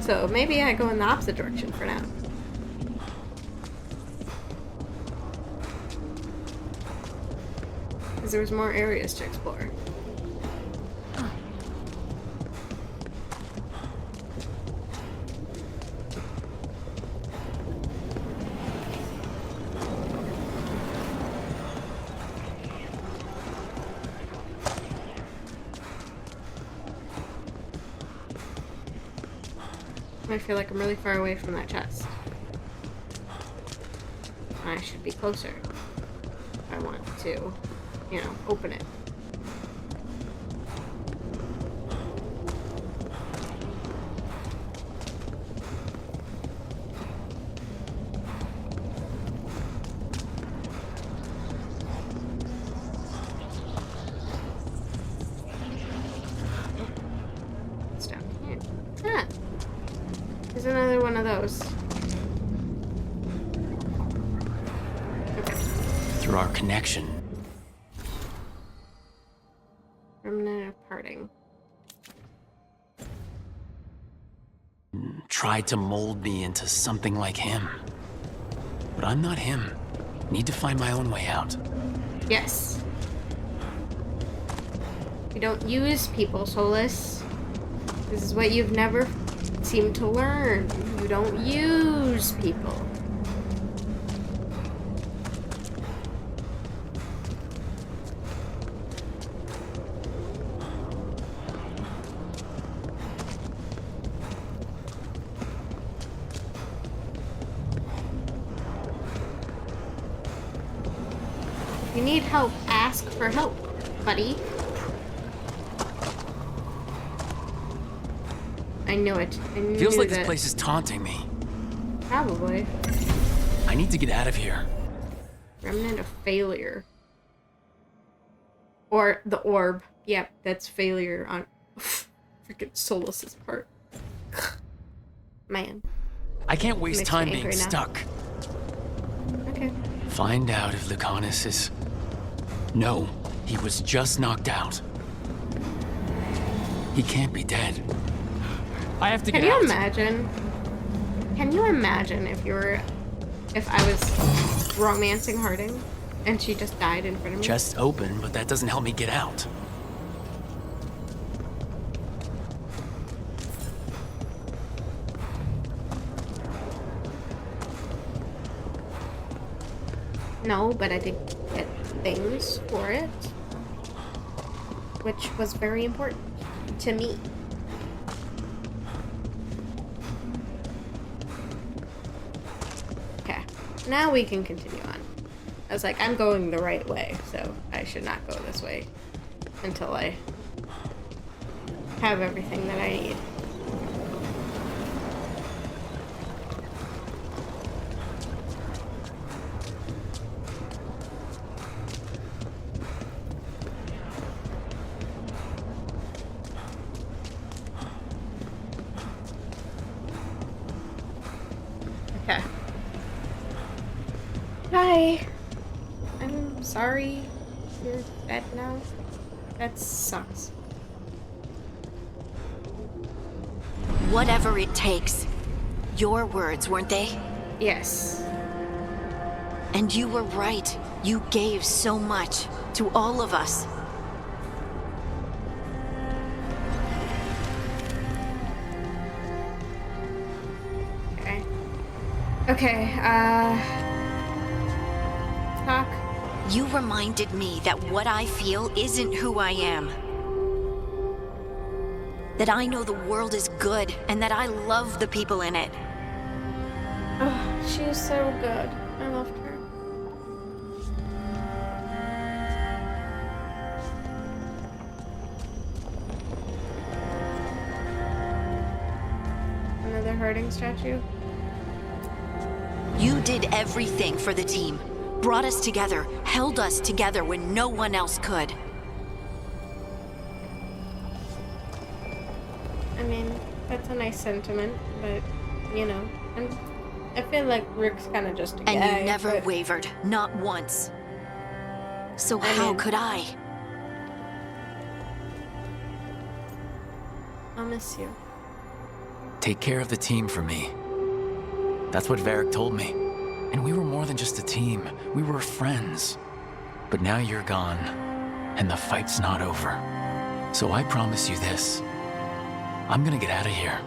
So maybe I go in the opposite direction for now. Because there's more areas to explore. I feel like I'm really far away from that chest. I should be closer if I want to, you know, open it. It's down here. Ah! There's another one of those. Okay. Through our connection. Remnant of parting. Tried to mold me into something like him. But I'm not him. Need to find my own way out. Yes. You don't use people, Solus. This is what you've never seemed to learn. You don't use people. If you need help, ask for help, buddy. I knew it. Feels like this place is taunting me. Probably. I need to get out of here. Remnant of failure. Or the orb. Yep, that's failure on freaking Solus's part. Man. I can't waste time being now. stuck. Okay. Find out if Lucanus is... No, he was just knocked out. He can't be dead. I have to get out. Can you imagine if I was romancing Harding and she just died in front of me? Chest's open, but that doesn't help me get out. No, but I did get things for it, which was very important to me. Okay, now we can continue on. I was like, I'm going the right way, so I should not go this way until I have everything that I need. Okay. Hi. I'm sorry you're dead now. That sucks. Whatever it takes. Your words, weren't they? Yes. And you were right. You gave so much to all of us. Okay. Okay, talk. You reminded me that what I feel isn't who I am. That I know the world is good and that I love the people in it. Oh, she was so good. I loved her. Harding statue? You did everything for the team. Brought us together, held us together when no one else could. I mean, that's a nice sentiment, but, you know, I feel like Rook's kind of just a guy. And you never wavered, not once. So how could I? I'll miss you. Take care of the team for me. That's what Varric told me. And we were more than just a team. We were friends. But now you're gone, and the fight's not over. So I promise you this. I'm gonna get out of here.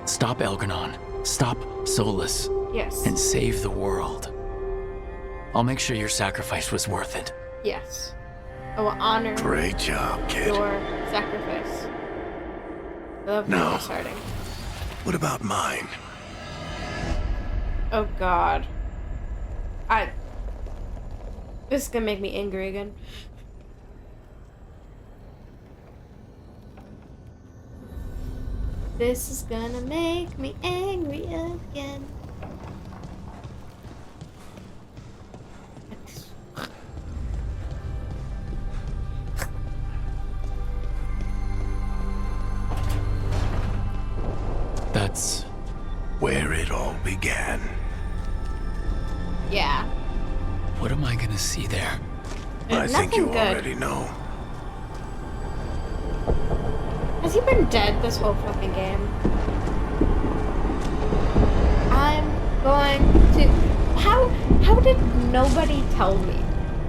Stop Elgar'non. Stop Solus. Yes. And save the world. I'll make sure your sacrifice was worth it. Yes. I will honor Great job, kid. your sacrifice. I love No. starting. What about mine? Oh God. This is gonna make me angry again. This is gonna make me angry again. That's where it all began. Yeah. What am I gonna see there? I think you good. already know. Has he been dead this whole fucking game? I'm going to... How did nobody tell me?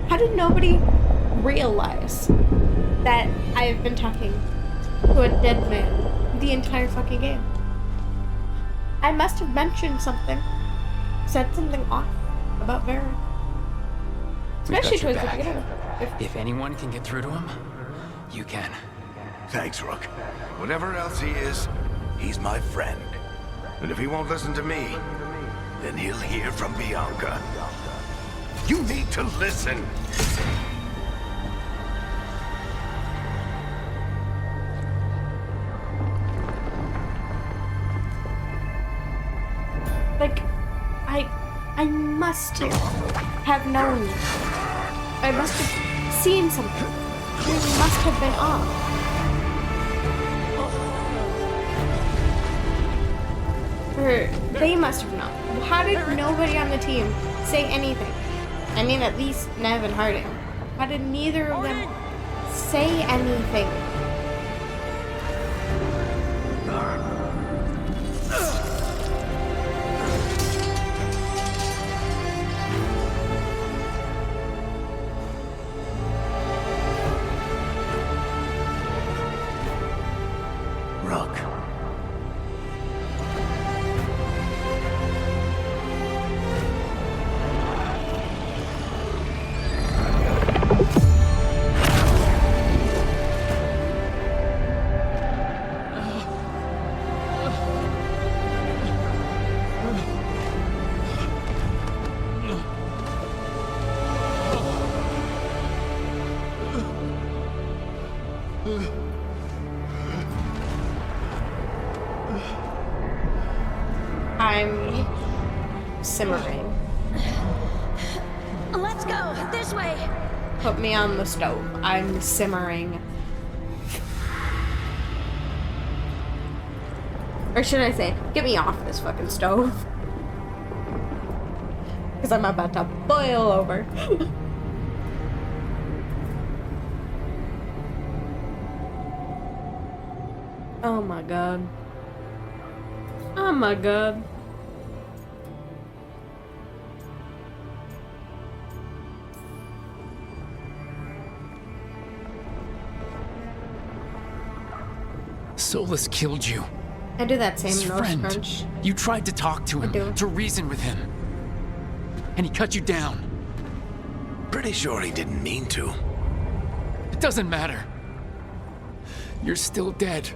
How did nobody realize that I have been talking to a dead man the entire fucking game? I must have mentioned something. Said something off about Varric. Especially towards the beginning. If anyone can get through to him, you can. Thanks, Rook. Whatever else he is, he's my friend. And if he won't listen to me, then he'll hear from Bianca. You need to listen. Like, I must have known. I must have seen something. We must have been off. Or they must have known. How did nobody on the team say anything? I mean, at least Nev and Harding. How did neither of them say anything? Rook. I'm simmering. Let's go this way. Put me on the stove. I'm simmering. Or should I say, get me off this fucking stove. Because I'm about to boil over. Oh my god. Oh my god. Solus killed you. I do that same His nose friend. crunch. You tried to talk to him, to reason with him. And he cut you down. Pretty sure he didn't mean to. It doesn't matter. You're still dead.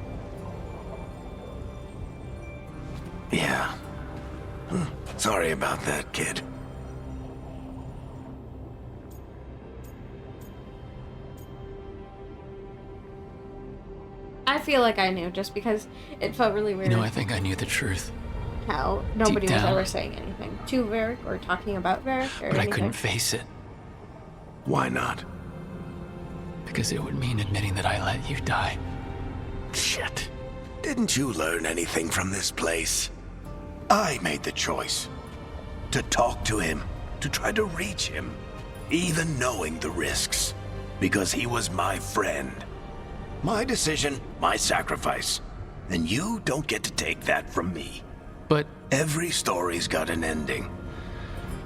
Yeah. Sorry about that, kid. I feel like I knew just because it felt really weird. You know, I think I knew the truth. how nobody was down, ever saying anything to Varric or talking about Varric or but anything. I couldn't face it. Why not? Because it would mean admitting that I let you die. Shit. Didn't you learn anything from this place? I made the choice. To talk to him, to try to reach him, even knowing the risks. Because he was my friend. My decision, my sacrifice. And you don't get to take that from me. But every story's got an ending.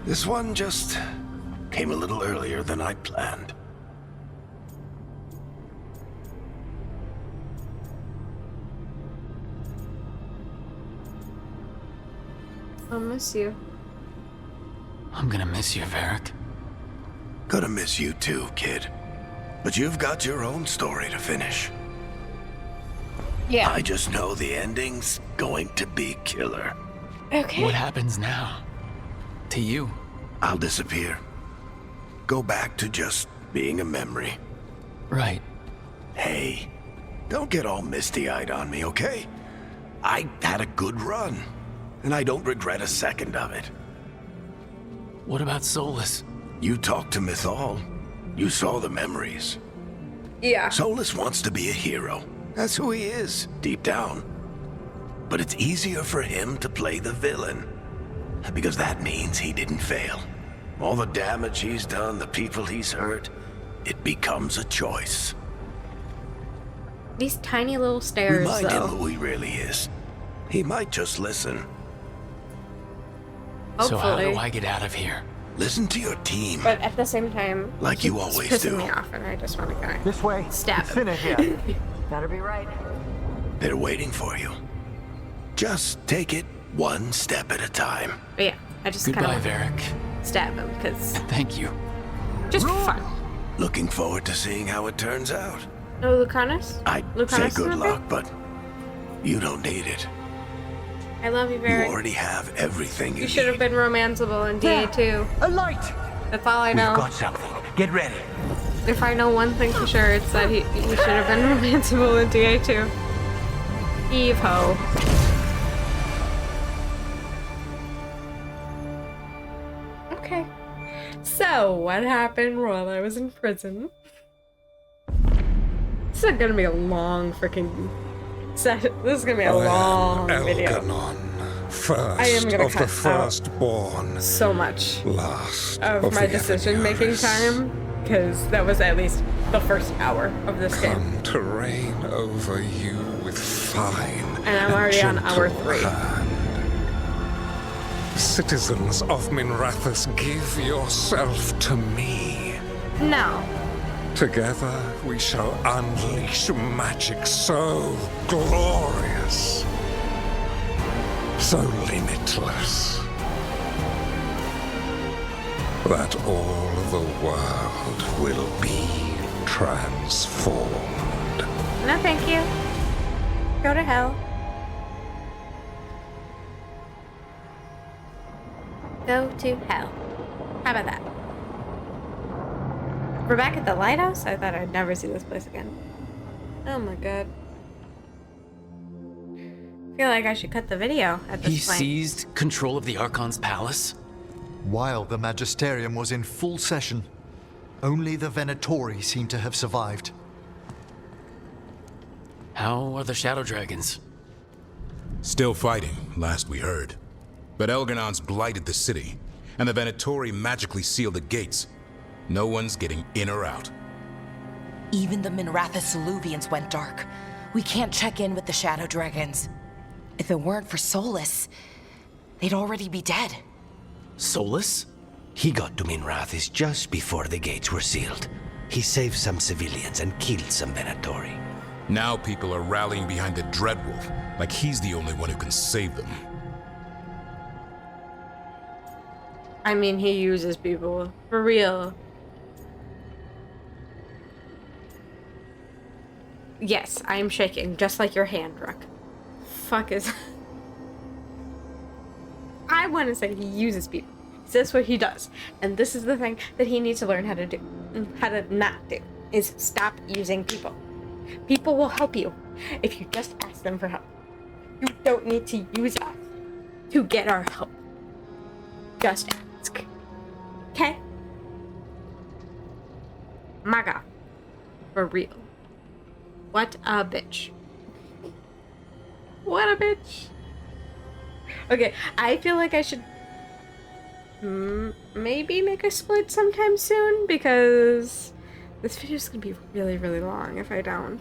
This one just came a little earlier than I planned. I'll miss you. I'm gonna miss you, Varric. Gonna miss you too, kid. But you've got your own story to finish. Yeah. I just know the ending's going to be killer. Okay. What happens now? To you? I'll disappear. Go back to just being a memory. Right. Hey, don't get all misty-eyed on me, okay? I had a good run, and I don't regret a second of it. What about Solus? You talked to Mythal. You saw the memories. Yeah. Solus wants to be a hero. That's who he is, deep down. But it's easier for him to play the villain. Because that means he didn't fail. All the damage he's done, the people he's hurt, it becomes a choice. These tiny little stairs, Remind him though. who he really is. He might just listen. So how do Hopefully. I get out of here? Listen to your team. But at the same time, Like you he's always pissing do. me off, and I just want to go. This way. Stab It's him. thinner here. Better be right. They're waiting for you. Just take it one step at a time. But yeah, I just kind Goodbye, of Varric. stab him because Thank you. just for fun. Looking forward to seeing how it turns out. No Lucanus? I'd say good luck, but you don't need it. I love you, You Varric. already have everything you You should have been romanceable in DA2. A light! That's all I know. We've got something. Get ready. If I know one thing for sure, it's that he should have been romanceable in DA2. Eve ho. Okay. So, what happened while I was in prison? This is gonna be a long freaking set. This is gonna be a long video. First I am gonna of the cut out firstborn, so much last of my the decision-making time, because that was at least the first hour of this game. Come to reign over you with fine And I'm already on hour 3. hand. Citizens of Minrathous, give yourself to me. No. Together we shall unleash magic so glorious, so limitless, that all the world will be transformed. No, thank you. Go to hell. Go to hell. How about that? We're back at the lighthouse? I thought I'd never see this place again. Oh my god. I feel like I should cut the video at this He point. seized control of the Archon's palace? While the Magisterium was in full session, only the Venatori seemed to have survived. How are the Shadow Dragons? Still fighting, last we heard. But Elgarnon's blighted the city, and the Venatori magically sealed the gates. No one's getting in or out. Even the Minrathous Soluvians went dark. We can't check in with the Shadow Dragons. If it weren't for Solus, they'd already be dead. Solus? He got to Minrathous just before the gates were sealed. He saved some civilians and killed some Venatori. Now people are rallying behind the Dreadwolf, like he's the only one who can save them. I mean, he uses people. For real. Yes, I am shaking, just like your hand, Ruck. Fuck is... I want to say he uses people. That's what he does. And this is the thing that he needs to learn how to do. How to not do. Is stop using people. People will help you if you just ask them for help. You don't need to use us to get our help. Just ask. Okay? My God. For real. What a bitch. What a bitch. Okay, I feel like I should maybe make a split sometime soon, because this video is gonna be really, really long if I don't.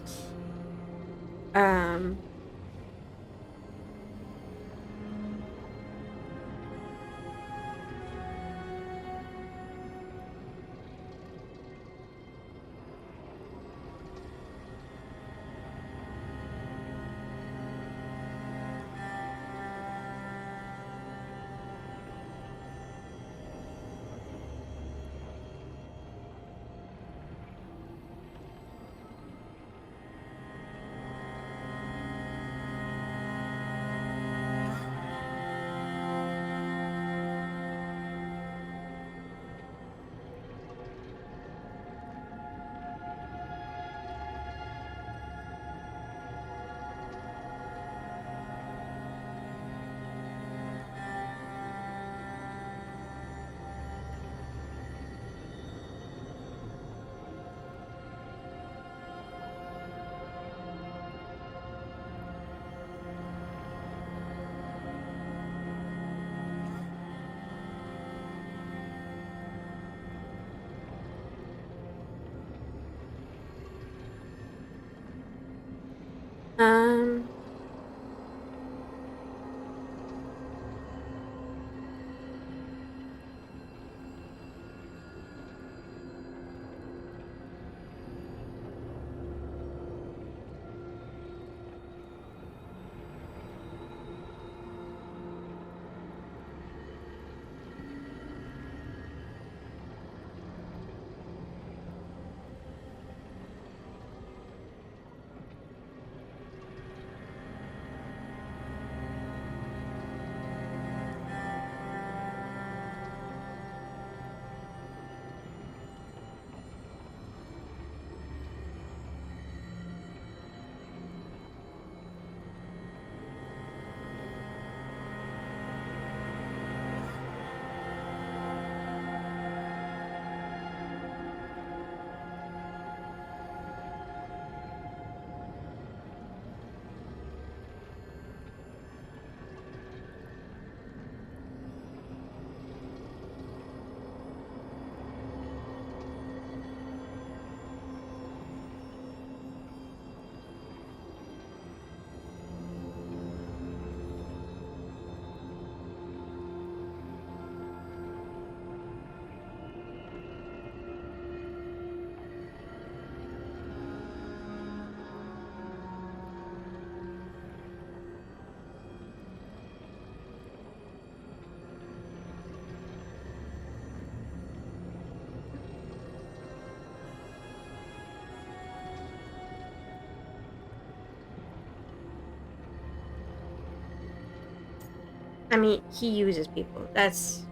I mean, he uses people. That's...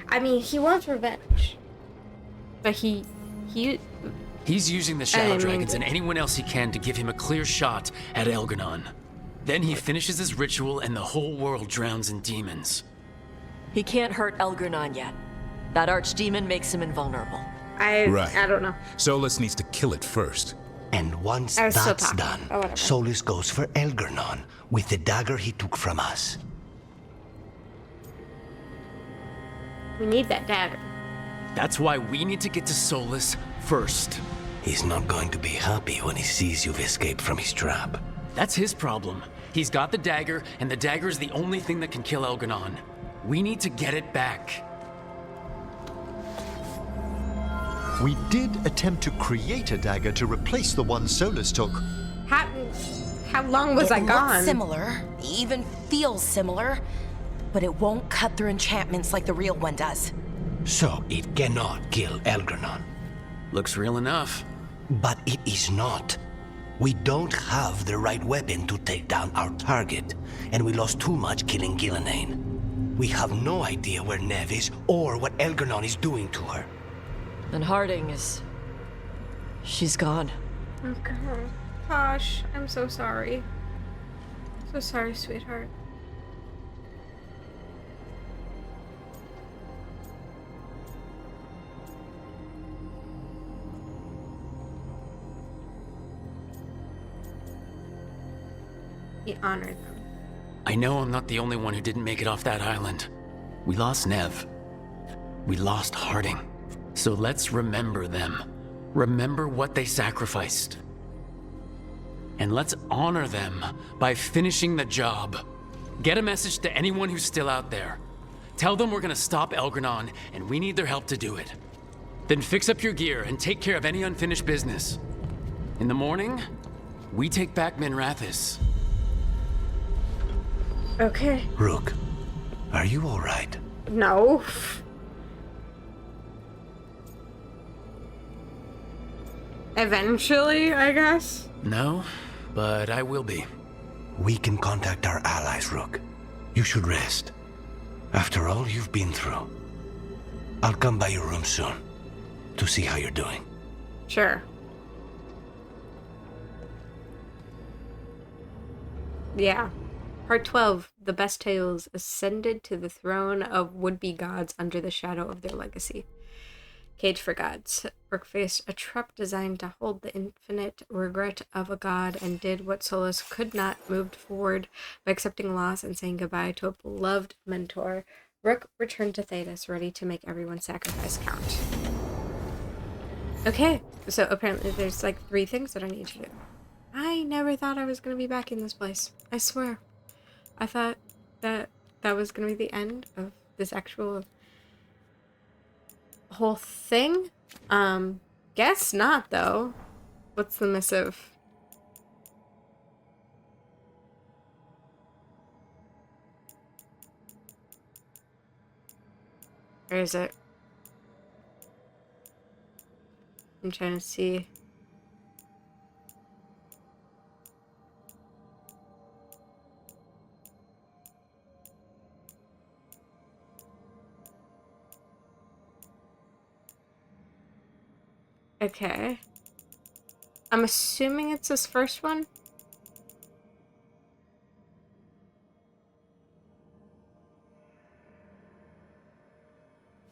I mean, he wants revenge. But he's using the Shadow Dragons and anyone else he can to give him a clear shot at Elganon. Then he finishes his ritual and the whole world drowns in demons. He can't hurt Elganon yet. That archdemon makes him invulnerable. I don't know. Solus needs to kill it first. And once that's done, Solus goes for Elganon with the dagger he took from us. We need that dagger. That's why we need to get to Solus first. He's not going to be happy when he sees you've escaped from his trap. That's his problem. He's got the dagger, and the dagger is the only thing that can kill Elganon. We need to get it back. We did attempt to create a dagger to replace the one Solus took. How long was I gone? It looks similar, even feels similar, but it won't cut through enchantments like the real one does. So it cannot kill Elganon. Looks real enough. But it is not. We don't have the right weapon to take down our target, and we lost too much killing Ghilanane. We have no idea where Neve is or what Elganon is doing to her. And Harding is... she's gone. Okay. Tosh, I'm so sorry. So sorry, sweetheart. He honored them. I know I'm not the only one who didn't make it off that island. We lost Nev. We lost Harding. So let's remember them. Remember what they sacrificed. And let's honor them by finishing the job. Get a message to anyone who's still out there. Tell them we're gonna stop Elgranon, and we need their help to do it. Then fix up your gear and take care of any unfinished business. In the morning, we take back Minrathous. Okay. Rook, are you all right? No. Eventually, I guess. No, but I will be. We can contact our allies, Rook. You should rest. After all you've been through. I'll come by your room soon to see how you're doing. Sure. Yeah. Part 12. The best tales ascended to the throne of would-be gods under the shadow of their legacy. Cage for Gods. Rook faced a trap designed to hold the infinite regret of a god and did what Solus could not, moved forward by accepting loss and saying goodbye to a beloved mentor. Rook returned to Thedas, ready to make everyone's sacrifice count. Okay, so apparently there's like 3 things that I need to do. I never thought I was going to be back in this place. I swear. I thought that that was going to be the end of this actual whole thing. Guess not, though. What's the missive? Where is it? I'm trying to see. Okay. I'm assuming it's this first one.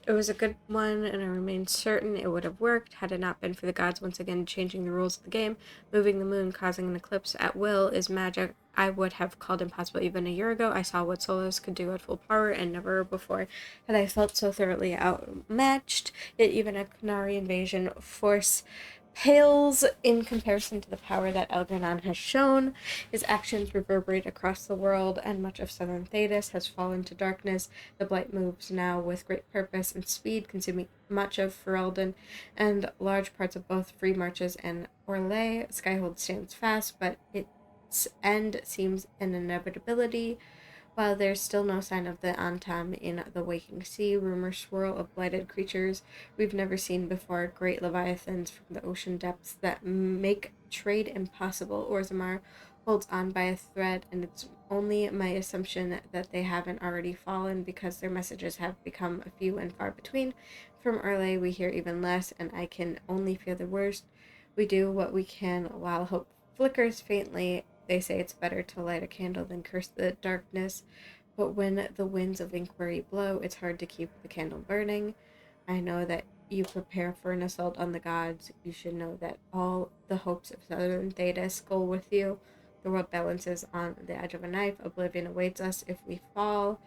It was a good one, and I remain certain it would have worked had it not been for the gods once again changing the rules of the game. Moving the moon, causing an eclipse at will is magic I would have called impossible even a year ago. I saw what Solus could do at full power, and never before had I felt so thoroughly outmatched. Yet even a Qunari invasion force pales in comparison to the power that Elgranon has shown. His actions reverberate across the world, and much of southern Thedas has fallen to darkness. The Blight moves now with great purpose and speed, consuming much of Ferelden and large parts of both Free Marches and Orlais. Skyhold stands fast, but its end seems an inevitability. While there's still no sign of the Antam in the waking sea, rumors swirl of blighted creatures we've never seen before, great leviathans from the ocean depths that make trade impossible. Orzammar holds on by a thread, and it's only my assumption that they haven't already fallen because their messages have become few and far between. From Orlais we hear even less, and I can only fear the worst. We do what we can while hope flickers faintly. They say it's better to light a candle than curse the darkness, but when the winds of inquiry blow, it's hard to keep the candle burning. I know that you prepare for an assault on the gods. You should know that all the hopes of southern Thedas go with you. The world balances on the edge of a knife. Oblivion awaits us if we fall.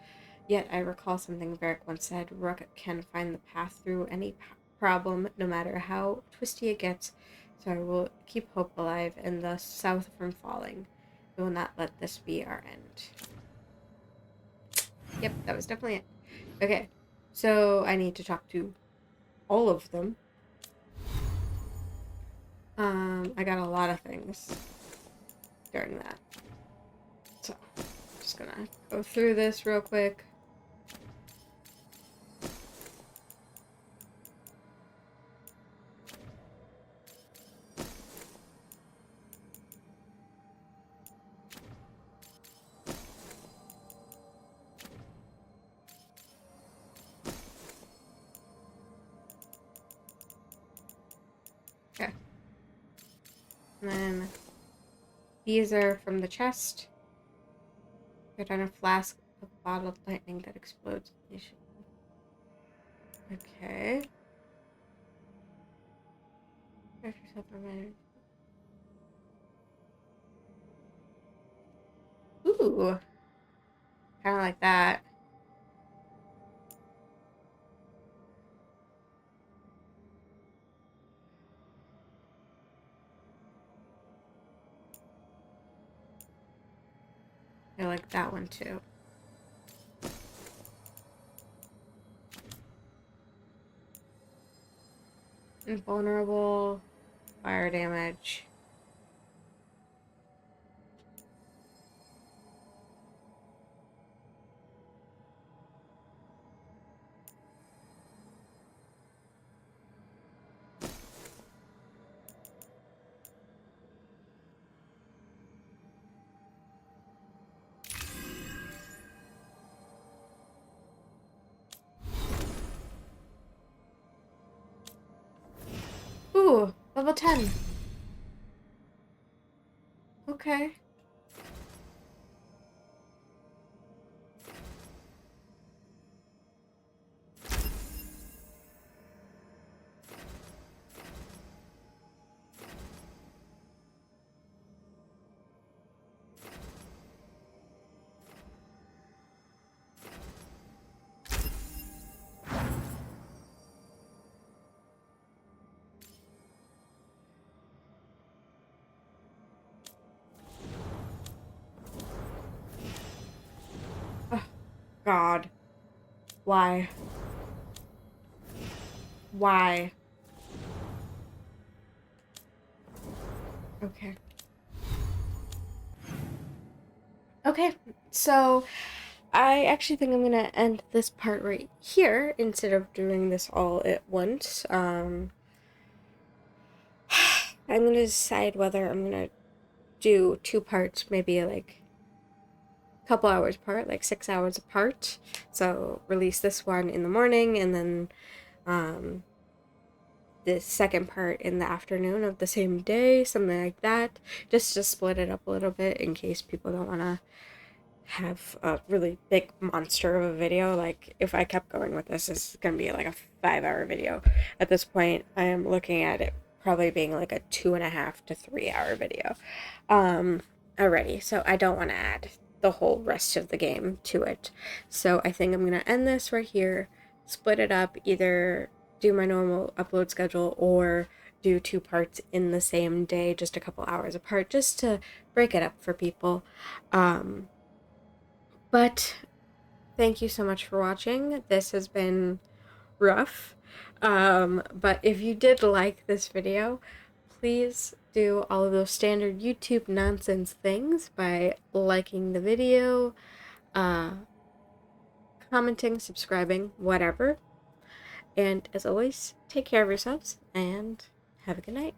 Yet I recall something Varric once said: Rook can find the path through any problem, no matter how twisty it gets. So I will keep hope alive and the south from falling. We will not let this be our end. Yep, that was definitely it. Okay, so I need to talk to all of them. I got a lot of things during that. So, I'm just gonna go through this real quick. Okay. And then these are from the chest. Put on a flask of bottled lightning that explodes. Okay. Protect yourself from Ooh. Kind of like that. I like that one too. Invulnerable, fire damage. Ooh, level 10. Okay. God. Why? Why? Okay. Okay, so I actually think I'm gonna end this part right here instead of doing this all at once. I'm gonna decide whether I'm gonna do 2 parts, maybe like a couple hours apart, like 6 hours apart. So release this one in the morning and then the second part in the afternoon of the same day, something like that, just to split it up a little bit in case people don't want to have a really big monster of a video. Like, if I kept going with this, it's gonna be like a 5-hour video. At this point, I am looking at it probably being like a 2.5 to 3-hour video already, so I don't want to add the whole rest of the game to it. So I think I'm gonna end this right here, split it up, either do my normal upload schedule or do 2 parts in the same day, just a couple hours apart, just to break it up for people. But thank you so much for watching. This has been rough. But if you did like this video, please do all of those standard YouTube nonsense things by liking the video, commenting, subscribing, whatever. And as always, take care of yourselves and have a good night.